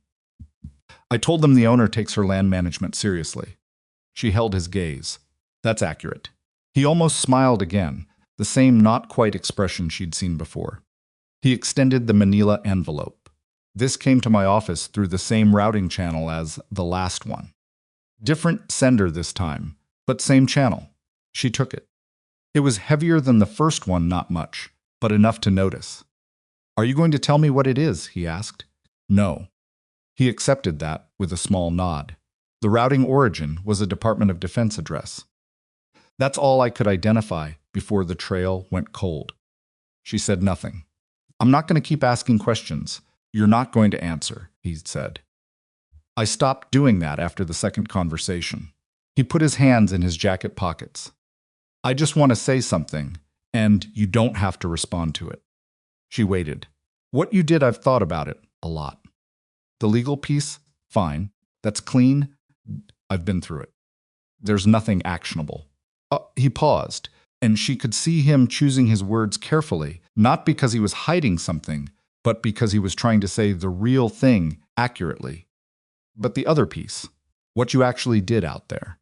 "I told them the owner takes her land management seriously." She held his gaze. "That's accurate." He almost smiled again, the same not-quite expression she'd seen before. He extended the manila envelope. "This came to my office through the same routing channel as the last one. Different sender this time, but same channel." She took it. It was heavier than the first one, not much, but enough to notice. "Are you going to tell me what it is?" he asked. "No." He accepted that with a small nod. The routing origin was a Department of Defense address. "That's all I could identify before the trail went cold." She said nothing. "I'm not going to keep asking questions. You're not going to answer, he said. I stopped doing that after the second conversation. He put his hands in his jacket pockets. I just want to say something, and you don't have to respond to it. She waited. What you did, I've thought about it a lot. The legal piece, fine. That's clean. I've been through it. There's nothing actionable. He paused, and she could see him choosing his words carefully, not because he was hiding something, but because he was trying to say the real thing accurately. But the other piece, what you actually did out there.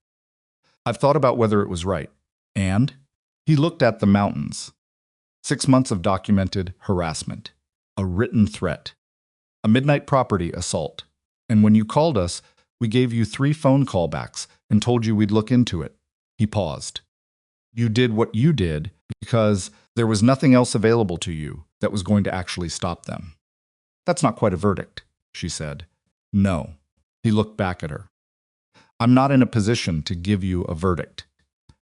I've thought about whether it was right. And he looked at the mountains. 6 months of documented harassment, a written threat, a midnight property assault. And when you called us, we gave you 3 phone callbacks and told you we'd look into it. He paused. You did what you did because there was nothing else available to you that was going to actually stop them. That's not quite a verdict, she said. No. He looked back at her. I'm not in a position to give you a verdict.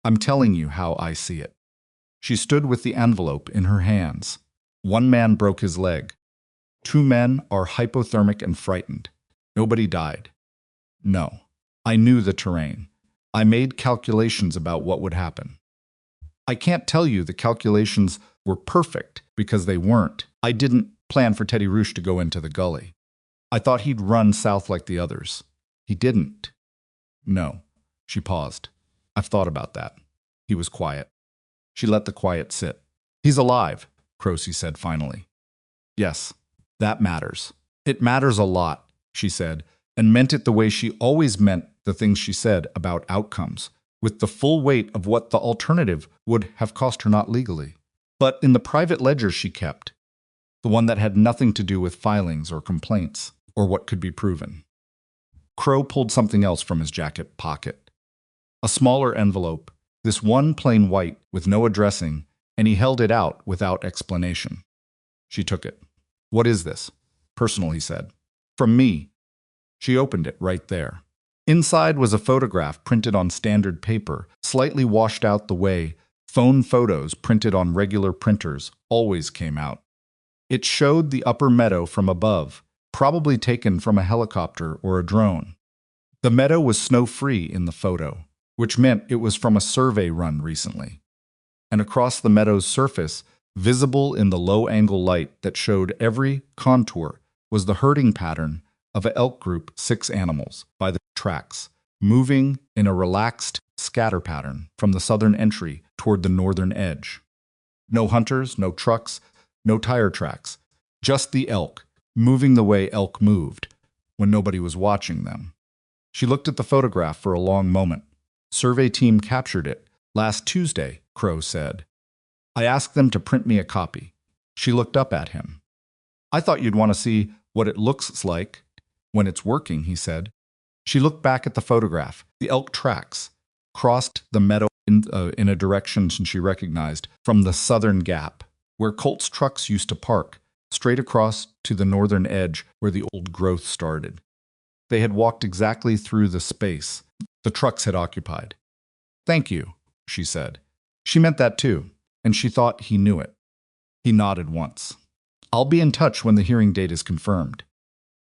I'm telling you how I see it. She stood with the envelope in her hands. 1 man broke his leg. 2 men are hypothermic and frightened. Nobody died. No. I knew the terrain. I made calculations about what would happen. I can't tell you the calculations were perfect because they weren't. I didn't plan for Teddy Roosh to go into the gully. I thought he'd run south like the others. He didn't. No. She paused. I've thought about that. He was quiet. She let the quiet sit. He's alive, Croce said finally. Yes, that matters. It matters a lot, she said, and meant it the way she always meant the things she said about outcomes, with the full weight of what the alternative would have cost her not legally, but in the private ledger she kept, the one that had nothing to do with filings or complaints, or what could be proven. Crow pulled something else from his jacket pocket. A smaller envelope, this one plain white with no addressing, and he held it out without explanation. She took it. What is this? Personal, he said. From me. She opened it right there. Inside was a photograph printed on standard paper, slightly washed out the way phone photos printed on regular printers always came out. It showed the upper meadow from above, probably taken from a helicopter or a drone. The meadow was snow-free in the photo, which meant it was from a survey run recently. And across the meadow's surface, visible in the low-angle light that showed every contour, was the herding pattern of an elk group 6 animals by the tracks, moving in a relaxed scatter pattern from the southern entry toward the northern edge. No hunters, no trucks, no tire tracks, just the elk, moving the way elk moved, when nobody was watching them. She looked at the photograph for a long moment. Survey team captured it last Tuesday, Crow said. I asked them to print me a copy. She looked up at him. I thought you'd want to see what it looks like when it's working, he said. She looked back at the photograph. The elk tracks crossed the meadow in a direction she recognized from the southern gap, where Colt's trucks used to park, straight across to the northern edge where the old growth started. They had walked exactly through the space the trucks had occupied. Thank you, she said. She meant that too, and she thought he knew it. He nodded once. I'll be in touch when the hearing date is confirmed.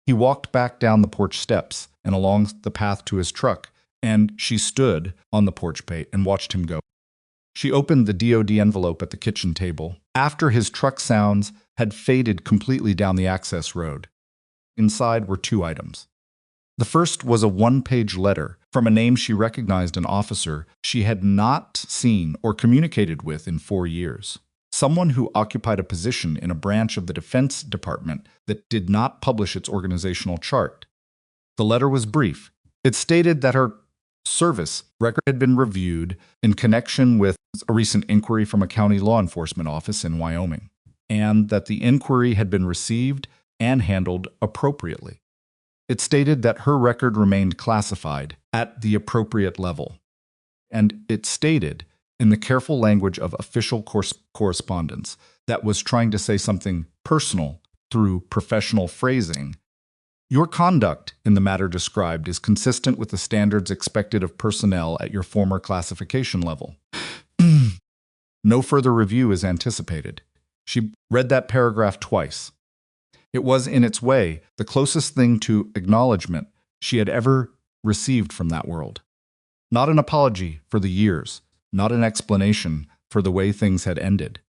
He walked back down the porch steps and along the path to his truck, and she stood on the porch pate and watched him go. She opened the DOD envelope at the kitchen table after his truck sounds had faded completely down the access road. Inside were 2 items. The first was a 1-page letter from a name she recognized, an officer she had not seen or communicated with in 4 years. Someone who occupied a position in a branch of the Defense Department that did not publish its organizational chart. The letter was brief. It stated that her service record had been reviewed in connection with a recent inquiry from a county law enforcement office in Wyoming, and that the inquiry had been received and handled appropriately. It stated that her record remained classified at the appropriate level, and it stated, in the careful language of official correspondence, that was trying to say something personal through professional phrasing. Your conduct in the matter described is consistent with the standards expected of personnel at your former classification level. No further review is anticipated. She read that paragraph twice. It was, in its way, the closest thing to acknowledgement she had ever received from that world. Not an apology for the years, not an explanation for the way things had ended.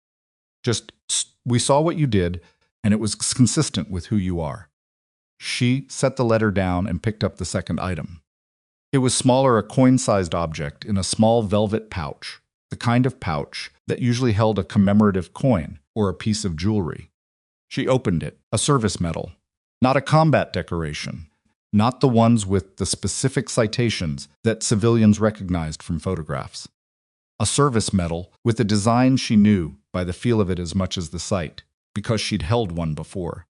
Just, we saw what you did, and it was consistent with who you are. She set the letter down and picked up the second item. It was smaller, a coin-sized object in a small velvet pouch, the kind of pouch that usually held a commemorative coin or a piece of jewelry. She opened it, a service medal, not a combat decoration, not the ones with the specific citations that civilians recognized from photographs. A service medal with a design she knew by the feel of it as much as the sight, because she'd held one before.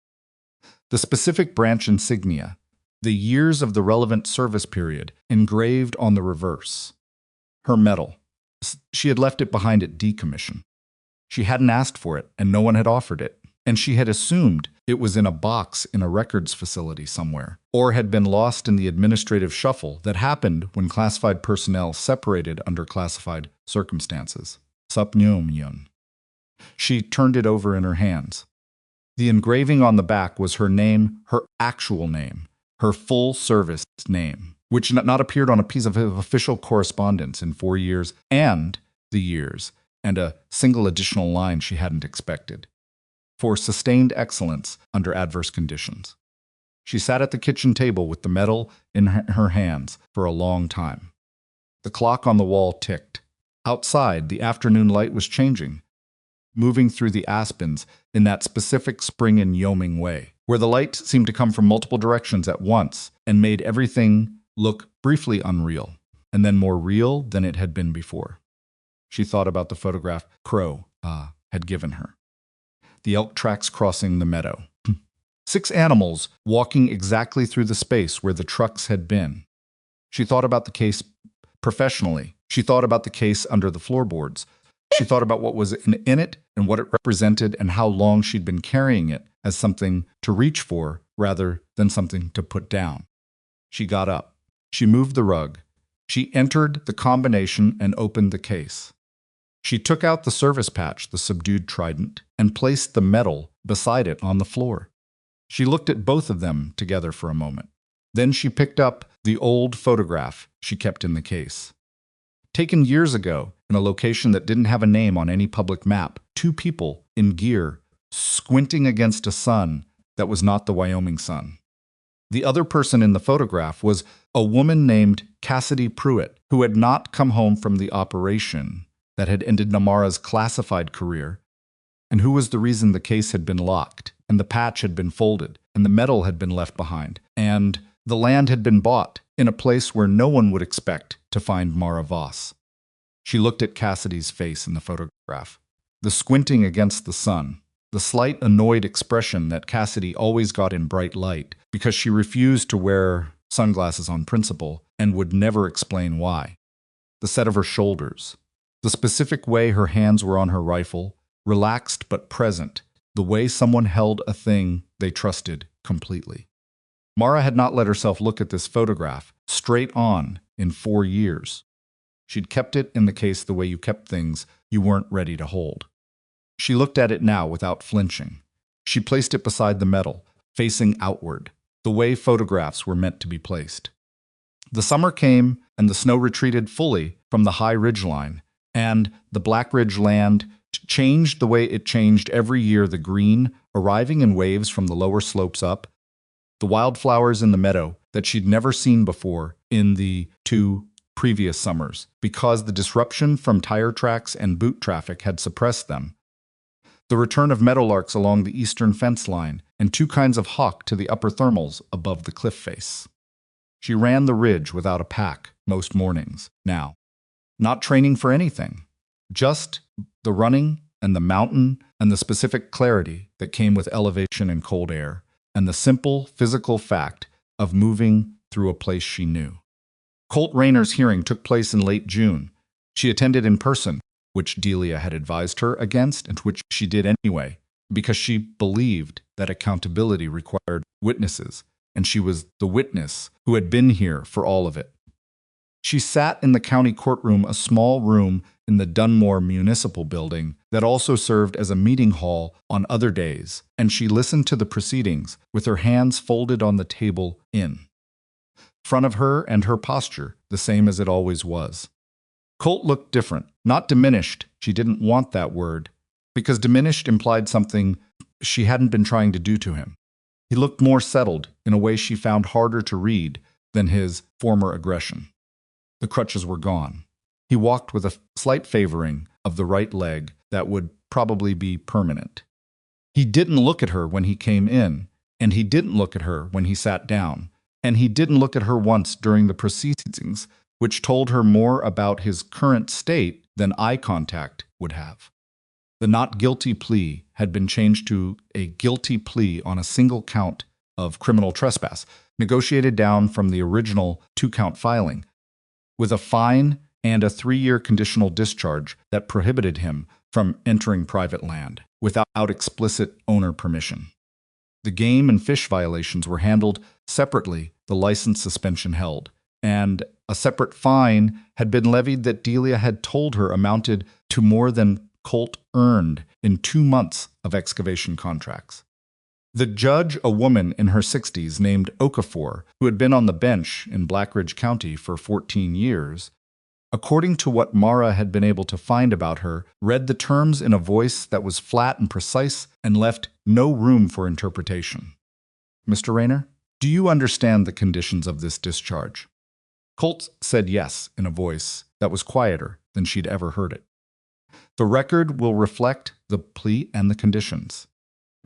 The specific branch insignia, the years of the relevant service period, engraved on the reverse. Her medal. She had left it behind at decommission. She hadn't asked for it, and no one had offered it, and she had assumed it was in a box in a records facility somewhere, or had been lost in the administrative shuffle that happened when classified personnel separated under classified circumstances. She turned it over in her hands. The engraving on the back was her name, her actual name, her full service name, which had not appeared on a piece of official correspondence in 4 years, and the years, and a single additional line she hadn't expected. For sustained excellence under adverse conditions. She sat at the kitchen table with the medal in her hands for a long time. The clock on the wall ticked. Outside, the afternoon light was changing, moving through the aspens in that specific spring and Yoming way, where the light seemed to come from multiple directions at once and made everything look briefly unreal, and then more real than it had been before. She thought about the photograph Crow had given her. The elk tracks crossing the meadow. 6 animals walking exactly through the space where the trucks had been. She thought about the case professionally. She thought about the case under the floorboards. She thought about what was in it and what it represented and how long she'd been carrying it as something to reach for rather than something to put down. She got up. She moved the rug. She entered the combination and opened the case. She took out the service patch, the subdued trident, and placed the medal beside it on the floor. She looked at both of them together for a moment. Then she picked up the old photograph she kept in the case. Taken years ago, in a location that didn't have a name on any public map, 2 people in gear, squinting against a sun that was not the Wyoming sun. The other person in the photograph was a woman named Cassidy Pruitt, who had not come home from the operation that had ended Namara's classified career, and who was the reason the case had been locked, and the patch had been folded, and the medal had been left behind, and the land had been bought in a place where no one would expect to find Mara Voss. She looked at Cassidy's face in the photograph, the squinting against the sun, the slight annoyed expression that Cassidy always got in bright light because she refused to wear sunglasses on principle and would never explain why. The set of her shoulders, the specific way her hands were on her rifle, relaxed but present, the way someone held a thing they trusted completely. Mara had not let herself look at this photograph straight on in 4 years. She'd kept it in the case the way you kept things you weren't ready to hold. She looked at it now without flinching. She placed it beside the medal, facing outward, the way photographs were meant to be placed. The summer came and the snow retreated fully from the high ridgeline, and the Black Ridge land changed the way it changed every year, the green arriving in waves from the lower slopes up, the wildflowers in the meadow that she'd never seen before in the 2 previous summers, because the disruption from tire tracks and boot traffic had suppressed them, the return of meadowlarks along the eastern fence line, and 2 kinds of hawk to the upper thermals above the cliff face. She ran the ridge without a pack most mornings now. Not training for anything, just the running and the mountain and the specific clarity that came with elevation and cold air, and the simple physical fact of moving through a place she knew. Colt Rayner's hearing took place in late June. She attended in person, which Delia had advised her against and which she did anyway, because she believed that accountability required witnesses, and she was the witness who had been here for all of it. She sat in the county courtroom, a small room in the Dunmore Municipal Building that also served as a meeting hall on other days, and she listened to the proceedings with her hands folded on the table in front of her, and her posture the same as it always was. Colt looked different, not diminished. She didn't want that word, because diminished implied something she hadn't been trying to do to him. He looked more settled in a way she found harder to read than his former aggression. The crutches were gone. He walked with a slight favoring of the right leg that would probably be permanent. He didn't look at her when he came in, and he didn't look at her when he sat down, and he didn't look at her once during the proceedings, which told her more about his current state than eye contact would have. The not guilty plea had been changed to a guilty plea on a single count of criminal trespass, negotiated down from the original 2-count filing, with a fine and a 3-year conditional discharge that prohibited him from entering private land without explicit owner permission. The game and fish violations were handled separately, the license suspension held, and a separate fine had been levied that Delia had told her amounted to more than Colt earned in 2 months of excavation contracts. The judge, a woman in her 60s named Okafor, who had been on the bench in Blackridge County for 14 years, according to what Mara had been able to find about her, read the terms in a voice that was flat and precise and left no room for interpretation. "Mr. Rayner, do you understand the conditions of this discharge?" Colt said yes in a voice that was quieter than she'd ever heard it. "The record will reflect the plea and the conditions.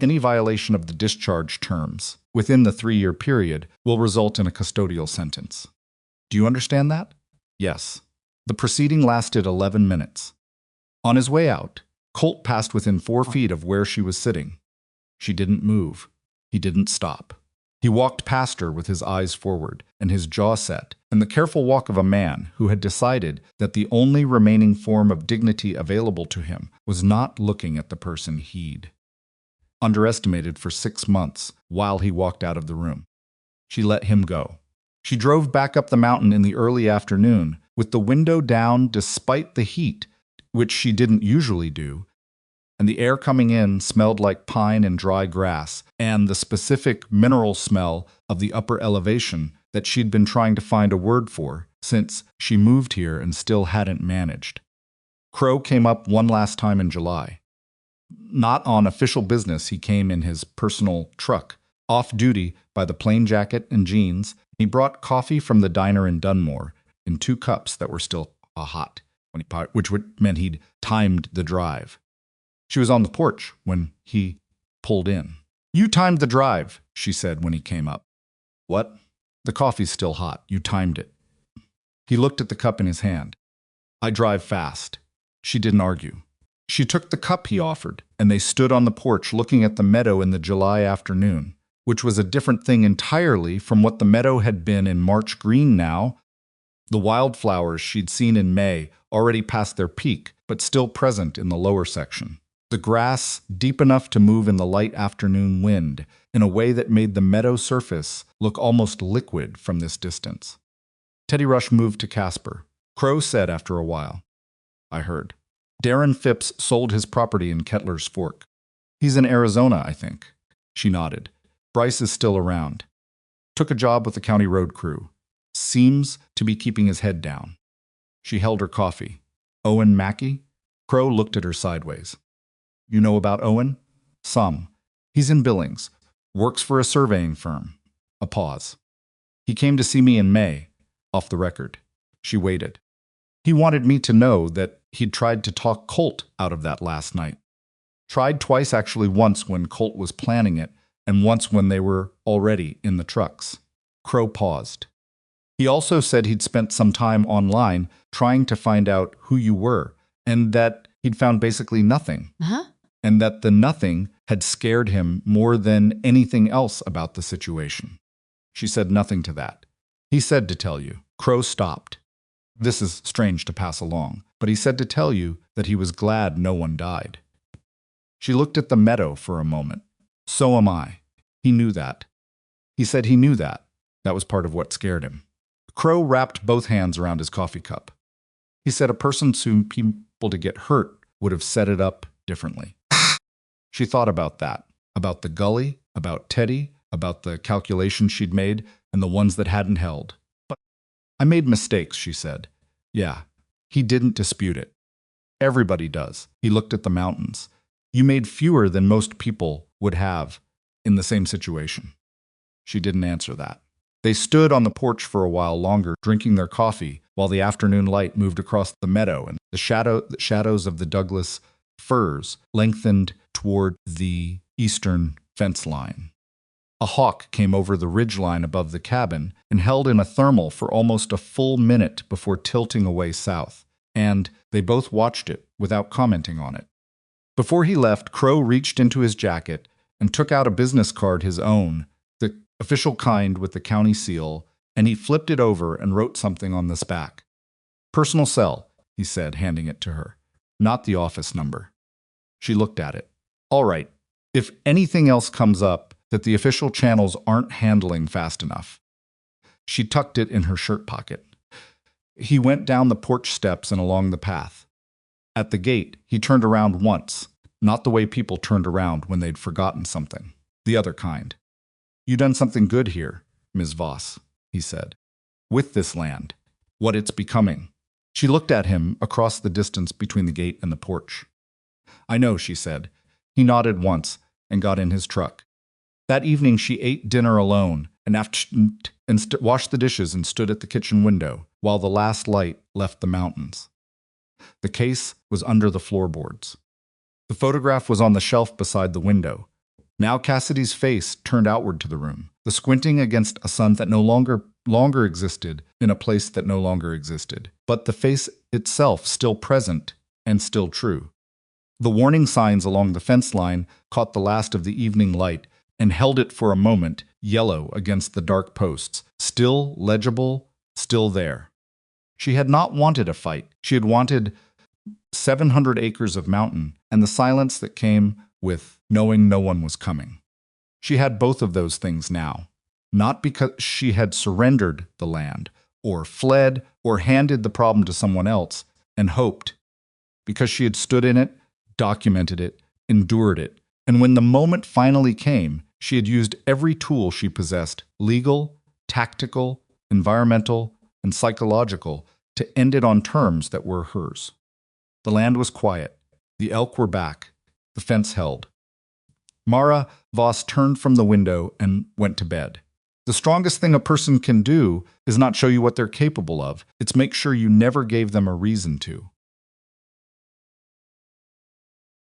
Any violation of the discharge terms within the 3-year period will result in a custodial sentence. Do you understand that?" "Yes." The proceeding lasted 11 minutes. On his way out, Colt passed within 4 feet of where she was sitting. She didn't move. He didn't stop. He walked past her with his eyes forward and his jaw set, and the careful walk of a man who had decided that the only remaining form of dignity available to him was not looking at the person he'd underestimated for 6 months while he walked out of the room. She let him go. She drove back up the mountain in the early afternoon, with the window down despite the heat, which she didn't usually do, and the air coming in smelled like pine and dry grass, and the specific mineral smell of the upper elevation that she'd been trying to find a word for since she moved here and still hadn't managed. Crow came up one last time in July. Not on official business, he came in his personal truck, off-duty by the plain jacket and jeans. He brought coffee from the diner in Dunmore in 2 cups that were still hot, which meant he'd timed the drive. She was on the porch when he pulled in. "You timed the drive," she said when he came up. "What?" "The coffee's still hot. You timed it." He looked at the cup in his hand. "I drive fast." She didn't argue. She took the cup he offered, and they stood on the porch looking at the meadow in the July afternoon, which was a different thing entirely from what the meadow had been in March green now. The wildflowers she'd seen in May, already past their peak, but still present in the lower section. The grass deep enough to move in the light afternoon wind in a way that made the meadow surface look almost liquid from this distance. Teddy Rush moved to Casper. Crow said after a while, "I heard. Darren Phipps sold his property in Kettler's Fork. He's in Arizona, I think." She nodded. "Bryce is still around. Took a job with the county road crew. Seems to be keeping his head down." She held her coffee. "Owen Mackey?" Crow looked at her sideways. "You know about Owen?" "Some. He's in Billings. Works for a surveying firm." A pause. "He came to see me in May." Off the record. She waited. "He wanted me to know that he'd tried to talk Colt out of that last night. Tried twice, actually, once when Colt was planning it, and once when they were already in the trucks." Crow paused. "He also said he'd spent some time online trying to find out who you were, and that he'd found basically nothing. And that the nothing had scared him more than anything else about the situation." She said nothing to that. "He said to tell you." Crow stopped. "This is strange to pass along, but he said to tell you that he was glad no one died." She looked at the meadow for a moment. "So am I. He knew that." He said he knew that. That was part of what scared him. Crow wrapped both hands around his coffee cup. He said a person soon people to get hurt would have set it up differently. She thought about that, about the gully, about Teddy, about the calculations she'd made, and the ones that hadn't held. But I made mistakes, she said. Yeah, he didn't dispute it. Everybody does. He looked at the mountains. You made fewer than most people would have in the same situation. She didn't answer that. They stood on the porch for a while longer, drinking their coffee, while the afternoon light moved across the meadow and the shadows of the Douglas firs lengthened toward the eastern fence line. A hawk came over the ridgeline above the cabin and held in a thermal for almost a full minute before tilting away south, and they both watched it without commenting on it. Before he left, Crow reached into his jacket and took out a business card, his own, the official kind with the county seal, and he flipped it over and wrote something on this back. "Personal cell," he said, handing it to her. "Not the office number." She looked at it. "All right, if anything else comes up that the official channels aren't handling fast enough." She tucked it in her shirt pocket. He went down the porch steps and along the path. At the gate, he turned around once, not the way people turned around when they'd forgotten something, the other kind. "You done something good here, Ms. Voss," he said. "With this land, what it's becoming." She looked at him across the distance between the gate and the porch. "I know," she said. He nodded once and got in his truck. That evening she ate dinner alone and washed the dishes and stood at the kitchen window while the last light left the mountains. The case was under the floorboards. The photograph was on the shelf beside the window. Now Cassidy's face turned outward to the room, the squinting against a sun that no longer existed in a place that no longer existed, but the face itself still present and still true. The warning signs along the fence line caught the last of the evening light and held it for a moment, yellow against the dark posts, still legible, still there. She had not wanted a fight. She had wanted 700 acres of mountain and the silence that came with knowing no one was coming. She had both of those things now, not because she had surrendered the land, or fled, or handed the problem to someone else, and hoped, because she had stood in it, documented it, endured it, and when the moment finally came, she had used every tool she possessed, legal, tactical, environmental, and psychological, to end it on terms that were hers. The land was quiet. The elk were back. The fence held. Mara Voss turned from the window and went to bed. The strongest thing a person can do is not show you what they're capable of. It's make sure you never gave them a reason to.